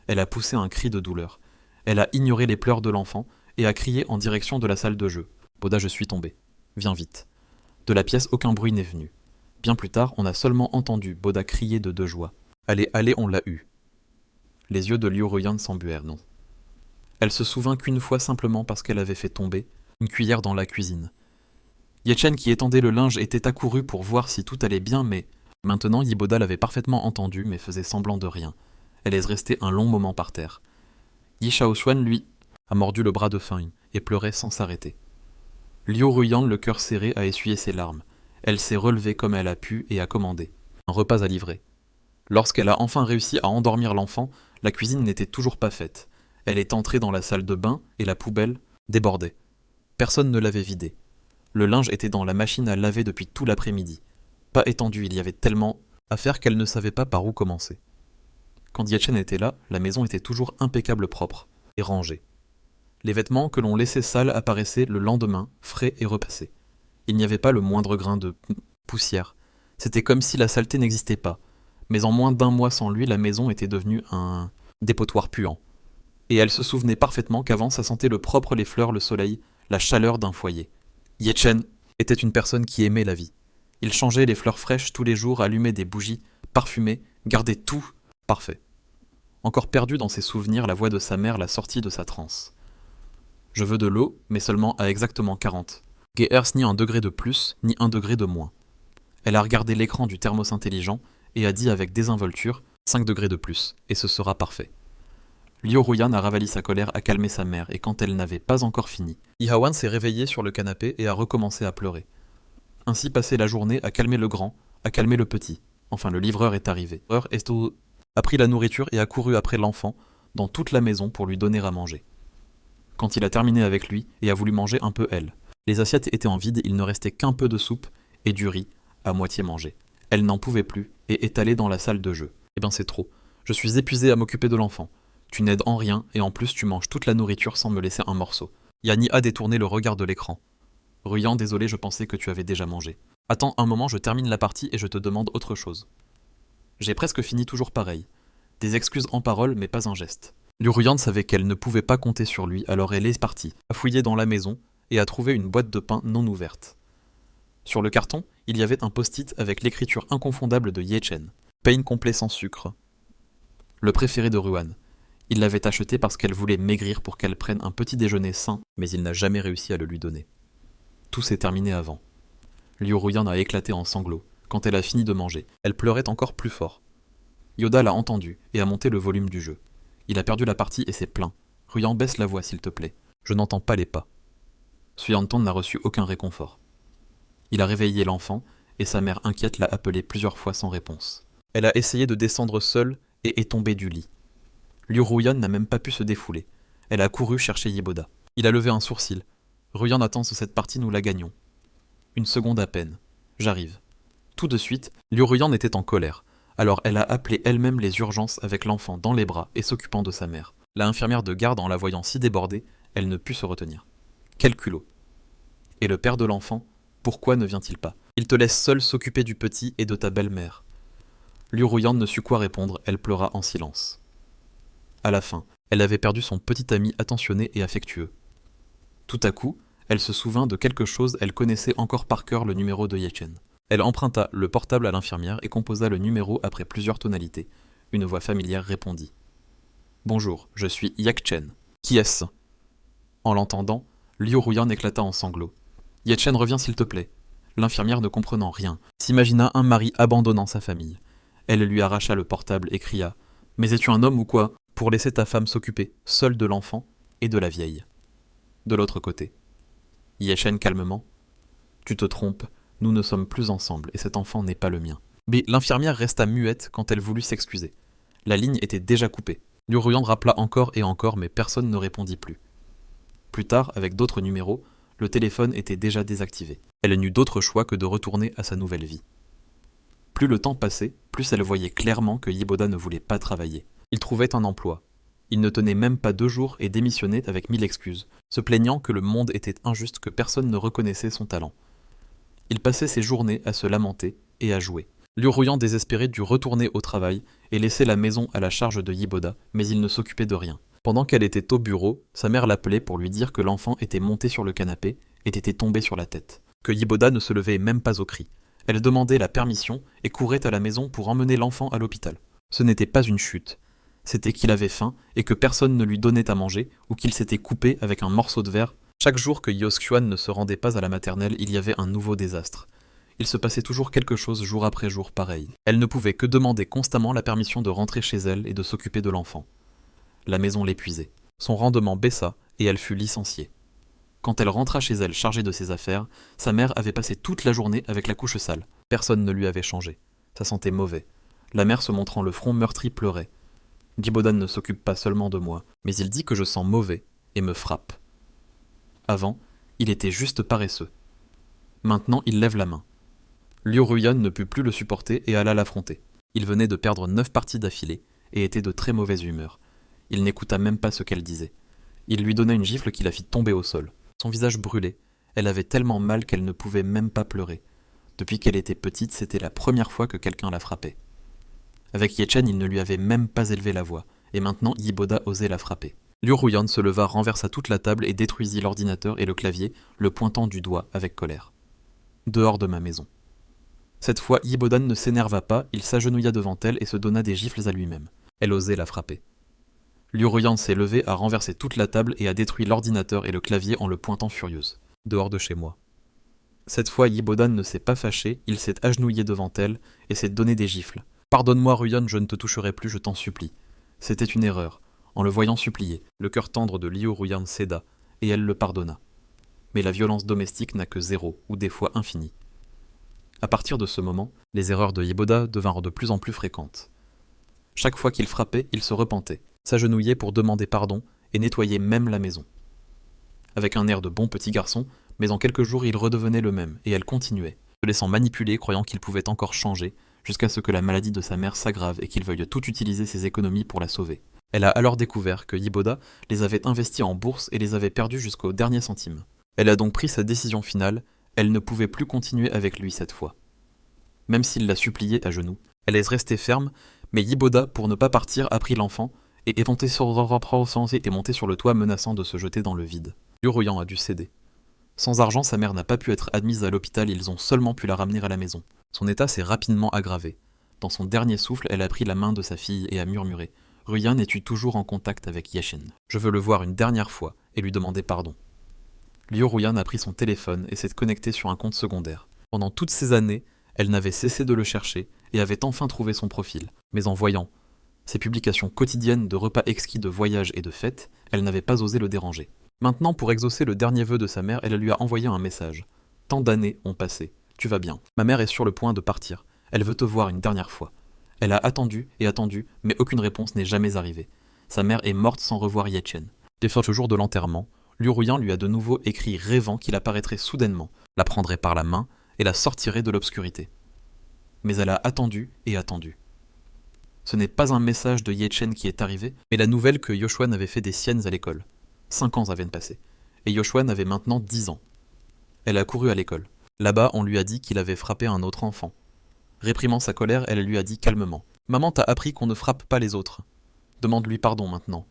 Elle a poussé un cri de douleur. Elle a ignoré les pleurs de l'enfant et a crié en direction de la salle de jeu. « Boda, je suis tombé. Viens vite. » De la pièce, aucun bruit n'est venu. Bien plus tard, on a seulement entendu Boda crier de joie. « Allez, allez, on l'a eu. » Les yeux de Liu Ruyan s'embuèrent, non. Elle se souvint qu'une fois simplement parce qu'elle avait fait tomber une cuillère dans la cuisine. Ye Chen qui étendait le linge était accouru pour voir si tout allait bien, mais maintenant Yiboda l'avait parfaitement entendu mais faisait semblant de rien. Elle est restée un long moment par terre. Yi Shaoswan, lui, a mordu le bras de Feng et pleurait sans s'arrêter. Liu Ruyan, le cœur serré, a essuyé ses larmes. Elle s'est relevée comme elle a pu et a commandé. Un repas à livrer. Lorsqu'elle a enfin réussi à endormir l'enfant, la cuisine n'était toujours pas faite. Elle est entrée dans la salle de bain et la poubelle débordait. Personne ne l'avait vidée. Le linge était dans la machine à laver depuis tout l'après-midi. Pas étendu, il y avait tellement à faire qu'elle ne savait pas par où commencer. Quand Ye Chen était là, la maison était toujours impeccable propre et rangée. Les vêtements que l'on laissait sales apparaissaient le lendemain, frais et repassés. Il n'y avait pas le moindre grain de poussière. C'était comme si la saleté n'existait pas. Mais en moins d'un mois sans lui, la maison était devenue un dépotoir puant. Et elle se souvenait parfaitement qu'avant ça sentait le propre, les fleurs, le soleil, la chaleur d'un foyer. Ye Chen était une personne qui aimait la vie. Il changeait les fleurs fraîches tous les jours, allumait des bougies, parfumait, gardait tout parfait. Encore perdu dans ses souvenirs, la voix de sa mère l'a sortie de sa transe. « Je veux de l'eau, mais seulement à exactement 40. Geers ni 1 degré de plus, ni 1 degré de moins. » Elle a regardé l'écran du thermos intelligent et a dit avec désinvolture « 5 degrés de plus, et ce sera parfait. » Liu Ruyan a ravali sa colère à calmer sa mère, et quand elle n'avait pas encore fini, Ihawan s'est réveillé sur le canapé et a recommencé à pleurer. Ainsi passait la journée à calmer le grand, à calmer le petit. Enfin, le livreur est arrivé. Le livreur a pris la nourriture et a couru après l'enfant dans toute la maison pour lui donner à manger. Quand il a terminé avec lui et a voulu manger un peu elle. Les assiettes étaient en vide, il ne restait qu'un peu de soupe et du riz à moitié mangé. Elle n'en pouvait plus et est allée dans la salle de jeu. Eh ben c'est trop. Je suis épuisée à m'occuper de l'enfant. Tu n'aides en rien et en plus tu manges toute la nourriture sans me laisser un morceau. Yanni a détourné le regard de l'écran. Ruyan, désolé, je pensais que tu avais déjà mangé. Attends un moment, je termine la partie et je te demande autre chose. J'ai presque fini toujours pareil. Des excuses en parole mais pas un geste. Ruyan savait qu'elle ne pouvait pas compter sur lui, alors elle est partie, a fouillé dans la maison et a trouvé une boîte de pain non ouverte. Sur le carton, il y avait un post-it avec l'écriture inconfondable de Yechen. Pain complet sans sucre. Le préféré de Ruan. Il l'avait acheté parce qu'elle voulait maigrir pour qu'elle prenne un petit déjeuner sain, mais il n'a jamais réussi à le lui donner. Tout s'est terminé avant. Liu Ruyan a éclaté en sanglots. Quand elle a fini de manger, elle pleurait encore plus fort. Yoda l'a entendu et a monté le volume du jeu. Il a perdu la partie et s'est plaint. Ruyan, baisse la voix s'il te plaît. Je n'entends pas les pas. Suyanton n'a reçu aucun réconfort. Il a réveillé l'enfant et sa mère inquiète l'a appelé plusieurs fois sans réponse. Elle a essayé de descendre seule et est tombée du lit. Liu Ruyan n'a même pas pu se défouler. Elle a couru chercher Yiboda. Il a levé un sourcil. Ruyan attend que cette partie, nous la gagnons. Une seconde à peine. J'arrive. Tout de suite, Liu Ruyan était en colère. Alors elle a appelé elle-même les urgences avec l'enfant dans les bras et s'occupant de sa mère. La infirmière de garde, en la voyant si débordée, elle ne put se retenir. Quel culot. Et le père de l'enfant, pourquoi ne vient-il pas? Il te laisse seul s'occuper du petit et de ta belle-mère. Liu Ruyan ne sut quoi répondre, elle pleura en silence. À la fin, elle avait perdu son petit ami attentionné et affectueux. Tout à coup, elle se souvint de quelque chose, elle connaissait encore par cœur le numéro de Yechen. Elle emprunta le portable à l'infirmière et composa le numéro après plusieurs tonalités. Une voix familière répondit. « Bonjour, je suis Yakchen. Qui est-ce » En l'entendant, Liu Ruyan éclata en sanglots. « Yechen, reviens s'il te plaît. » L'infirmière, ne comprenant rien, s'imagina un mari abandonnant sa famille. Elle lui arracha le portable et cria « Mais es-tu un homme ou quoi, pour laisser ta femme s'occuper, seule de l'enfant et de la vieille ?» De l'autre côté. Yechen calmement. « Tu te trompes, nous ne sommes plus ensemble et cet enfant n'est pas le mien. » Mais l'infirmière resta muette quand elle voulut s'excuser. La ligne était déjà coupée. Liu Ruyan rappela encore et encore, mais personne ne répondit plus. Plus tard, avec d'autres numéros, le téléphone était déjà désactivé. Elle n'eut d'autre choix que de retourner à sa nouvelle vie. Plus le temps passait, plus elle voyait clairement que Yiboda ne voulait pas travailler. Il trouvait un emploi. Il ne tenait même pas 2 jours et démissionnait avec 1000 excuses, se plaignant que le monde était injuste, que personne ne reconnaissait son talent. Il passait ses journées à se lamenter et à jouer. Liu Ruyan, désespéré, dut retourner au travail et laisser la maison à la charge de Yiboda, mais il ne s'occupait de rien. Pendant qu'elle était au bureau, sa mère l'appelait pour lui dire que l'enfant était monté sur le canapé et était tombé sur la tête, que Yiboda ne se levait même pas au cri. Elle demandait la permission et courait à la maison pour emmener l'enfant à l'hôpital. Ce n'était pas une chute, c'était qu'il avait faim et que personne ne lui donnait à manger ou qu'il s'était coupé avec un morceau de verre. Chaque jour que Yoskuan ne se rendait pas à la maternelle, il y avait un nouveau désastre. Il se passait toujours quelque chose jour après jour pareil. Elle ne pouvait que demander constamment la permission de rentrer chez elle et de s'occuper de l'enfant. La maison l'épuisait. Son rendement baissa et elle fut licenciée. Quand elle rentra chez elle chargée de ses affaires, sa mère avait passé toute la journée avec la couche sale. Personne ne lui avait changé. Ça sentait mauvais. La mère, se montrant le front meurtri, pleurait. « Yiboda ne s'occupe pas seulement de moi, mais il dit que je sens mauvais et me frappe. » Avant, il était juste paresseux. Maintenant, il lève la main. Liu Ruyan ne put plus le supporter et alla l'affronter. Il venait de perdre 9 parties d'affilée et était de très mauvaise humeur. Il n'écouta même pas ce qu'elle disait. Il lui donna une gifle qui la fit tomber au sol. Son visage brûlait. Elle avait tellement mal qu'elle ne pouvait même pas pleurer. Depuis qu'elle était petite, c'était la première fois que quelqu'un la frappait. Avec Yechen, il ne lui avait même pas élevé la voix, et maintenant Yiboda osait la frapper. Liu Ruyan se leva, renversa toute la table et détruisit l'ordinateur et le clavier, le pointant du doigt avec colère. Dehors de ma maison. Cette fois, Yiboda ne s'énerva pas, il s'agenouilla devant elle et se donna des gifles à lui-même. Elle osait la frapper. Liu Ruyan s'est levé, a renversé toute la table et a détruit l'ordinateur et le clavier en le pointant furieuse. Dehors de chez moi. Cette fois, Yiboda ne s'est pas fâché, il s'est agenouillé devant elle et s'est donné des gifles. « Pardonne-moi, Ruyan, je ne te toucherai plus, je t'en supplie. C'était une erreur. En le voyant supplier, le cœur tendre de Liu Ruyan céda, et elle le pardonna. Mais la violence domestique n'a que 0, ou des fois infini. À partir de ce moment, les erreurs de Yiboda devinrent de plus en plus fréquentes. Chaque fois qu'il frappait, il se repentait, s'agenouillait pour demander pardon et nettoyait même la maison. Avec un air de bon petit garçon, mais en quelques jours il redevenait le même, et elle continuait, se laissant manipuler, croyant qu'il pouvait encore changer, jusqu'à ce que la maladie de sa mère s'aggrave et qu'il veuille tout utiliser ses économies pour la sauver. Elle a alors découvert que Yiboda les avait investis en bourse et les avait perdus jusqu'au dernier centime. Elle a donc pris sa décision finale, elle ne pouvait plus continuer avec lui cette fois. Même s'il la suppliait à genoux, elle est restée ferme, mais Yiboda, pour ne pas partir, a pris l'enfant et est monté sur le toit menaçant de se jeter dans le vide. Liu Ruyan a dû céder. Sans argent, sa mère n'a pas pu être admise à l'hôpital, ils ont seulement pu la ramener à la maison. Son état s'est rapidement aggravé. Dans son dernier souffle, elle a pris la main de sa fille et a murmuré « Ruyan, es-tu toujours en contact avec Yeshin ? Je veux le voir une dernière fois et lui demander pardon. » Liu Ruyan a pris son téléphone et s'est connecté sur un compte secondaire. Pendant toutes ces années, elle n'avait cessé de le chercher et avait enfin trouvé son profil. Mais en voyant ses publications quotidiennes de repas exquis de voyages et de fêtes, elle n'avait pas osé le déranger. Maintenant, pour exaucer le dernier vœu de sa mère, elle lui a envoyé un message. « Tant d'années ont passé. Tu vas bien. Ma mère est sur le point de partir. Elle veut te voir une dernière fois. » Elle a attendu et attendu, mais aucune réponse n'est jamais arrivée. Sa mère est morte sans revoir Yechen. Dès le jour de l'enterrement, Liu Ruyan lui a de nouveau écrit rêvant qu'il apparaîtrait soudainement, la prendrait par la main et la sortirait de l'obscurité. Mais elle a attendu et attendu. Ce n'est pas un message de Yechen qui est arrivé, mais la nouvelle que Yoshwan avait fait des siennes à l'école. 5 ans avaient passé, et Yoshwan avait maintenant 10 ans. Elle a couru à l'école. Là-bas, on lui a dit qu'il avait frappé un autre enfant. Réprimant sa colère, elle lui a dit calmement « Maman t'a appris qu'on ne frappe pas les autres. Demande-lui pardon maintenant. »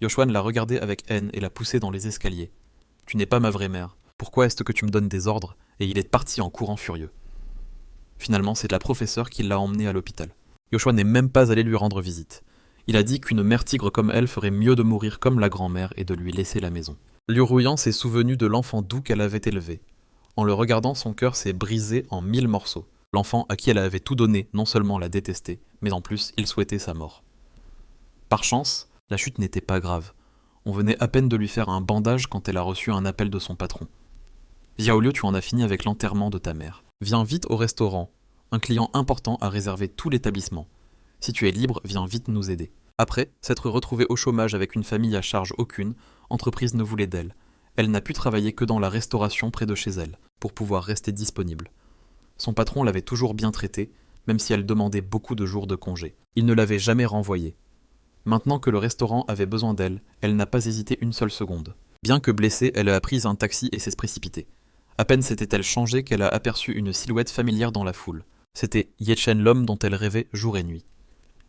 Yoshwan l'a regardée avec haine et l'a poussée dans les escaliers. « Tu n'es pas ma vraie mère. Pourquoi est-ce que tu me donnes des ordres ?» Et il est parti en courant furieux. Finalement, c'est la professeure qui l'a emmené à l'hôpital. Yoshwan n'est même pas allé lui rendre visite. Il a dit qu'une mère tigre comme elle ferait mieux de mourir comme la grand-mère et de lui laisser la maison. Liu Ruyan s'est souvenu de l'enfant doux qu'elle avait élevé. En le regardant, son cœur s'est brisé en 1000 morceaux. L'enfant à qui elle avait tout donné, non seulement la détestait, mais en plus, il souhaitait sa mort. Par chance, la chute n'était pas grave. On venait à peine de lui faire un bandage quand elle a reçu un appel de son patron. « Xiaoliu, tu en as fini avec l'enterrement de ta mère. Viens vite au restaurant. Un client important a réservé tout l'établissement. Si tu es libre, viens vite nous aider. » Après s'être retrouvée au chômage avec une famille à charge aucune, Entreprise ne voulait d'elle. Elle n'a pu travailler que dans la restauration près de chez elle, pour pouvoir rester disponible. Son patron l'avait toujours bien traitée, même si elle demandait beaucoup de jours de congé. Il ne l'avait jamais renvoyée. Maintenant que le restaurant avait besoin d'elle, elle n'a pas hésité une seule seconde. Bien que blessée, elle a pris un taxi et s'est précipitée. À peine s'était-elle changée qu'elle a aperçu une silhouette familière dans la foule. C'était Yechen, l'homme dont elle rêvait jour et nuit.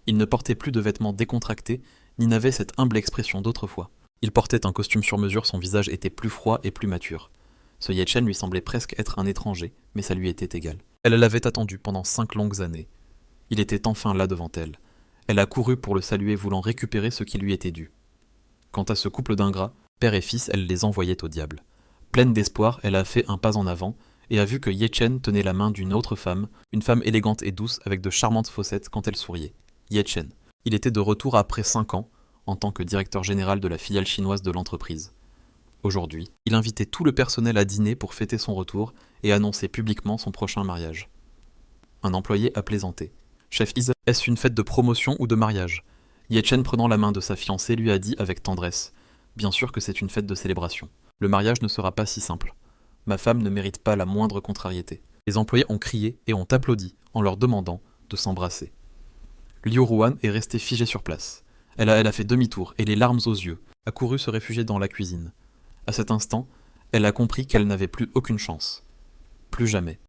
Il ne portait plus de vêtements décontractés, ni n'avait cette humble expression d'autrefois. Il portait un costume sur mesure, son visage était plus froid et plus mature. Ce Yechen lui semblait presque être un étranger, mais ça lui était égal. Elle l'avait attendu pendant 5 longues années. Il était enfin là devant elle. Elle a couru pour le saluer, voulant récupérer ce qui lui était dû. Quant à ce couple d'ingrats, père et fils, elle les envoyait au diable. Pleine d'espoir, elle a fait un pas en avant et a vu que Yechen tenait la main d'une autre femme, une femme élégante et douce avec de charmantes fossettes quand elle souriait. Yechen. Il était de retour après 5 ans, en tant que directeur général de la filiale chinoise de l'entreprise. Aujourd'hui, il invitait tout le personnel à dîner pour fêter son retour et annoncer publiquement son prochain mariage. Un employé a plaisanté. « Chef Isa, est-ce une fête de promotion ou de mariage ?» Yechen, prenant la main de sa fiancée, lui a dit avec tendresse « Bien sûr que c'est une fête de célébration. Le mariage ne sera pas si simple. Ma femme ne mérite pas la moindre contrariété. » Les employés ont crié et ont applaudi en leur demandant de s'embrasser. Liu Ruyan est restée figée sur place. Elle a fait demi-tour et les larmes aux yeux, a couru se réfugier dans la cuisine. À cet instant, elle a compris qu'elle n'avait plus aucune chance. Plus jamais.